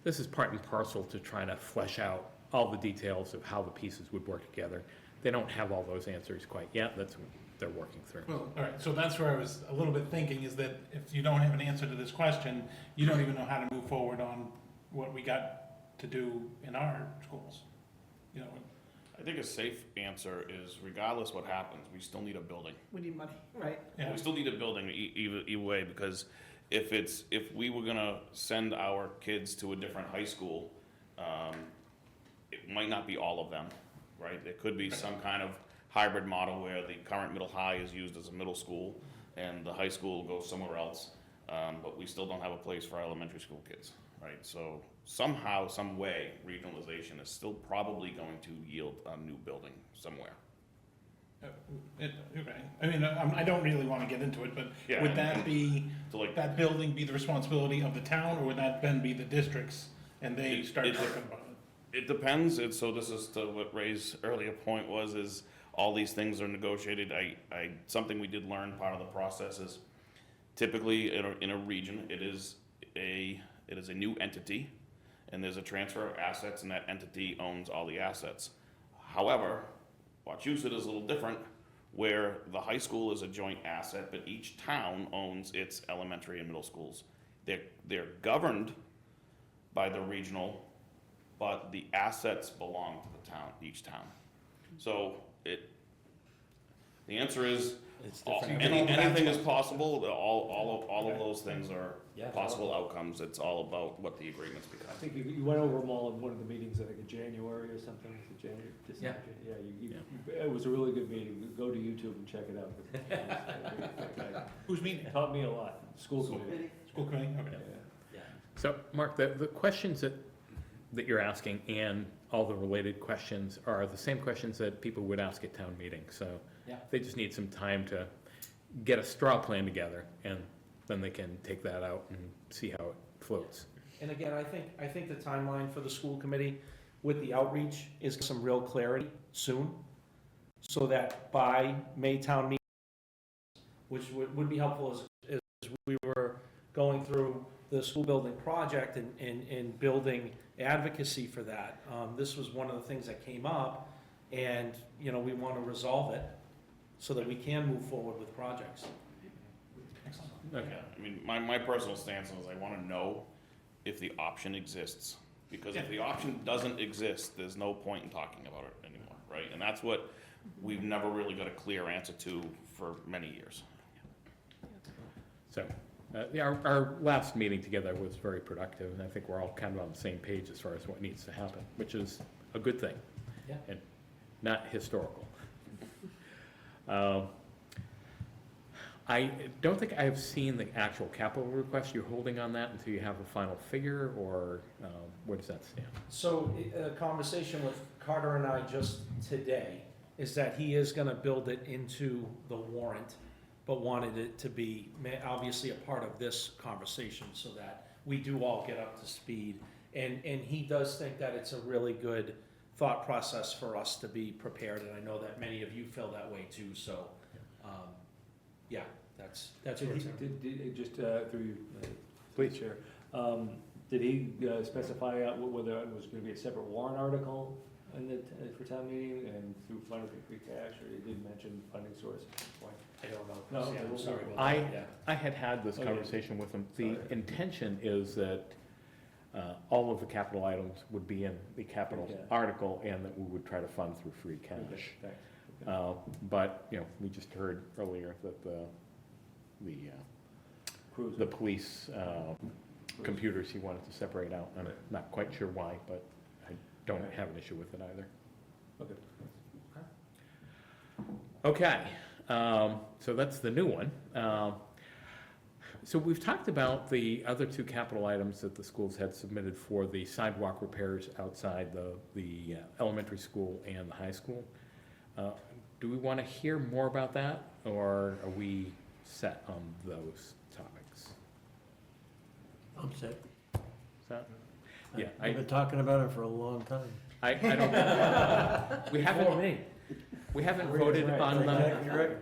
This is part and parcel to trying to flesh out all the details of how the pieces would work together. They don't have all those answers quite yet. That's what they're working through. Well, all right, so that's where I was a little bit thinking, is that if you don't have an answer to this question, you don't even know how to move forward on what we got to do in our schools. You know, I think a safe answer is regardless what happens, we still need a building. We need money, right? yeah, We still need a building either way, because if we were gonna send our kids to a different high school, it might not be all of them, right? There could be some kind of hybrid model where the current middle high is used as a middle school and the high school goes somewhere else, but we still don't have a place for our elementary school kids, right? So somehow, some way, regionalization is still probably going to yield a new building somewhere. okay. I mean, I don't really want to get into it, but Yeah. would that be, So like, that building be the responsibility of the town, or would that then be the districts and they It- start it- talking about it? it depends, and so this is to what Ray's earlier point was, is all these things are negotiated. Something we did learn, part of the process is typically in a region, it is a new entity, and there's a transfer of assets, and that entity owns all the assets. However, Wachusett is a little different, where the high school is a joint asset, but each town owns its elementary and middle schools. They're governed by the regional, but the assets belong to the town, each town. So the answer is, It's all- different. anything is possible, all of those things are Yeah. possible outcomes. It's all about what the agreements become. I think you went over them all in one of the meetings, I think in January or something, was it January? Yeah. Yeah, it was a really good meeting, go to YouTube and check it out. Who's meeting? Taught me a lot, school committee. School committee, okay. Yeah. So, Mark, the questions that you're asking and all the related questions are the same questions that people would ask at town meetings, so Yeah. they just need some time to get a straw plan together, and then they can take that out and see how it floats. And again, I think the timeline for the school committee with the outreach is some real clarity soon, so that by May town meeting, which would be helpful as we were going through the school building project and building advocacy for that. This was one of the things that came up, and, you know, we want to resolve it so that we can move forward with projects. Okay. Yeah, I mean, my personal stance is I wanna know if the option exists. Because if the option doesn't exist, there's no point in talking about it anymore, right? And that's what we've never really got a clear answer to for many years. So, our last meeting together was very productive, and I think we're all kind of on the same page as far as what needs to happen, which is a good thing. Yeah. And not historical. I don't think I've seen the actual capital request. You're holding on that until you have a final figure, or where does that stand? So, a conversation with Carter and I just today is that he is gonna build it into the warrant, but wanted it to be obviously a part of this conversation so that we do all get up to speed. And he does think that it's a really good thought process for us to be prepared, and I know that many of you feel that way too, so, yeah, that's where it's at. Just through you, Please. Chair, did he specify out whether it was gonna be a separate warrant article in the, for town meeting and through funding from free cash, or he did mention funding source at this point? I don't know. No, Yeah, I'm okay. sorry about I- that, yeah. I had this Okay. conversation with him. The Sorry. intention is that all of the capital items would be in the capital Free cash. article, and that we would try to fund through free cash. Okay, thanks. But, you know, we just heard earlier that the Cruiser. police computers he wanted to separate out. I'm not quite sure why, but I don't have an issue with it either. Okay. Okay, so that's the new one. So we've talked about the other two capital items that the schools had submitted for the sidewalk repairs outside the elementary school and the high school. Do we want to hear more about that, or are we set on those topics? I'm set. Set? Yeah, I've been talking about it for a long time. I don't, we Before haven't, me. We haven't voted on them. Exactly right.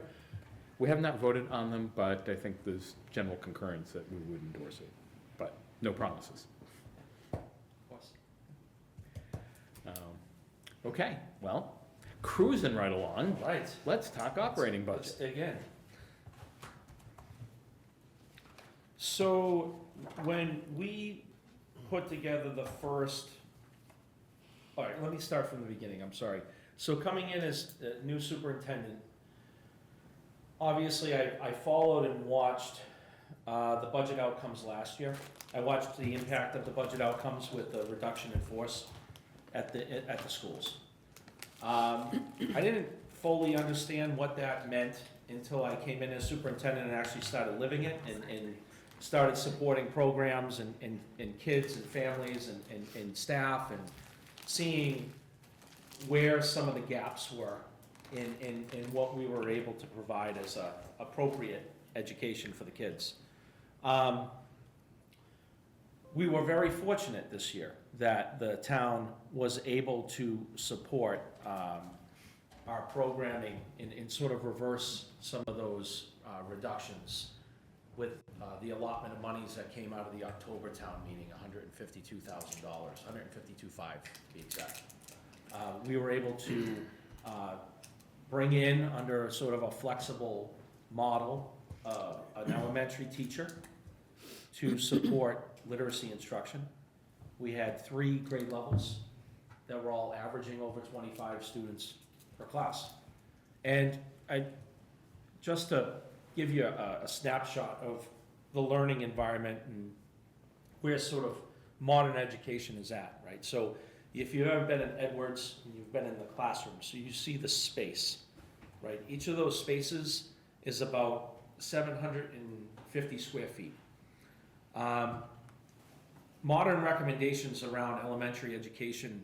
We have not voted on them, but I think there's general concurrence that we would endorse it, but no promises. Okay, well, cruising right along, Right. let's talk operating budget. Again. So when we put together the first, all right, let me start from the beginning, I'm sorry. So coming in as the new superintendent, obviously I followed and watched the budget outcomes last year. I watched the impact of the budget outcomes with the reduction in force at the schools. I didn't fully understand what that meant until I came in as superintendent and actually started living it and started supporting programs and kids and families and staff and seeing where some of the gaps were in what we were able to provide as a appropriate education for the kids. We were very fortunate this year that the town was able to support our programming and sort of reverse some of those reductions with the allotment of monies that came out of the October town meeting, $152,000, $152,500 to be exact. We were able to bring in under sort of a flexible model an elementary teacher to support literacy instruction. We had 3 grade levels that were all averaging over 25 students per class. And just to give you a snapshot of the learning environment and where sort of modern education is at, right? So if you've ever been in Edwards and you've been in the classroom, so you see the space, right? Each of those spaces is about 750 square feet. Modern recommendations around elementary education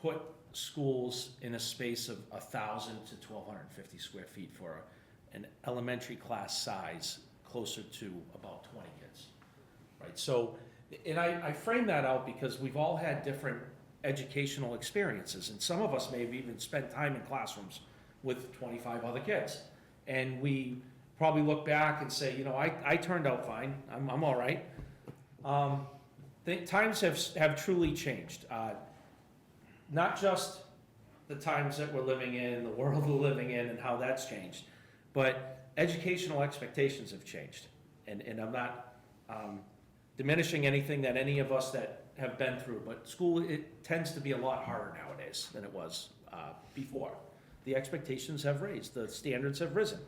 put schools in a space of 1,000 to 1,250 square feet for an elementary class size closer to about 20 kids, right? So, and I frame that out because we've all had different educational experiences, and some of us may have even spent time in classrooms with 25 other kids. And we probably look back and say, you know, I turned out fine, I'm all right. Times have truly changed. Not just the times that we're living in, the world we're living in, and how that's changed, but educational expectations have changed. And I'm not diminishing anything that any of us that have been through, but school, it tends to be a lot harder nowadays than it was before. The expectations have raised, the standards have risen.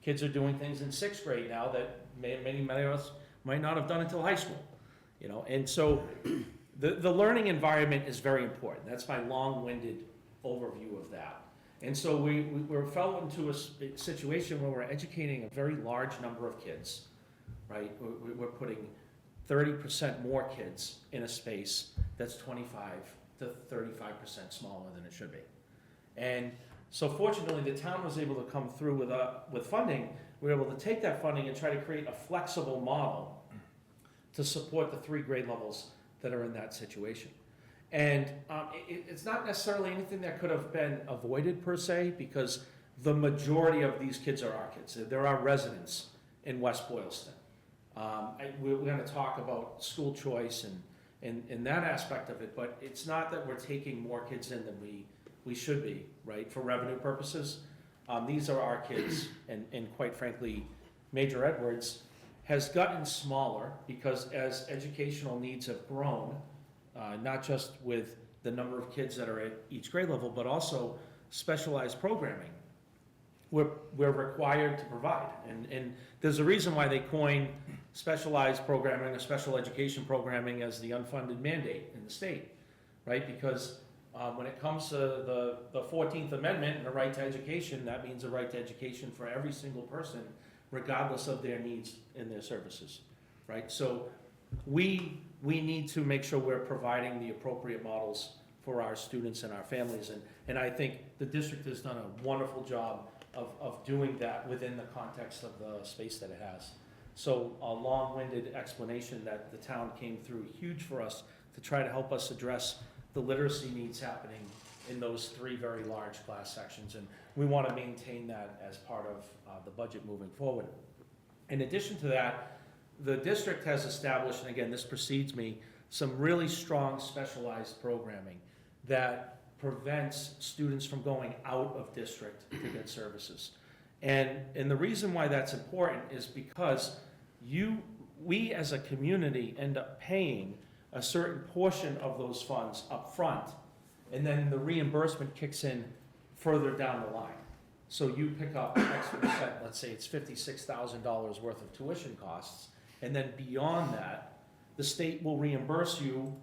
Kids are doing things in 6th grade now that many of us might not have done until high school, you know, and so the learning environment is very important. That's my long-winded overview of that. And so we fell into a situation where we're educating a very large number of kids, right? We're putting 30% more kids in a space that's 25 to 35% smaller than it should be. And so fortunately, the town was able to come through with funding. We were able to take that funding and try to create a flexible model to support the 3 grade levels that are in that situation. And it's not necessarily anything that could have been avoided per se, because the majority of these kids are our kids. They're our residents in West Boylston. We're going to talk about school choice and that aspect of it, but it's not that we're taking more kids in than we should be, right, for revenue purposes. These are our kids, and quite frankly, Major Edwards has gotten smaller because as educational needs have grown, not just with the number of kids that are at each grade level, but also specialized programming we're required to provide. And there's a reason why they coined specialized programming or special education programming as the unfunded mandate in the state, right? Because when it comes to the 14th Amendment and the right to education, that means a right to education for every single person, regardless of their needs and their services, right? So we need to make sure we're providing the appropriate models for our students and our families. And I think the district has done a wonderful job of doing that within the context of the space that it has. So a long-winded explanation that the town came through huge for us to try to help us address the literacy needs happening in those 3 very large class sections, and we want to maintain that as part of the budget moving forward. In addition to that, the district has established, and again, this precedes me, some really strong specialized programming that prevents students from going out of district to get services. And the reason why that's important is because we as a community end up paying a certain portion of those funds up front, and then the reimbursement kicks in further down the line. So you pick up X percent, let's say it's $56,000 worth of tuition costs, and then beyond that, the state will reimburse you.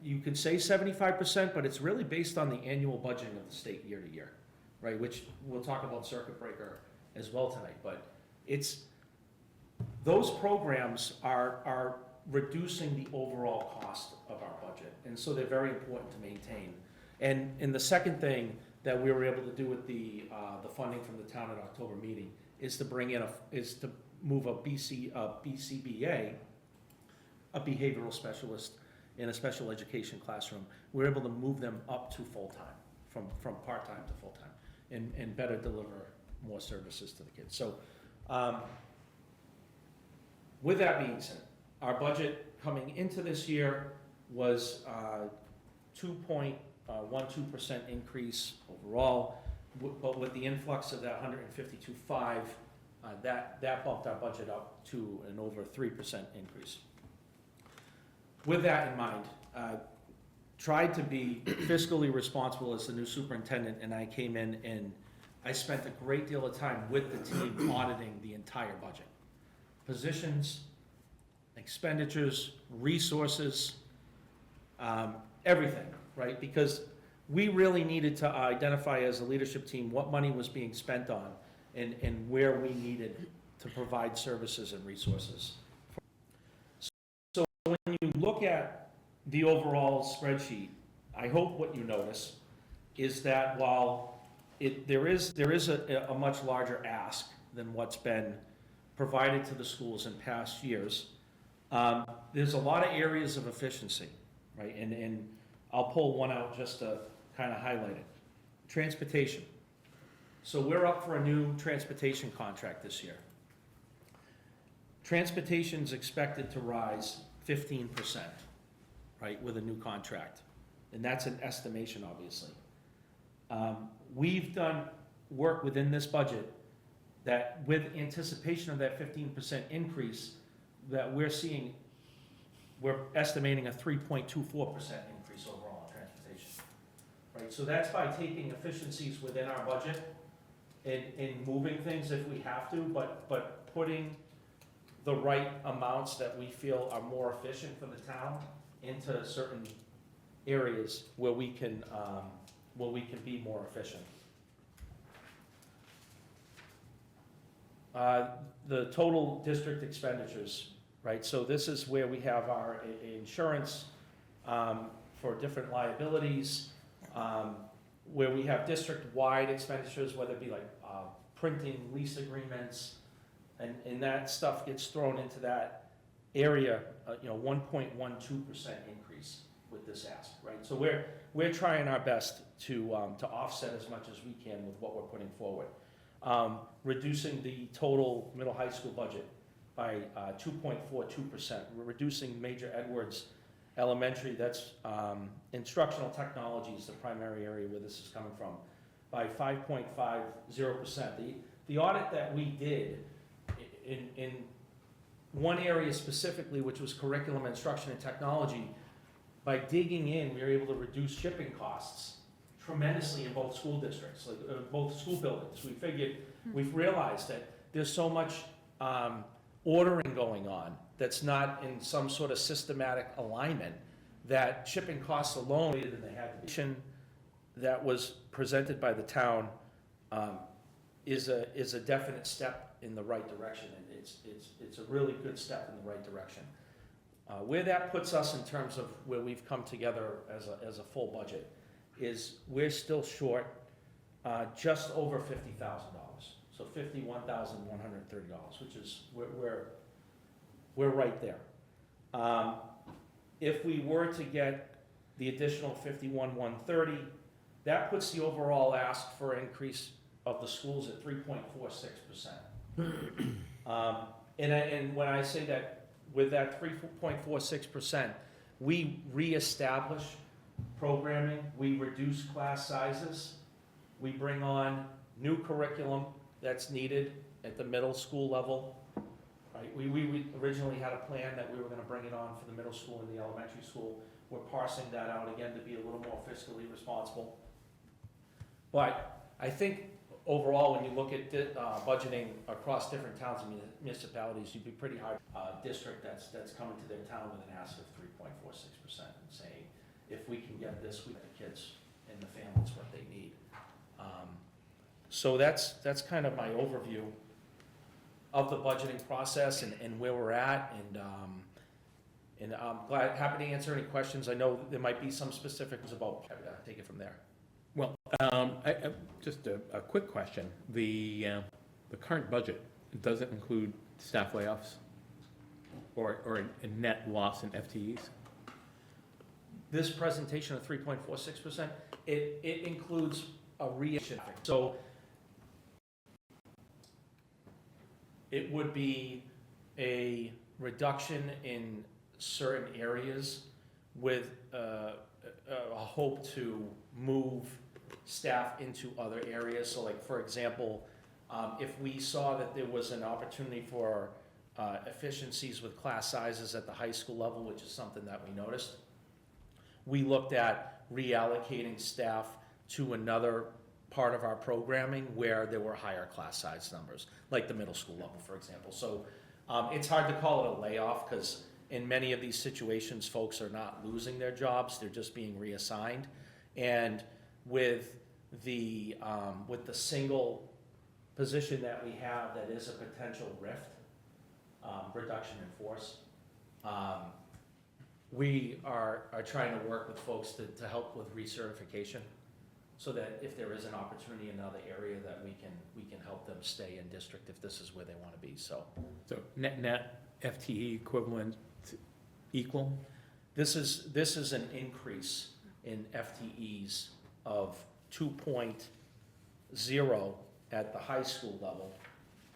You could say 75%, but it's really based on the annual budgeting of the state year to year, right? Which we'll talk about circuit breaker as well tonight, but those programs are reducing the overall cost of our budget, and so they're very important to maintain. And the second thing that we were able to do with the funding from the town at October meeting is to move a BCBA, a behavioral specialist in a special education classroom. We're able to move them up to full-time, from part-time to full-time, and better deliver more services to the kids. So with that being said, our budget coming into this year was 2.12% increase overall, but with the influx of that 152.5, that bumped our budget up to an over 3% increase. With that in mind, tried to be fiscally responsible as the new superintendent, and I came in and I spent a great deal of time with the team auditing the entire budget. Positions, expenditures, resources, everything, right? Because we really needed to identify as a leadership team what money was being spent on and where we needed to provide services and resources. So when you look at the overall spreadsheet, I hope what you notice is that while there is a much larger ask than what's been provided to the schools in past years, there's a lot of areas of efficiency, right? And I'll pull one out just to kind of highlight it. Transportation. So we're up for a new transportation contract this year. Transportation's expected to rise 15%, right, with a new contract. And that's an estimation, obviously. We've done work within this budget that with anticipation of that 15% increase, that we're estimating a 3.24% increase overall in transportation, right? So that's by taking efficiencies within our budget and moving things if we have to, but putting the right amounts that we feel are more efficient for the town into certain areas where we can be more efficient. The total district expenditures, right? So this is where we have our insurance for different liabilities, where we have district-wide expenditures, whether it be like printing, lease agreements, and that stuff gets thrown into that area, 1.12% increase with this ask, right? So we're trying our best to offset as much as we can with what we're putting forward. Reducing the total middle high school budget by 2.42%. We're reducing Major Edwards Elementary, that's instructional technology is the primary area where this is coming from, by 5.50%. The audit that we did in one area specifically, which was curriculum instruction and technology, by digging in, we were able to reduce shipping costs tremendously in both school districts, like both school buildings. We've realized that there's so much ordering going on that's not in some sort of systematic alignment, that shipping costs alone, than they had to be. That was presented by the town is a definite step in the right direction, and it's a really good step in the right direction. Where that puts us in terms of where we've come together as a full budget is we're still short just over $50,000, so $51,130, which is we're right there. If we were to get the additional $51,130, That puts the overall ask for increase of the schools at 3.46%. And when I say that, with that 3.46%, we reestablish programming, we reduce class sizes, we bring on new curriculum that's needed at the middle school level. Right, we originally had a plan that we were gonna bring it on for the middle school and the elementary school. We're parsing that out again to be a little more fiscally responsible. But I think overall, when you look at budgeting across different towns and municipalities, you'd be pretty hard, district that's coming to their town with an ask of 3.46% and saying, if we can get this, we get the kids and the families what they need. So that's kind of my overview of the budgeting process and where we're at, and I'm happy to answer any questions. I know there might be some specifics about, take it from there. Well, just a quick question. The current budget, does it include staff layoffs or a net loss in FTEs? This presentation of 3.46%, it includes a reaction. So it would be a reduction in certain areas with a hope to move staff into other areas. So like, for example, if we saw that there was an opportunity for efficiencies with class sizes at the high school level, which is something that we noticed, we looked at reallocating staff to another part of our programming where there were higher class size numbers, like the middle school level, for example. So it's hard to call it a layoff, because in many of these situations, folks are not losing their jobs, they're just being reassigned. And with the single position that we have that is a potential rift, reduction in force, we are trying to work with folks to help with recertification, so that if there is an opportunity in another area, that we can help them stay in district if this is where they want to be. So net FTE equivalent equal? this is an increase in FTEs of 2.0 at the high school level,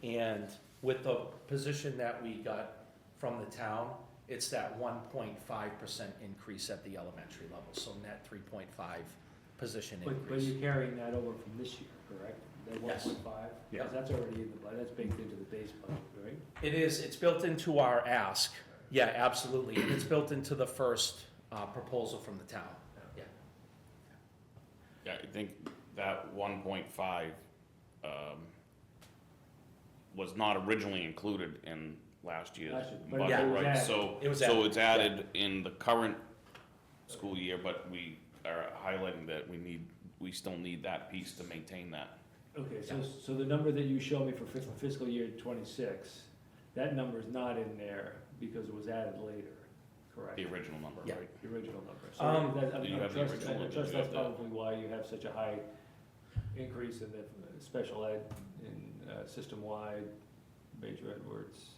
and with the position that we got from the town, it's that 1.5% increase at the elementary level, so net 3.5 position But increase. you're carrying that over from this year, correct? That Yes. 1.5? Yeah. Because that's already in the budget, that's baked into the base budget, right? It is, it's built into our ask, yeah, absolutely, and it's built into the first proposal from the town. Yeah, I think that 1.5 was not originally included in last year's Last year, but budget, it was right? added. So, It was so added, it's added in the current school year, but we are highlighting that we still need that piece to maintain that. Okay, so the number that you showed me for fiscal year '26, that number's not in there because it was added later, correct? The original number, Yeah. right? The original number. Do you have the original, or I did trust you that's have the- probably why you have such a high increase in the special ed in system-wide, Major Edwards,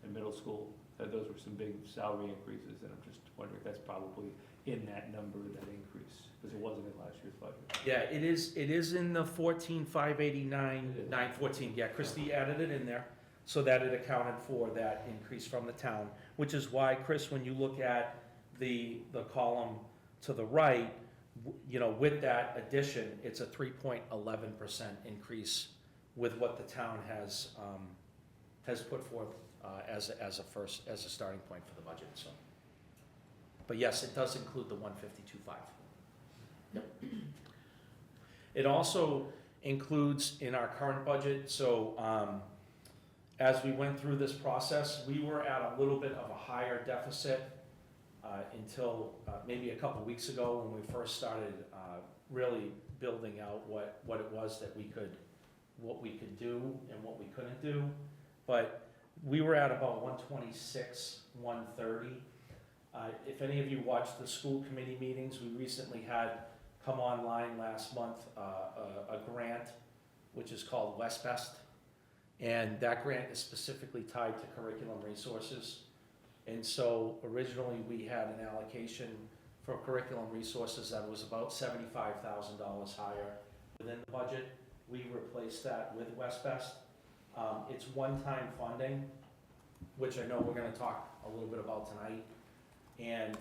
and middle school. Those were some big salary increases, and I'm just wondering if that's probably in that number, that increase, because it wasn't in last year's budget. Yeah, it is in the 14,589, 914, yeah, Christie added it in there, so that it accounted for that increase from the town, which is why, Chris, when you look at the column to the right, with that addition, it's a 3.11% increase with what the town has put forth as a starting point for the budget, so. But yes, it does include the 152.5. Yep. It also includes in our current budget, so as we went through this process, we were at a little bit of a higher deficit until maybe a couple weeks ago, when we first started really building out what it was that what we could do and what we couldn't do. But we were at about 126, 130. If any of you watched the school committee meetings, we recently had come online last month a grant which is called Westbest, and that grant is specifically tied to curriculum resources. And so originally we had an allocation for curriculum resources that was about $75,000 higher within the budget. We replaced that with West Best. It's one-time funding, which I know we're gonna talk a little bit about tonight. And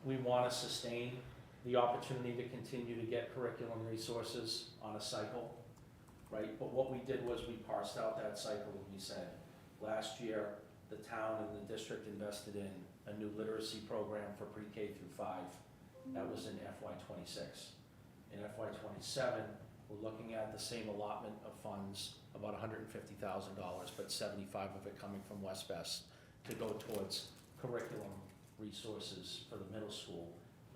we wanna sustain the opportunity to continue to get curriculum resources on a cycle, right? But what we did was we parsed out that cycle and we said, last year, the town and the district invested in a new literacy program for pre-K through 5. That was in FY '26. In FY '27, we're looking at the same allotment of funds, about $150,000, but 75 of it coming from West Best to go towards curriculum resources for the middle school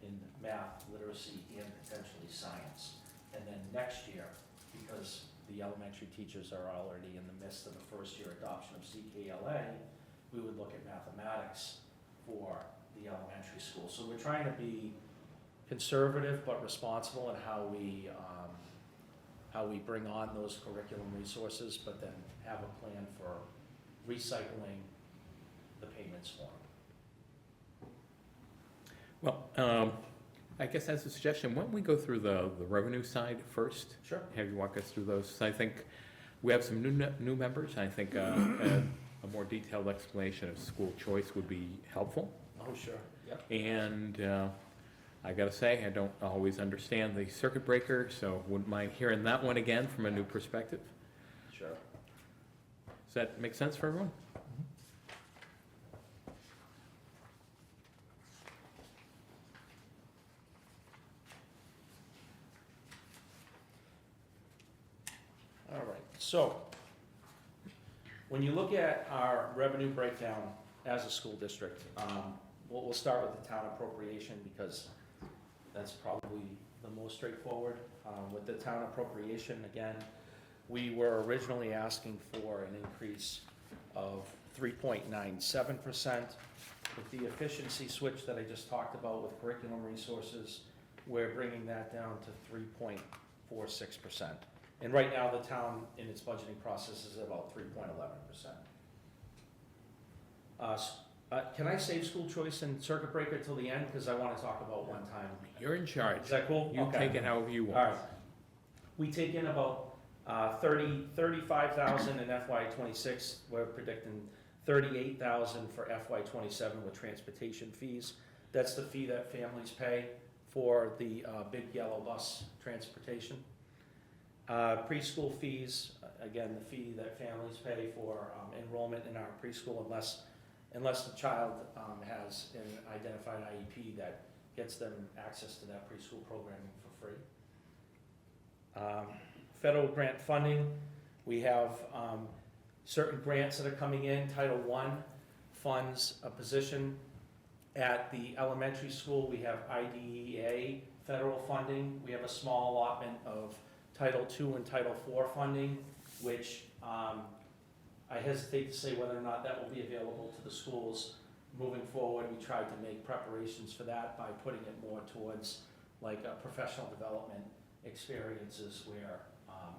in math, literacy, and potentially science. And then next year, because the elementary teachers are already in the midst of the first year adoption of CKLA, we would look at mathematics for the elementary school. So we're trying to be conservative but responsible in how we bring on those curriculum resources, but then have a plan for recycling the payments for them. Well, I guess as a suggestion, why don't we go through the revenue side first? Sure. Have you walk us through those? I think we have some new members. I think a more detailed explanation of school choice would be helpful. Oh, sure, yep. And I gotta say, I don't always understand the circuit breaker, so wouldn't mind hearing that one again from a new perspective. Sure. Does that make sense for everyone? All right, so when you look at our revenue breakdown as a school district, we'll start with the town appropriation because that's probably the most straightforward. With the town appropriation, again, we were originally asking for an increase of 3.97%. With the efficiency switch that I just talked about with curriculum resources, we're bringing that down to 3.46%. And right now, the town in its budgeting process is about 3.11%. Can I save school choice and circuit breaker till the end, because I want to talk about one time? You're in charge. Is that cool? You Okay. take it however you All want. right. We take in about 35,000 in FY '26. We're predicting 38,000 for FY '27 with transportation fees. That's the fee that families pay for the big yellow bus transportation. Preschool fees, again, the fee that families pay for enrollment in our preschool unless the child has an identified IEP that gets them access to that preschool programming for free. Federal grant funding, we have certain grants that are coming in. Title I funds a position at the elementary school. We have IDEA federal funding. We have a small allotment of Title II and Title IV funding, which I hesitate to say whether or not that will be available to the schools moving forward. We tried to make preparations for that by putting it more towards like professional development experiences where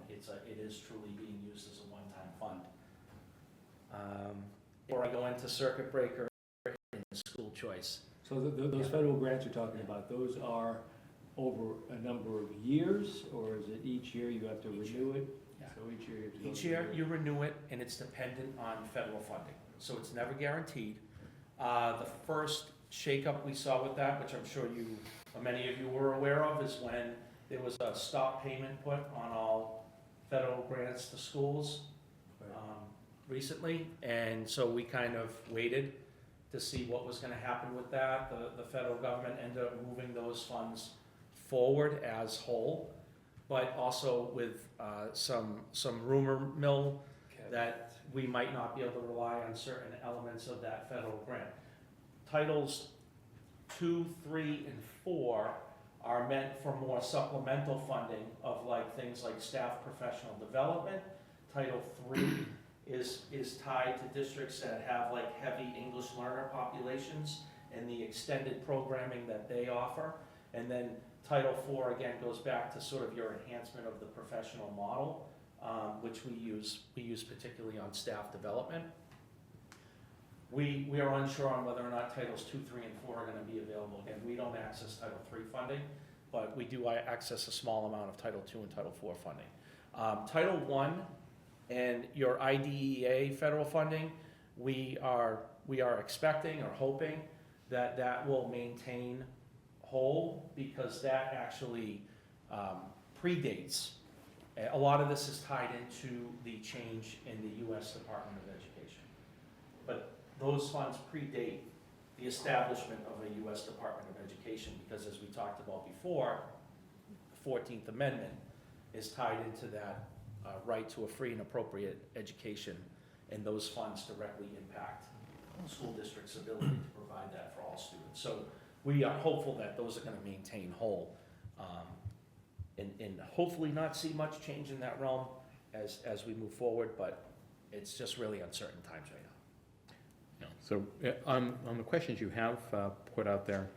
it is truly being used as a one-time fund. Before I go into circuit breaker and school choice. So those federal grants you're talking about, those are over a number of years, or is it each year you have to renew it? Yeah. So each year you have to go Each through year it. you renew it and it's dependent on federal funding, so it's never guaranteed. The first shakeup we saw with that, which I'm sure many of you were aware of, is when there was a stop payment put on all federal grants to schools recently, and so we kind of waited to see what was gonna happen with that. The federal government ended up moving those funds forward as whole, but also with some rumor mill that we might not be able to rely on certain elements of that federal grant. Titles 2, 3, and 4 are meant for more supplemental funding of like things like staff professional development. Title 3 is tied to districts that have like heavy English learner populations and the extended programming that they offer. And then Title 4 again goes back to sort of your enhancement of the professional model, which we use particularly on staff development. We are unsure on whether or not Titles 2, 3, and 4 are gonna be available. Again, we don't access Title 3 funding, but we do access a small amount of Title 2 and Title 4 funding. Title 1 and your IDEA federal funding, we are expecting or hoping that that will maintain whole, because that actually predates. A lot of this is tied into the change in the US Department of Education. But those funds predate the establishment of a US Department of Education, because as we talked about before, the 14th Amendment is tied into that right to a free and appropriate education, and those funds directly impact school districts' ability to provide that for all students. So we are hopeful that those are gonna maintain whole, and hopefully not see much change in that realm as we move forward, but it's just really uncertain times right now. So, on the questions you have put out there,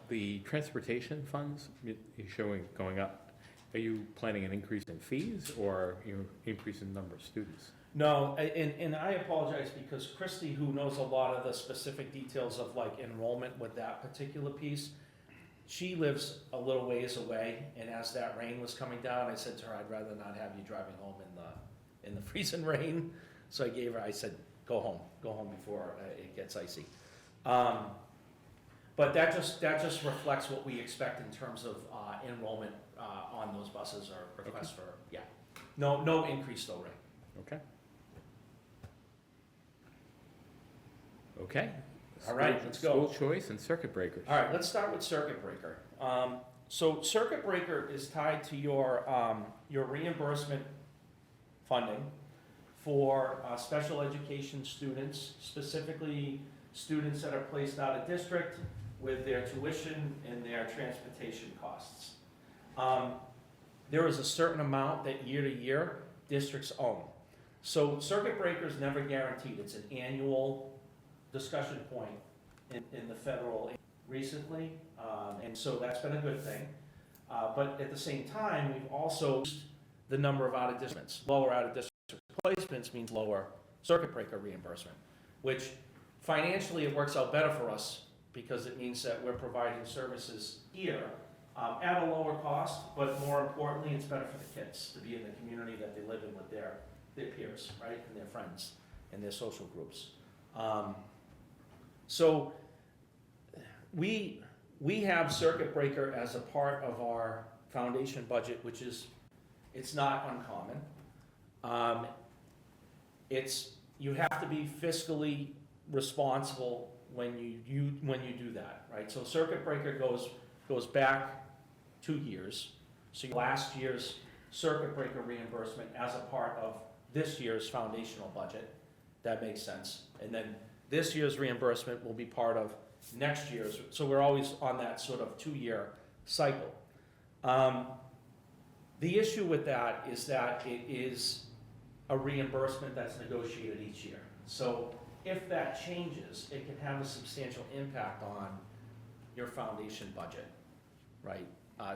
the transportation funds, you're showing going up. Are you planning an increase in fees, or are you increase in number of students? No, and I apologize, because Christy, who knows a lot of the specific details of like enrollment with that particular piece, she lives a little ways away, and as that rain was coming down, I said to her, I'd rather not have you driving home in the freezing rain. So I said, go home before it gets icy. But that just reflects what we expect in terms of enrollment on those buses, or requests for, yeah. No increase though, Ray. Okay. Okay. All right, let's go. School choice and circuit breakers. All right, let's start with circuit breaker. So circuit breaker is tied to your reimbursement funding for special education students, specifically students that are placed out of district with their tuition and their transportation costs. There is a certain amount that year to year districts own. So circuit breaker is never guaranteed. It's an annual discussion point in the federal recently, and so that's been a good thing. But at the same time, we've also reduced the number of out-of-districts. Lower out-of-district placements means lower circuit breaker reimbursement, which financially it works out better for us, because it means that we're providing services here at a lower cost, but more importantly, it's better for the kids to be in the community that they live in with their peers, right, and their friends and their social groups. So we have circuit breaker as a part of our foundation budget, which is, it's not uncommon. You have to be fiscally responsible when you do that, right? So circuit breaker goes back 2 years. So last year's circuit breaker reimbursement as a part of this year's foundational budget, that makes sense. And then this year's reimbursement will be part of next year's, so we're always on that sort of 2-year cycle. The issue with that is that it is a reimbursement that's negotiated each year. So if that changes, it can have a substantial impact on your foundation budget, right?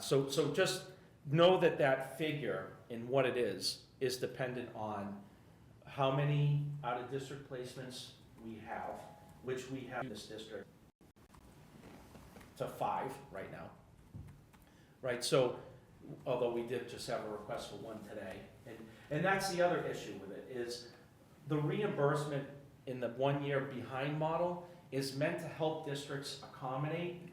So just know that that figure and what it is dependent on how many out-of-district placements we have, which we have in this district to 5 right now, right? So, although we did just have a request for 1 today, and that's the other issue with it, is the reimbursement in the 1-year behind model is meant to help districts accommodate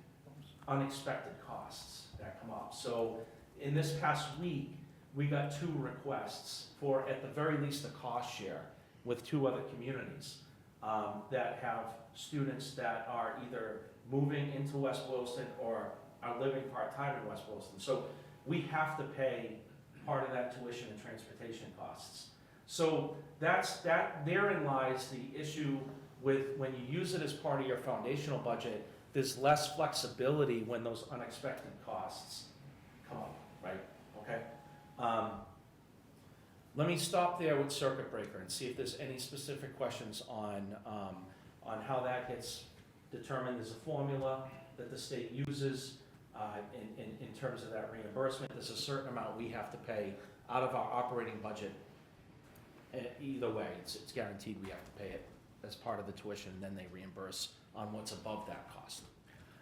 unexpected costs that come up. So in this past week, we got 2 requests for, at the very least, a cost share with 2 other communities that have students that are either moving into West Boylston or are living part-time in West Boylston. So we have to pay part of that tuition and transportation costs. So therein lies the issue with when you use it as part of your foundational budget, there's less flexibility when those unexpected costs come up, right? Okay? Let me stop there with circuit breaker and see if there's any specific questions on how that gets determined. There's a formula that the state uses in terms of that reimbursement. There's a certain amount we have to pay out of our operating budget. Either way, it's guaranteed we have to pay it. as part of the tuition, and then they reimburse on what's above that cost.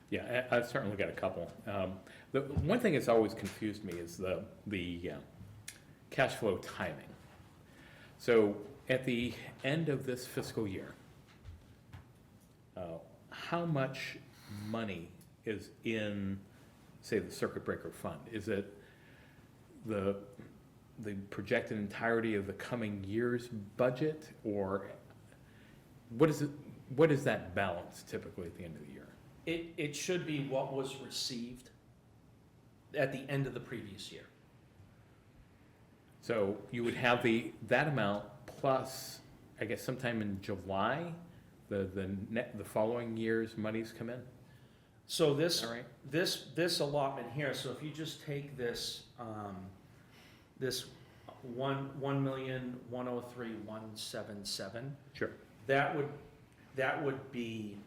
Yeah, I've certainly got a couple. The one thing that's always confused me is the cash flow timing. So at the end of this fiscal year, how much money is in, say, the circuit breaker fund? Is it the projected entirety of the coming year's budget, or what is that balance typically at the end of the year? It should be what was received at the end of the previous year. So you would have that amount plus, I guess sometime in July, the following year's monies come in? So All right. this allotment here, so if you just take this, this 1,103,177, Sure. that would be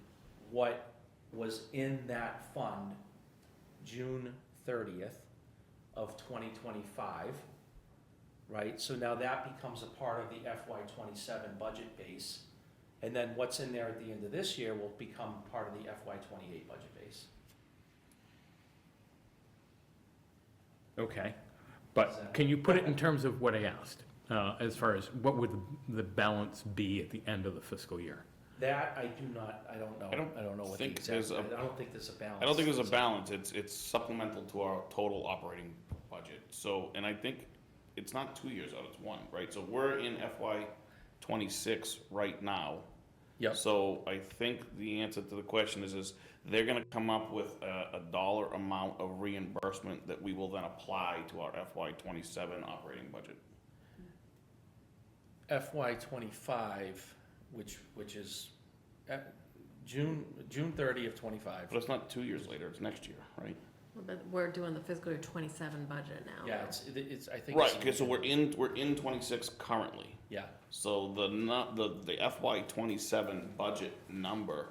what was in that fund June 30th of 2025, right? So now that becomes a part of the FY27 budget base. And then what's in there at the end of this year will become part of the FY28 budget base. Okay, but can you put it in terms of what I asked? As far as what would the balance be at the end of the fiscal year? That I do not, I don't know. I don't know what the think exact, there's a- I don't think there's a balance. I don't think there's a balance, it's supplemental to our total operating budget, so, and I think it's not 2 years out, it's one, right? So we're in FY '26 right now. Yep. So I think the answer to the question is they're gonna come up with a dollar amount of reimbursement that we will then apply to our FY '27 operating budget. FY25, which is June 30 of 25. But it's not 2 years later, it's next year, right? But we're doing the fiscal year 27 budget now. Yeah, it's, I think. Right, it's- okay, so we're in '26 currently. Yeah, So the FY '27 budget number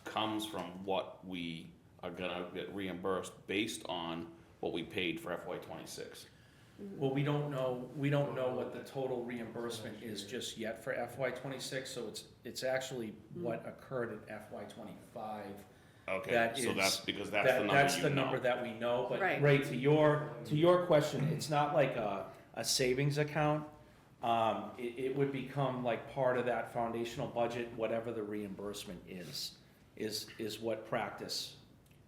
comes from what we are gonna get reimbursed based on what we paid for FY '26. well, we don't know what the total reimbursement is just yet for FY26, so it's actually what occurred in FY25. Okay, That so is- that's because that's the number That's you the know. number that we know, but Right. Ray, to your question, it's not like a savings account. It would become like part of that foundational budget, whatever the reimbursement is what practice.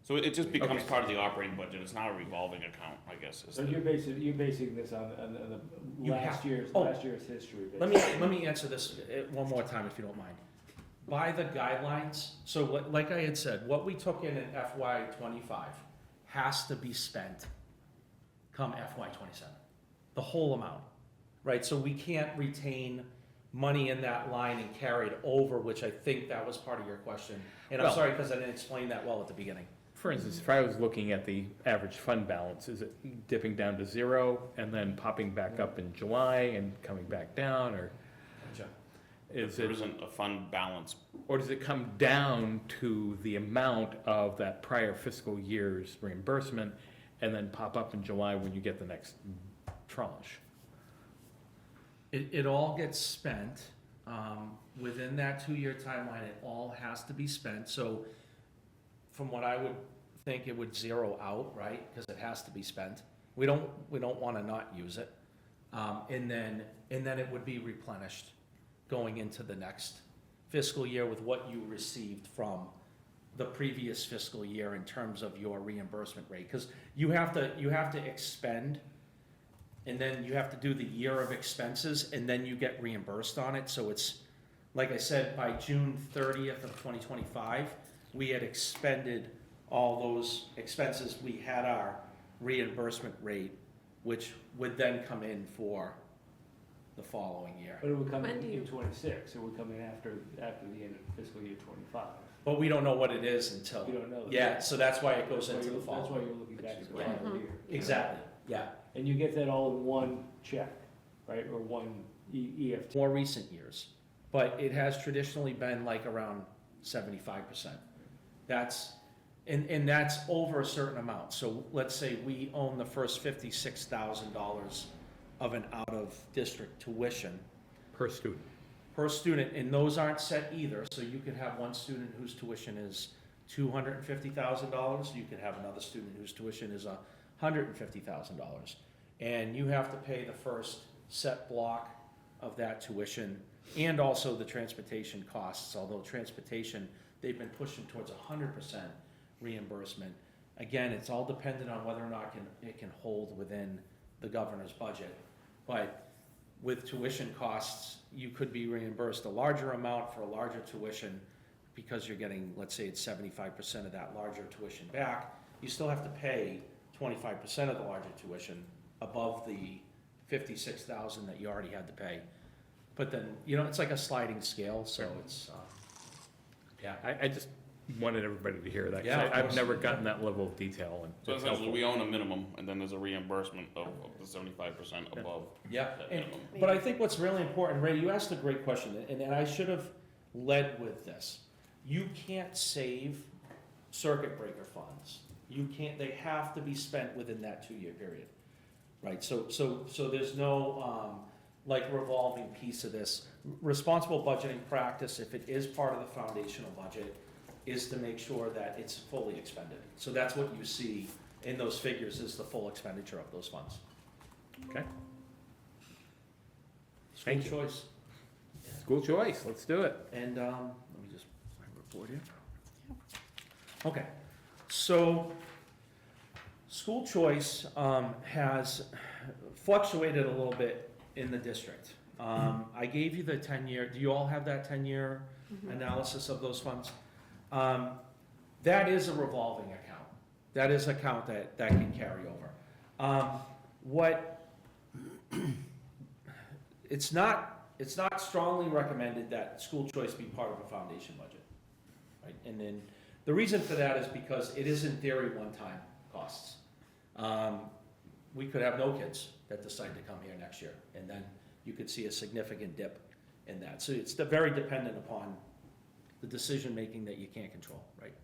So it just becomes Okay. part of the operating budget, it's not a revolving account, I guess. is So the- you're basing this on the You last have- year's, oh. last year's history. Let me answer this one more time, if you don't mind. By the guidelines, so like I had said, what we took in FY25 has to be spent come FY27, the whole amount, right? So we can't retain money in that line and carry it over, which I think that was part of your question. And I'm Well- sorry, because I didn't explain that well at the beginning. For instance, if I was looking at the average fund balance, is it dipping down to zero and then popping back up in July and coming back down, or is There it, isn't a fund balance, or does it come down to the amount of that prior fiscal year's reimbursement and then pop up in July when you get the next tranche? It all gets spent, within that 2-year timeline, it all has to be spent, so from what I would think, it would zero out, right, because it has to be spent. We don't wanna not use it. And then it would be replenished going into the next fiscal year with what you received from the previous fiscal year in terms of your reimbursement rate, because you have to expend, and then you have to do the year of expenses, and then you get reimbursed on it, so it's, like I said, by June 30th of 2025, we had expended all those expenses, we had our reimbursement rate, which would then come in for the following year. But it would come When do you- in '26, it would come in after the end of fiscal year '25. But we don't know what it is until, You don't know. yeah, so that's why it goes That's why into the you're- That's why following. you're looking back at the Right. calendar year. Exactly, yeah. And you get that all in one check, right, or one EFT. More recent years, but it has traditionally been like around 75%. That's, and that's over a certain amount, so let's say we own the first $56,000 of an out-of-district tuition Per student. per student, and those aren't set either, so you could have one student whose tuition is $250,000, you could have another student whose tuition is $150,000. And you have to pay the first set block of that tuition, and also the transportation costs, although transportation, they've been pushing towards 100% reimbursement. Again, it's all dependent on whether or not it can hold within the governor's budget. But with tuition costs, you could be reimbursed a larger amount for a larger tuition because you're getting, let's say it's 75% of that larger tuition back. You still have to pay 25% of the larger tuition above the $56,000 that you already had to pay. But then, it's like a sliding scale, so it's, yeah. I just wanted everybody to hear that, 'cause Yeah, of I've course. never gotten that level of detail, and So it's essentially, helpful. we own a minimum, and then there's a reimbursement of the 75% above Yeah, that and, minimum. but I think what's really important, Ray, you asked a great question, and I should have led with this. You can't save circuit breaker funds. You can't, they have to be spent within that 2-year period, right? So there's no, like revolving piece of this. Responsible budgeting practice, if it is part of the foundational budget, is to make sure that it's fully expended. So that's what you see in those figures, is the full expenditure of those funds. Okay. School Thank you. choice. School choice, let's do it. And, let me just, my report here. Okay, so, school choice, has fluctuated a little bit in the district. I gave you the 10-year, do you all have that 10-year analysis of those funds? That is a revolving account. That is an account that can carry over. It's not strongly recommended that school choice be part of a foundation budget, right? And then, the reason for that is because it is in theory one-time costs. We could have no kids that decide to come here next year, and then you could see a significant dip in that. So it's very dependent upon the decision-making that you can't control, right?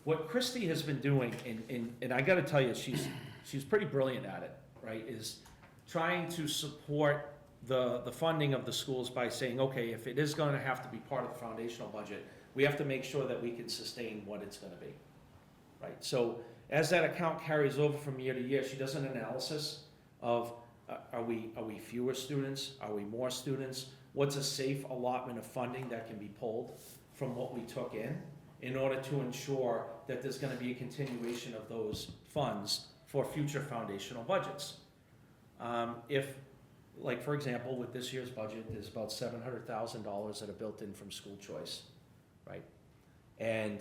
What Christy has been doing, and I gotta tell you, she's pretty brilliant at it, right, is trying to support the funding of the schools by saying, okay, if it is gonna have to be part of the foundational budget, we have to make sure that we can sustain what it's gonna be, right? So as that account carries over from year to year, she does an analysis of, are we fewer students? Are we more students? What's a safe allotment of funding that can be pulled from what we took in order to ensure that there's gonna be a continuation of those funds for future foundational budgets. If, like, for example, with this year's budget, there's about $700,000 that are built in from school choice, right? And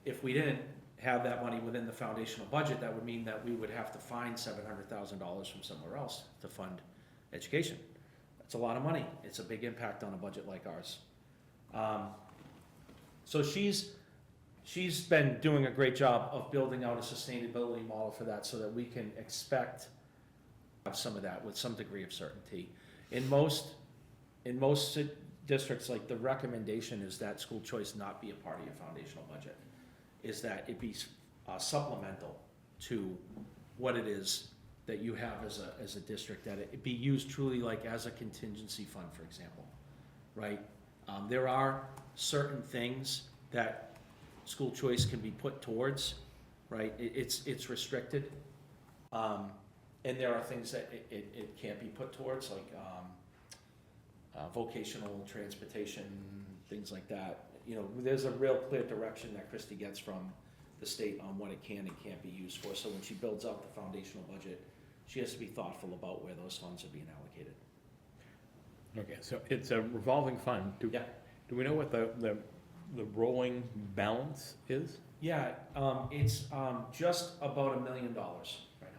if we didn't have that money within the foundational budget, that would mean that we would have to find $700,000 from somewhere else to fund education. That's a lot of money. It's a big impact on a budget like ours. So she's been doing a great job of building out a sustainability model for that so that we can expect some of that with some degree of certainty. In most districts, like, the recommendation is that school choice not be a part of your foundational budget, is that it be supplemental to what it is that you have as a district, that it be used truly like as a contingency fund, for example, right? There are certain things that school choice can be put towards, right? It's restricted. And there are things that it can't be put towards, like vocational transportation, things like that. There's a real clear direction that Christy gets from the state on what it can and can't be used for. So when she builds out the foundational budget, she has to be thoughtful about where those funds are being allocated. Okay, so it's a revolving fund. Yeah. Do we know what the rolling balance is? Yeah, it's just about $1 million right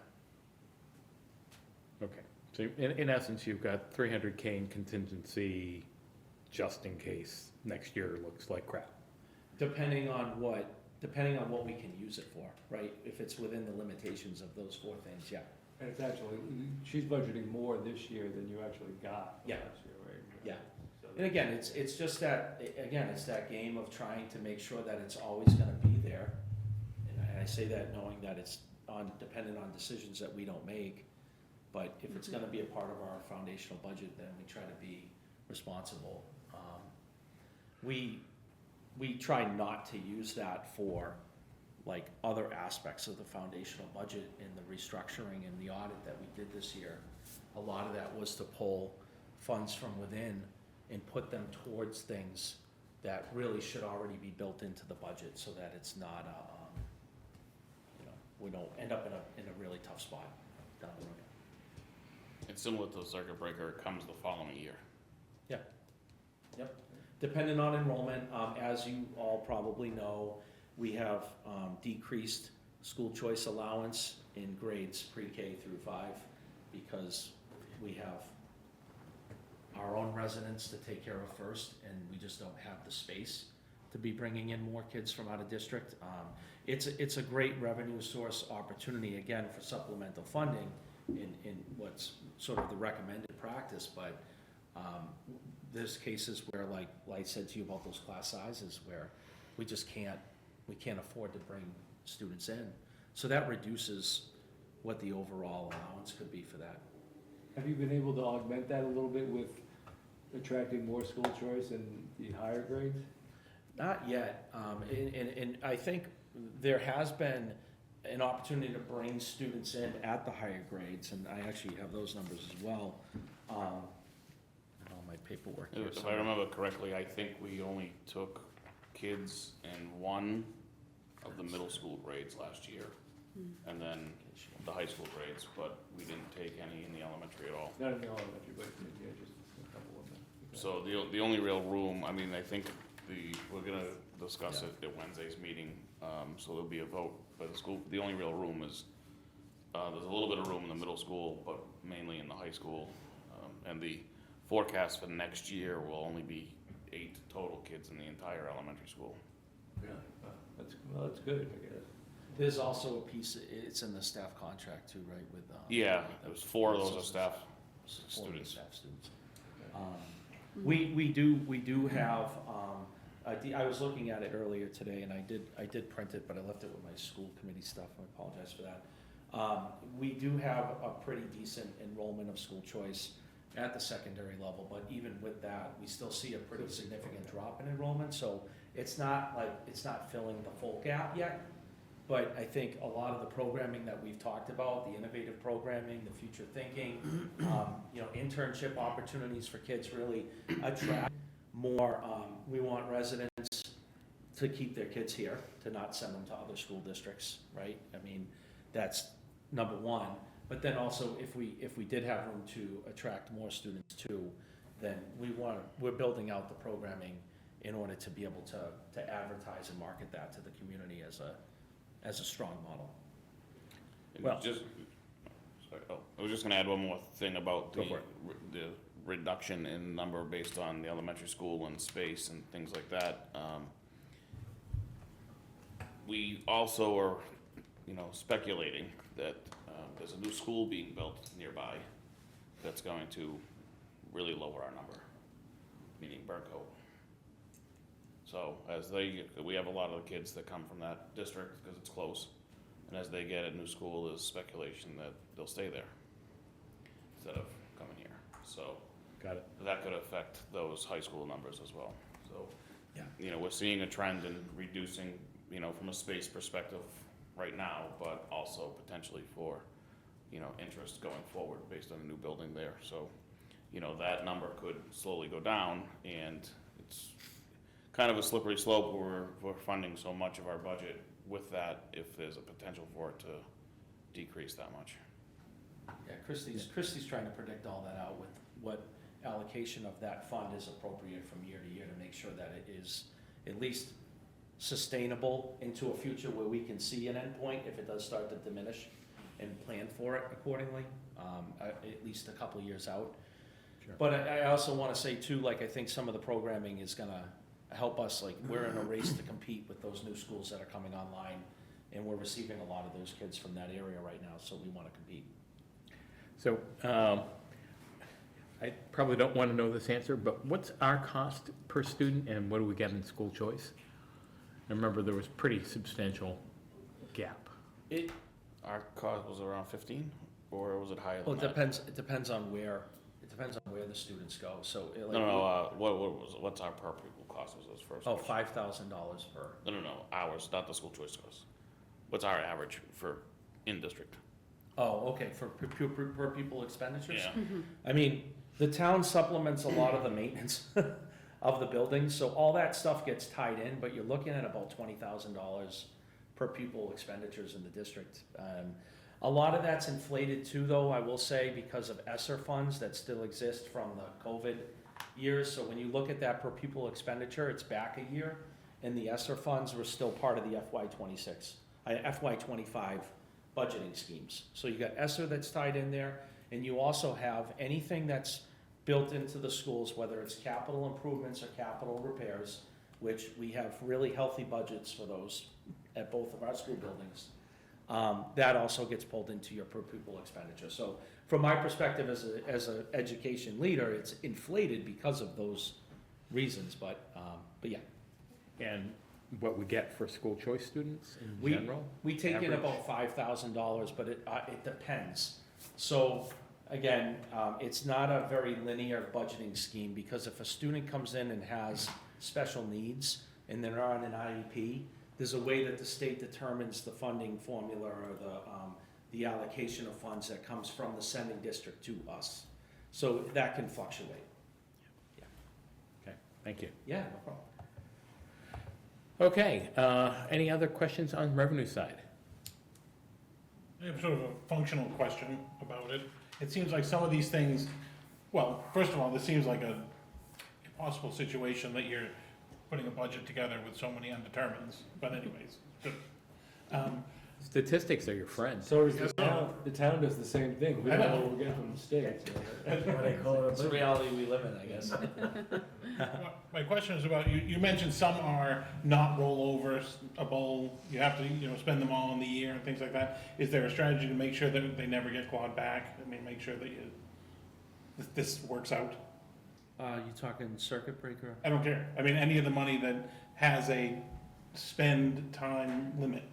now. Okay, so in essence, you've got 300K in contingency just in case next year looks like crap. Depending on what we can use it for, right? If it's within the limitations of those 4 things, yeah. And it's actually, she's budgeting more this year than you actually got Yeah. last year, right? Yeah. So And again, it's just that, again, it's that game of trying to make sure that it's always gonna be there. And I say that knowing that it's dependent on decisions that we don't make. But if it's gonna be a part of our foundational budget, then we try to be responsible. We try not to use that for like other aspects of the foundational budget and the restructuring and the audit that we did this year. A lot of that was to pull funds from within and put them towards things that really should already be built into the budget so that it's not, we don't end up in a really tough spot down the road. It's similar to the circuit breaker, it comes the following year. Depending on enrollment, as you all probably know, we have decreased school choice allowance in grades pre-K through 5 because we have our own residents to take care of first, and we just don't have the space to be bringing in more kids from out of district. It's a great revenue source opportunity, again, for supplemental funding in what's sort of the recommended practice, but there's cases where, like I said to you about those class sizes, where we can't afford to bring students in. So that reduces what the overall allowance could be for that. Have you been able to augment that a little bit with attracting more school choice in the higher grades? Not yet, and I think there has been an opportunity to bring students in at the higher grades, and I actually have those numbers as well. My paperwork here. If I remember correctly, I think we only took kids in one of the middle school grades last year, and then the high school grades, but we didn't take any in the elementary at all. Not in the elementary, but yeah, just a couple of them. So the only real room, I mean, I think we're gonna discuss it at Wednesday's meeting, so there'll be a vote by the school. The only real room is, there's a little bit of room in the middle school, but mainly in the high school. And the forecast for next year will only be 8 total kids in the entire elementary school. Really? That's good, I guess. There's also a piece, it's in the staff contract too, right, with? Yeah, there was 4 of those are staff Students. students. Staff students. We do have, I was looking at it earlier today, and I did print it, but I left it with my school committee stuff, I apologize for that. We do have a pretty decent enrollment of school choice at the secondary level, but even with that, we still see a pretty significant drop in enrollment, so it's not filling the full gap yet. But I think a lot of the programming that we've talked about, the innovative programming, the future thinking, internship opportunities for kids really attract more. We want residents to keep their kids here, to not send them to other school districts, right? I mean, that's number one. But then also, if we did have room to attract more students too, then we're building out the programming in order to be able to advertise and market that to the community as a strong model. And Well- I was just gonna add one more thing about Go the for it. the reduction in number based on the elementary school and space and things like that. We also are, speculating that there's a new school being built nearby that's going to really lower our number, meaning Burcoat. So we have a lot of the kids that come from that district because it's close, and as they get a new school, there's speculation that they'll stay there instead of coming here. So Got it. that could affect those high school numbers as well. So, Yeah. we're seeing a trend in reducing, from a space perspective right now, but also potentially for, interest going forward based on a new building there. So, that number could slowly go down, and it's kind of a slippery slope where we're funding so much of our budget with that if there's a potential for it to decrease that much. Yeah, Christie's trying to predict all that out with what allocation of that fund is appropriate from year to year to make sure that it is at least sustainable into a future where we can see an endpoint if it does start to diminish and plan for it accordingly, at least a couple of years out. Sure. But I also want to say too, I think some of the programming is gonna help us, we're in a race to compete with those new schools that are coming online, and we're receiving a lot of those kids from that area right now, so we want to compete. So, I probably don't want to know this answer, but what's our cost per student and what do we get in school choice? I remember there was pretty substantial gap. Our cost was around 15? or was it higher Well, than it that? depends on where the students go, so. What was it? What's our per pupil cost was this first? Oh, question. $5,000 per. No, ours, not the school choice cost. What's our average for in-district? Oh, okay, for per pupil expenditures? Yeah, I mean, the town supplements a lot of the maintenance of the buildings, so all that stuff gets tied in, but you're looking at about $20,000 per pupil expenditures in the district. A lot of that's inflated too, though, I will say, because of ESSER funds that still exist from the COVID years. So when you look at that per pupil expenditure, it's back a year, and the ESSER funds were still part of the FY25 budgeting schemes. So you got ESSER that's tied in there, and you also have anything that's built into the schools, whether it's capital improvements or capital repairs, which we have really healthy budgets for those at both of our school buildings. That also gets pulled into your per pupil expenditure. So from my perspective as an education leader, it's inflated because of those reasons, but yeah. And what we get for school choice students in We- general? We take in Average? about $5,000, but it depends. So again, it's not a very linear budgeting scheme, because if a student comes in and has special needs and they're on an IEP, there's a way that the state determines the funding formula or the allocation of funds that comes from the sending district to us. So that can fluctuate. Okay, thank you. Yeah, no problem. Okay, any other questions on revenue side? I have sort of a functional question about it. It seems like some of these things, well, first of all, this seems like a impossible situation that you're putting a budget together with so many undetermineds, but anyways. Statistics are your friend. So is the town. The town does the same thing. We I don't know. know what we're getting from the state. It's the reality we live in, I guess. My question is about, you mentioned some are not rollovers, a bowl, you have to, spend them all in the year and things like that. Is there a strategy to make sure that they never get clawed back? I mean, make sure that this works out? You talking circuit breaker? I don't care. I mean, any of the money that has a spend time limit.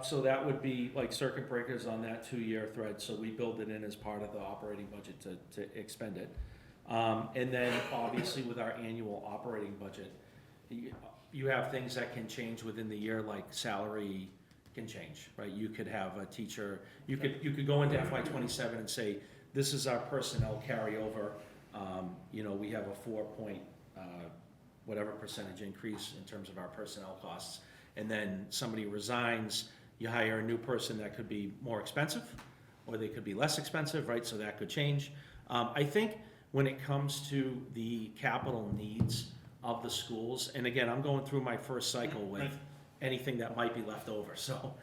So that would be like circuit breakers on that 2-year thread, so we build it in as part of the operating budget to expend it. And then obviously with our annual operating budget, you have things that can change within the year, like salary can change, right? You could have a teacher, you could go into FY27 and say, this is our personnel carryover. We have a 4 point, whatever percentage increase in terms of our personnel costs. And then somebody resigns, you hire a new person that could be more expensive, or they could be less expensive, right? So that could change. I think when it comes to the capital needs of the schools, and again, I'm going through my first cycle with anything that might be left over. So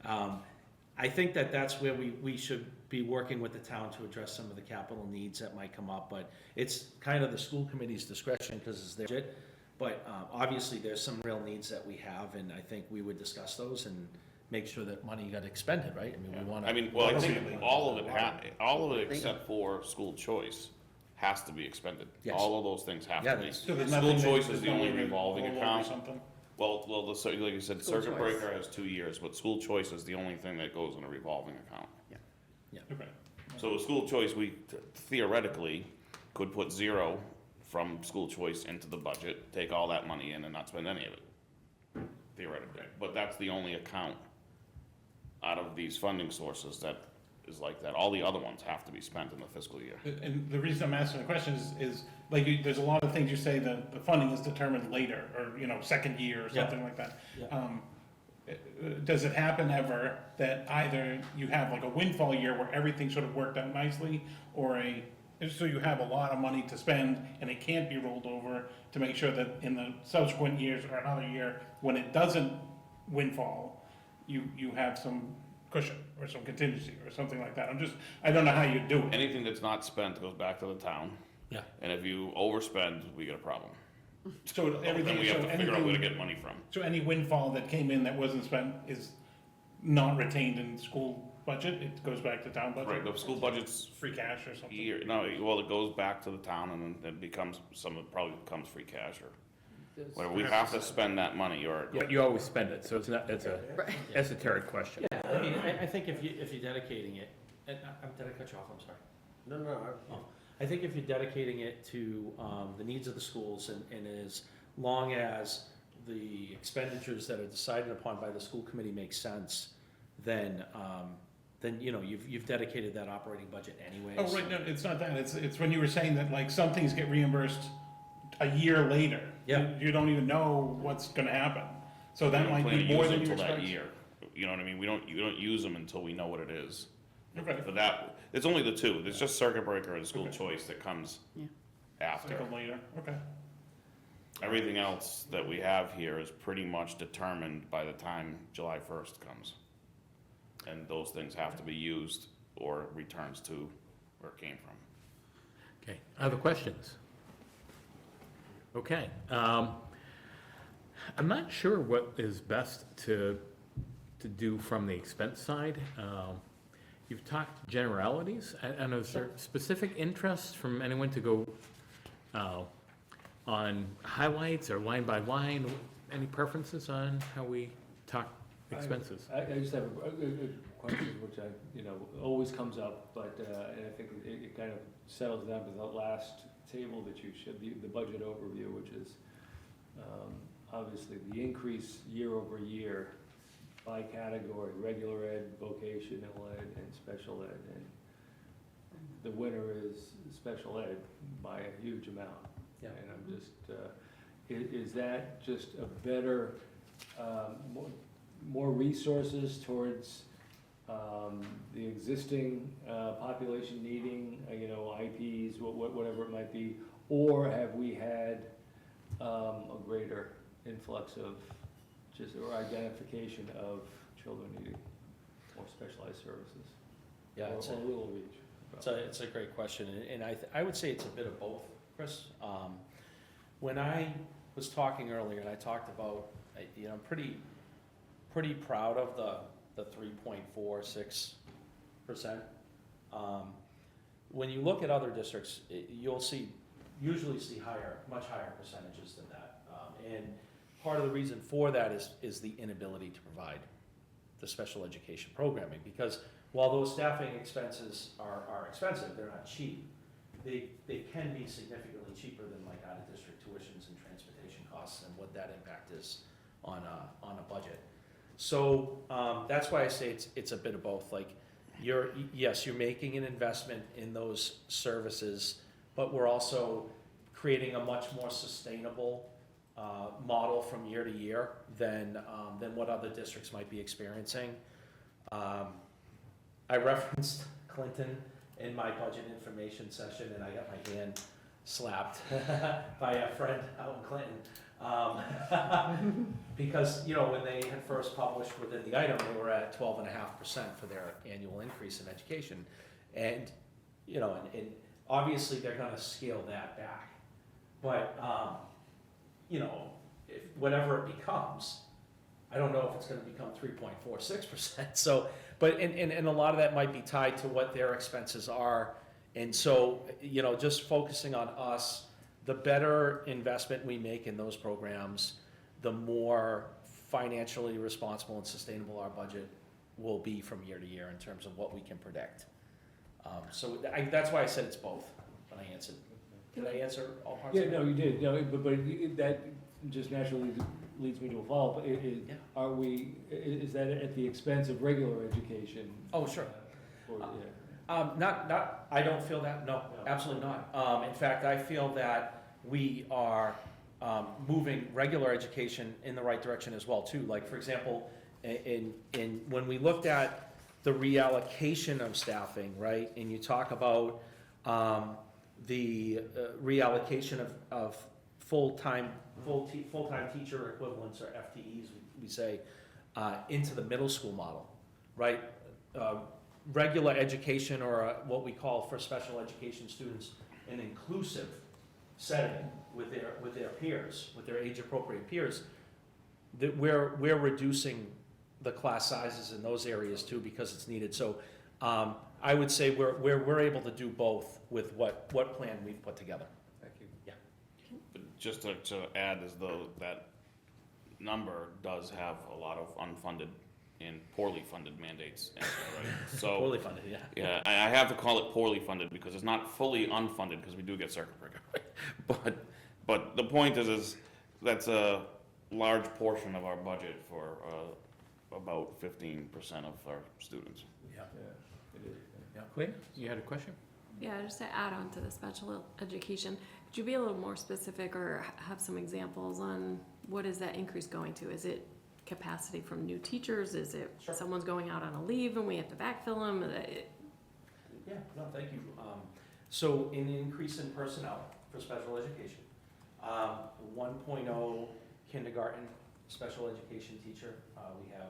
I think that's where we should be working with the town to address some of the capital needs that might come up. But it's kind of the school committee's discretion, because it's their budget. But obviously, there's some real needs that we have, and I think we would discuss those and make sure that money got expended, right? I mean, we want to. I think all of it except for school choice has to be expended. Yes. All of those things have to be. So there's School nothing choice that- is the only revolving roll over account. something? Well, like you said, School circuit choice. breaker has 2 years, but school choice is the only thing that goes in a revolving account. Okay. So with school choice, we theoretically could put 0 from school choice into the budget, take all that money in and not spend any of it, theoretically. But that's the only account out of these funding sources that is like that. All the other ones have to be spent in the fiscal year. And the reason I'm asking the question is like, there's a lot of things you say that the funding is determined later, or, second year or something like that. Yeah. Does it happen ever that either you have like a windfall year where everything sort of worked out nicely, or so you have a lot of money to spend and it can't be rolled over, to make sure that in the subsequent years or another year, when it doesn't windfall, you have some cushion or some contingency or something like that? I don't know how you do it. Anything that's not spent goes back to the town. Yeah. And if you overspend, we get a problem. So everything, Then we have so to figure out where to anything, get money from. so any windfall that came in that wasn't spent is not retained in school budget? It goes back to town budget? Right, the school budget's Free cash or something? it goes back to the town and then it becomes, probably becomes free cash or whatever. We have to spend that money or. But you always spend it, so it's a esoteric question. Yeah, I mean, I think if you're dedicating it, And did I cut you off? I'm sorry. No, no, I think if you're dedicating it to the needs of the schools and as long as the expenditures that are decided upon by the school committee make sense, then you know, you've dedicated that operating budget anyways. Oh, right, no, it's not that, it's when you were saying that like some things get reimbursed a year later. Yeah. You don't even know what's gonna happen, so that We might plan be to more use than them you till that expect. year. You know what I mean? You don't use them until we know what it is. Okay. For that, it's only the two. There's just circuit breaker and school Okay. choice that comes Yeah. after. Cycle later, okay. Everything else that we have here is pretty much determined by the time July 1st comes. And those things have to be used or returns to where it came from. Okay, other questions? Okay, I'm not sure what is best to do from the expense side. You've talked generalities, and is there specific interest from anyone to go on highlights or line by line? Any preferences on how we talk expenses? I just have a question which always comes up, but, and I think it kind of settles down to the last table that you showed, the budget overview, which is, obviously the increase year over year by category, regular ed, vocational ed, and special ed, and the winner is special ed by a huge amount. Yeah. And I'm just, is that just a better, more resources towards the existing population needing, IPs, whatever it might be? Or have we had a greater influx of or identification of children needing more specialized services? Yeah, Or it's a little reach? it's a great question, and I would say it's a bit of both, Chris. When I was talking earlier, and I talked about, I'm pretty proud of the 3.46%. When you look at other districts, you'll usually see much higher percentages than that. And part of the reason for that is the inability to provide the special education programming, because while those staffing expenses are expensive, they're not cheap. They can be significantly cheaper than like out-of-district tuitions and transportation costs and what that impact is on a budget. So that's why I say it's a bit of both. Like you're making an investment in those services, but we're also creating a much more sustainable model from year to year than what other districts might be experiencing. I referenced Clinton in my budget information session, and I got my hand slapped by a friend out in Clinton. Because, when they had first published within the item, they were at 12.5% for their annual increase in education. And, and obviously they're gonna scale that back. But, if whatever it becomes, I don't know if it's gonna become 3.46%. So, but, and a lot of that might be tied to what their expenses are. And so, just focusing on us, the better investment we make in those programs, the more financially responsible and sustainable our budget will be from year to year in terms of what we can predict. So that's why I said it's both when I answered. Did I answer all parts of it? Yeah, no, you did, but that just naturally leads me to a follow-up. Is that at the expense of regular education? Oh, sure. Or, I don't feel that, no, absolutely not. In fact, I feel that we are moving regular education in the right direction as well, too. Like, for example, when we looked at the reallocation of staffing, right, and you talk about the reallocation of full-time teacher equivalents, or FTEs, we say, into the middle school model, right? Regular education, or what we call for special education students, an inclusive setting with their peers, with their age-appropriate peers, that we're reducing the class sizes in those areas too, because it's needed. So I would say we're able to do both with what plan we've put together. Thank you. Yeah. But just to add, as though that number does have a lot of unfunded in poorly funded mandates. Right? So, Poorly funded, yeah. yeah, I have to call it poorly funded because it's not fully unfunded because we do get circuit breaker. But the point is that's a large portion of our budget for about 15% of our students. Yeah. It is. Yeah. Quinn, you had a question? Yeah, just to add on to the special education, could you be a little more specific or have some examples on what is that increase going to? Is it capacity from new teachers? Is it Sure. someone's going out on a leave and we have to backfill them? Yeah, no, thank you. So an increase in personnel for special education. 1.0 kindergarten special education teacher. We have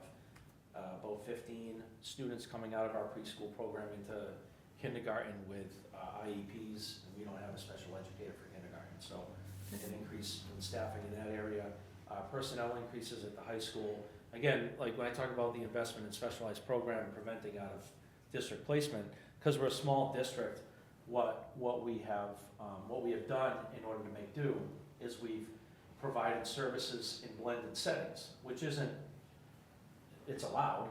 about 15 students coming out of our preschool program into kindergarten with IEPs, and we don't have a special educator for kindergarten. So an increase in staffing in that area. Personnel increases at the high school. Again, like when I talk about the investment in specialized program preventing out of district placement, because we're a small district, what we have done in order to make do is we've provided services in blended settings, which isn't, it's allowed,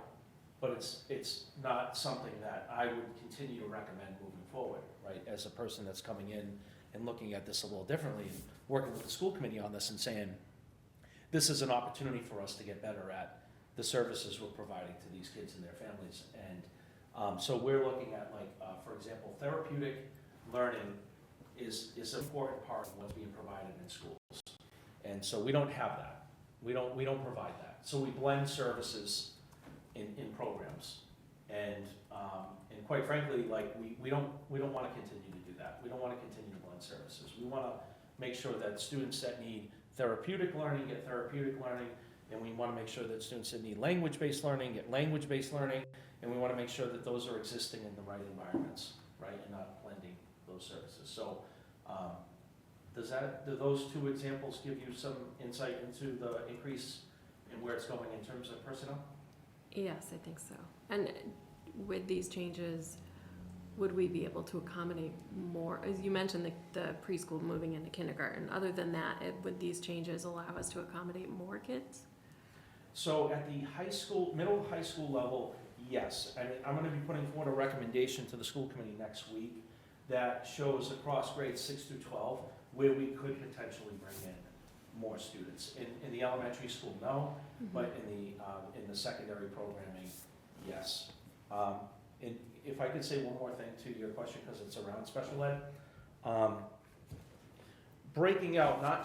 but it's not something that I would continue to recommend moving forward, right? As a person that's coming in and looking at this a little differently, and working with the school committee on this and saying, this is an opportunity for us to get better at the services we're providing to these kids and their families. And so we're looking at, like, for example, therapeutic learning is an important part of what's being provided in schools. And so we don't have that. We don't provide that. So we blend services in programs. And quite frankly, like, we don't want to continue to do that. We don't want to continue to blend services. We want to make sure that students that need therapeutic learning get therapeutic learning, and we want to make sure that students that need language-based learning get language-based learning, and we want to make sure that those are existing in the right environments, right, and not blending those services. So do those two examples give you some insight into the increase and where it's going in terms of personnel? Yes, I think so. And with these changes, would we be able to accommodate more? As you mentioned, the preschool moving into kindergarten. Other than that, would these changes allow us to accommodate more kids? So at the high school, middle high school level, yes. And I'm going to be putting forward a recommendation to the school committee next week that shows across grades 6 through 12 where we could potentially bring in more students. In the elementary school, no, but in the secondary programming, yes. And if I could say one more thing to your question, because it's around special ed, breaking out not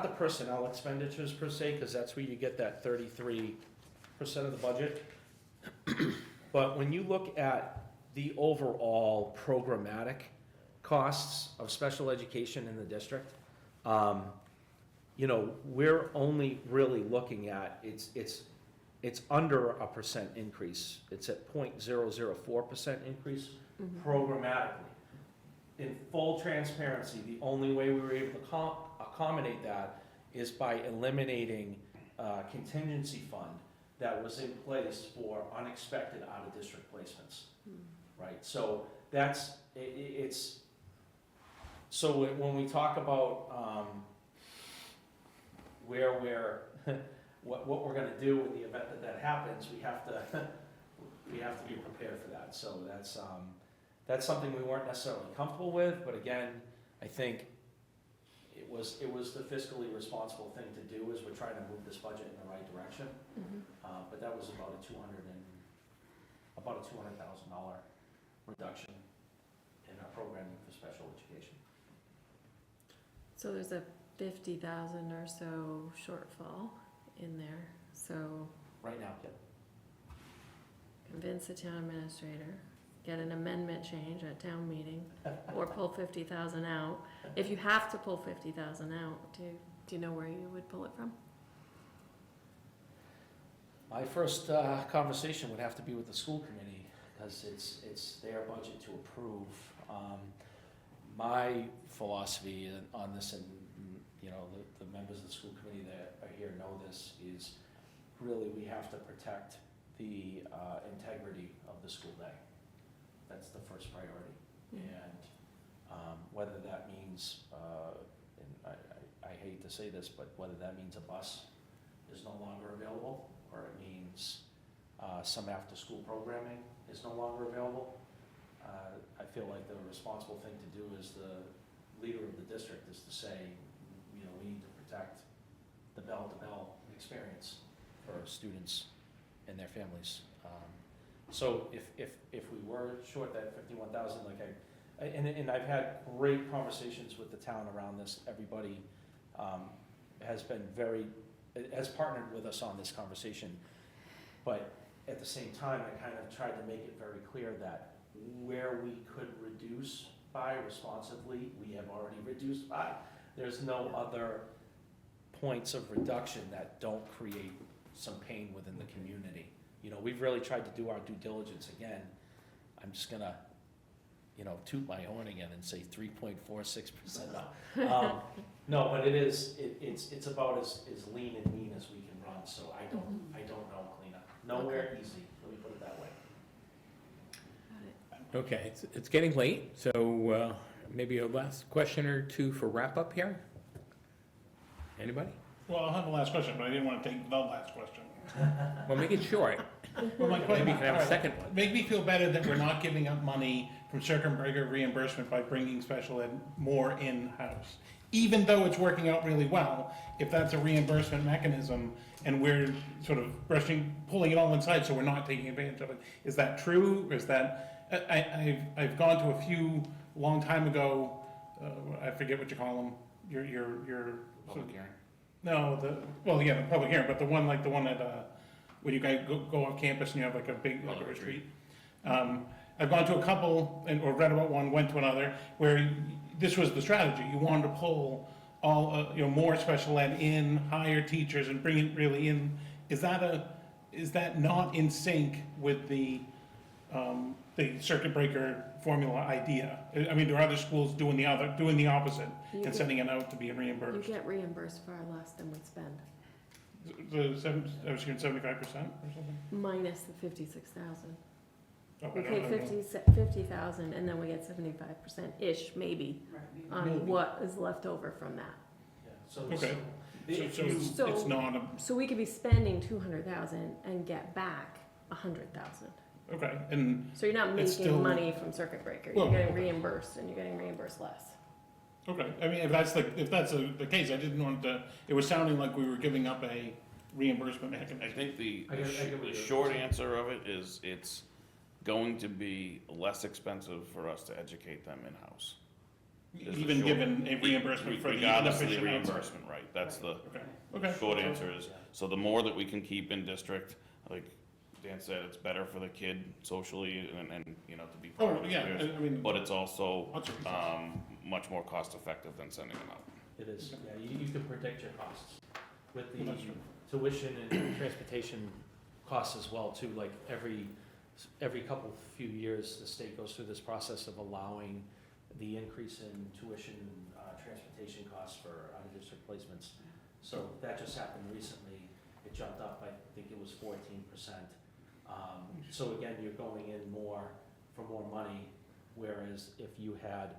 the personnel expenditures per se, because that's where you get that 33% of the budget, but when you look at the overall programmatic costs of special education in the district, we're only really looking at it's under a % increase. It's at 0.004% increase programmatically. In full transparency, the only way we were able to accommodate that is by eliminating a contingency fund that was in place for unexpected out-of-district placements, right? So so when we talk about where we're what we're going to do in the event that happens, we have to be prepared for that. So that's something we weren't necessarily comfortable with, but again, I think it was the fiscally responsible thing to do as we're trying to move this budget in the right direction. But that was about a $200,000 reduction in our programming for special education. So there's a 50,000 or so shortfall in there. So Right now, yep. convince the town administrator, get an amendment change at town meeting, or pull 50,000 out. If you have to pull 50,000 out, do you know where you would pull it from? My first conversation would have to be with the school committee, because it's their budget to approve. My philosophy on this, and the members of the school committee that are here know this, is really we have to protect the integrity of the school day. That's the first priority. And whether that means, and I hate to say this, but whether that means a bus is no longer available, or it means some after-school programming is no longer available. I feel like the responsible thing to do as the leader of the district is to say, you know, we need to protect the bell-to-bell experience for students and their families. So if we were short that 51,000, like and I've had great conversations with the town around this. Everybody has been has partnered with us on this conversation. But at the same time, I kind of tried to make it very clear that where we could reduce by responsibly, we have already reduced by. There's no other points of reduction that don't create some pain within the community. You know, we've really tried to do our due diligence again. I'm just gonna, you know, toot my horn again and say 3.46% now. No, but it's about as lean and mean as we can run, so I don't know cleanup. Nowhere easy, let me put it that way. Okay, it's getting late, so maybe a last question or two for wrap-up here? Anybody? Well, I'll have the last question, but I didn't want to take the last question. Well, make it short. Well, my question, Maybe you can have a all right, second one. make me feel better that we're not giving up money from circuit breaker reimbursement by bringing special ed more in-house. Even though it's working out really well, if that's a reimbursement mechanism and we're sort of pulling it on one side so we're not taking advantage of it, is that true? Or is that, I've gone to a few long time ago, I forget what you call them, your. Public hearing. No, the public hearing, but the one at, when you guys go off campus and you have like a big like a retreat. I've gone to a couple or read about one, went to another, where this was the strategy. You wanted to pull all, more special ed in, hire teachers and bring it really in. Is that not in sync with the circuit breaker formula idea? I mean, there are other schools doing the opposite and sending it out to be You reimbursed. get reimbursed far less than we spend, I was hearing 75% or something? minus the 56,000. Oh, We I pay don't know. 50,000 and then we get 75%-ish, maybe, on what is left over from that. Yeah, so Okay. if So you- it's not So we could be spending 200,000 and get back 100,000. okay, and, So you're not It's making still- money from circuit breaker, Well, you're getting okay. reimbursed, and you're getting reimbursed less. okay, I mean, if that's the case, I didn't want to, it was sounding like we were giving up a reimbursement mechanism. I think the I get what the you're short saying. answer of it is it's going to be less expensive for us to educate them in-house. Is the Even short- given a reimbursement for the Regardless of the inefficient outside. reimbursement, right, that's the Okay, short answer is, so the more that we can keep in district, like Dan said, it's better for the kid socially and to be part oh, of the yeah, experience. I mean, But it's also, lots of reasons. much more cost effective than sending them out. It is, yeah, you can predict your costs with the Well, that's true. tuition and transportation costs as well too, like every couple, few years, the state goes through this process of allowing the increase in tuition, transportation costs for out-of-district placements. So that just happened recently, it jumped up, I think it was 14%. So again, you're going in for more money, whereas if you had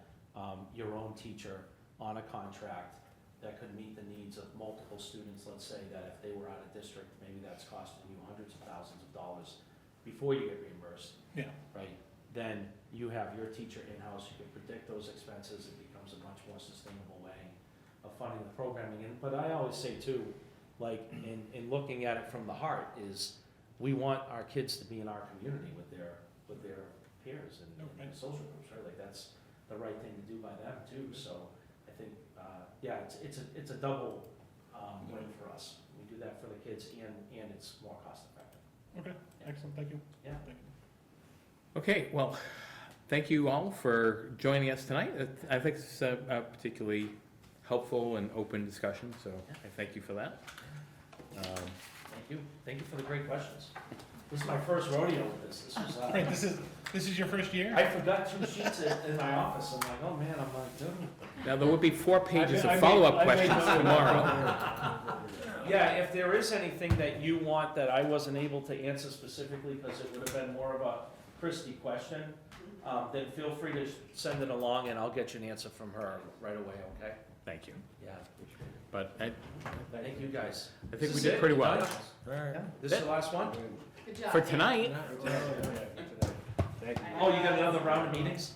your own teacher on a contract that could meet the needs of multiple students, let's say that if they were out of district, maybe that's costing you hundreds of thousands of dollars before you get reimbursed. Yeah. Right, then you have your teacher in-house, you can predict those expenses, it becomes a much more sustainable way of funding the programming. But I always say too, like, in looking at it from the heart, is we want our kids to be in our community with their peers and social groups, right? Like, that's the right thing to do by them too, so I think, it's a double win for us. We do that for the kids and it's more cost effective. Okay, excellent, thank you. Yeah. Thank you. Okay, well, thank you all for joining us tonight. I think it's a particularly helpful and open discussion, so I thank you for that. Thank you for the great questions. This is my first rodeo with this. This was, Right, this is your first year? I forgot 2 sheets in my office. I'm like, oh man, I'm like, dude. Now, there will be 4 pages I of made- follow-up I made questions note. tomorrow. Yeah, if there is anything that you want that I wasn't able to answer specifically, because it would have been more of a Christie question, then feel free to send it along and I'll get you an answer from her right away, okay? Thank you. Yeah. But Thank you guys. I think we This did is pretty it? well. Done? Yeah, this is the last one? for tonight. Thank you. Oh, you got another round of meetings?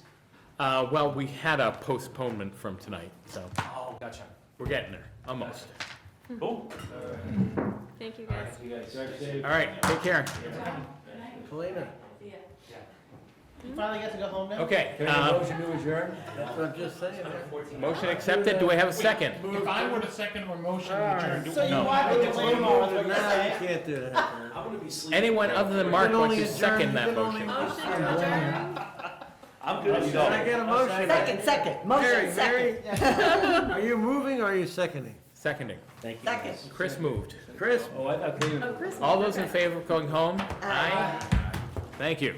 Well, we had a postponement from tonight, so Oh, gotcha. we're getting there, almost. Cool. Thank you, guys. You guys drive safe. All right, take care. Polina, You finally get to go home now? Okay, Can I have a motion to adjourn? that's what I'm just saying. motion accepted. Do I have a second? If I were to second a motion to adjourn, do So you No. want me to delay more, is what you're Nah, saying? you can't do that. I'm gonna be sleeping. Anyone other than Mark can wants only to adjourn- second you that can only- motion? Motion to adjourn. I'm good to Can I go. get a motion? Second, Mary, Mary, are you moving or are you seconding? Seconding. second. Chris moved. Chris? Oh, I thought they. Oh, Chris. All those in favor of going home? Aye. Thank you.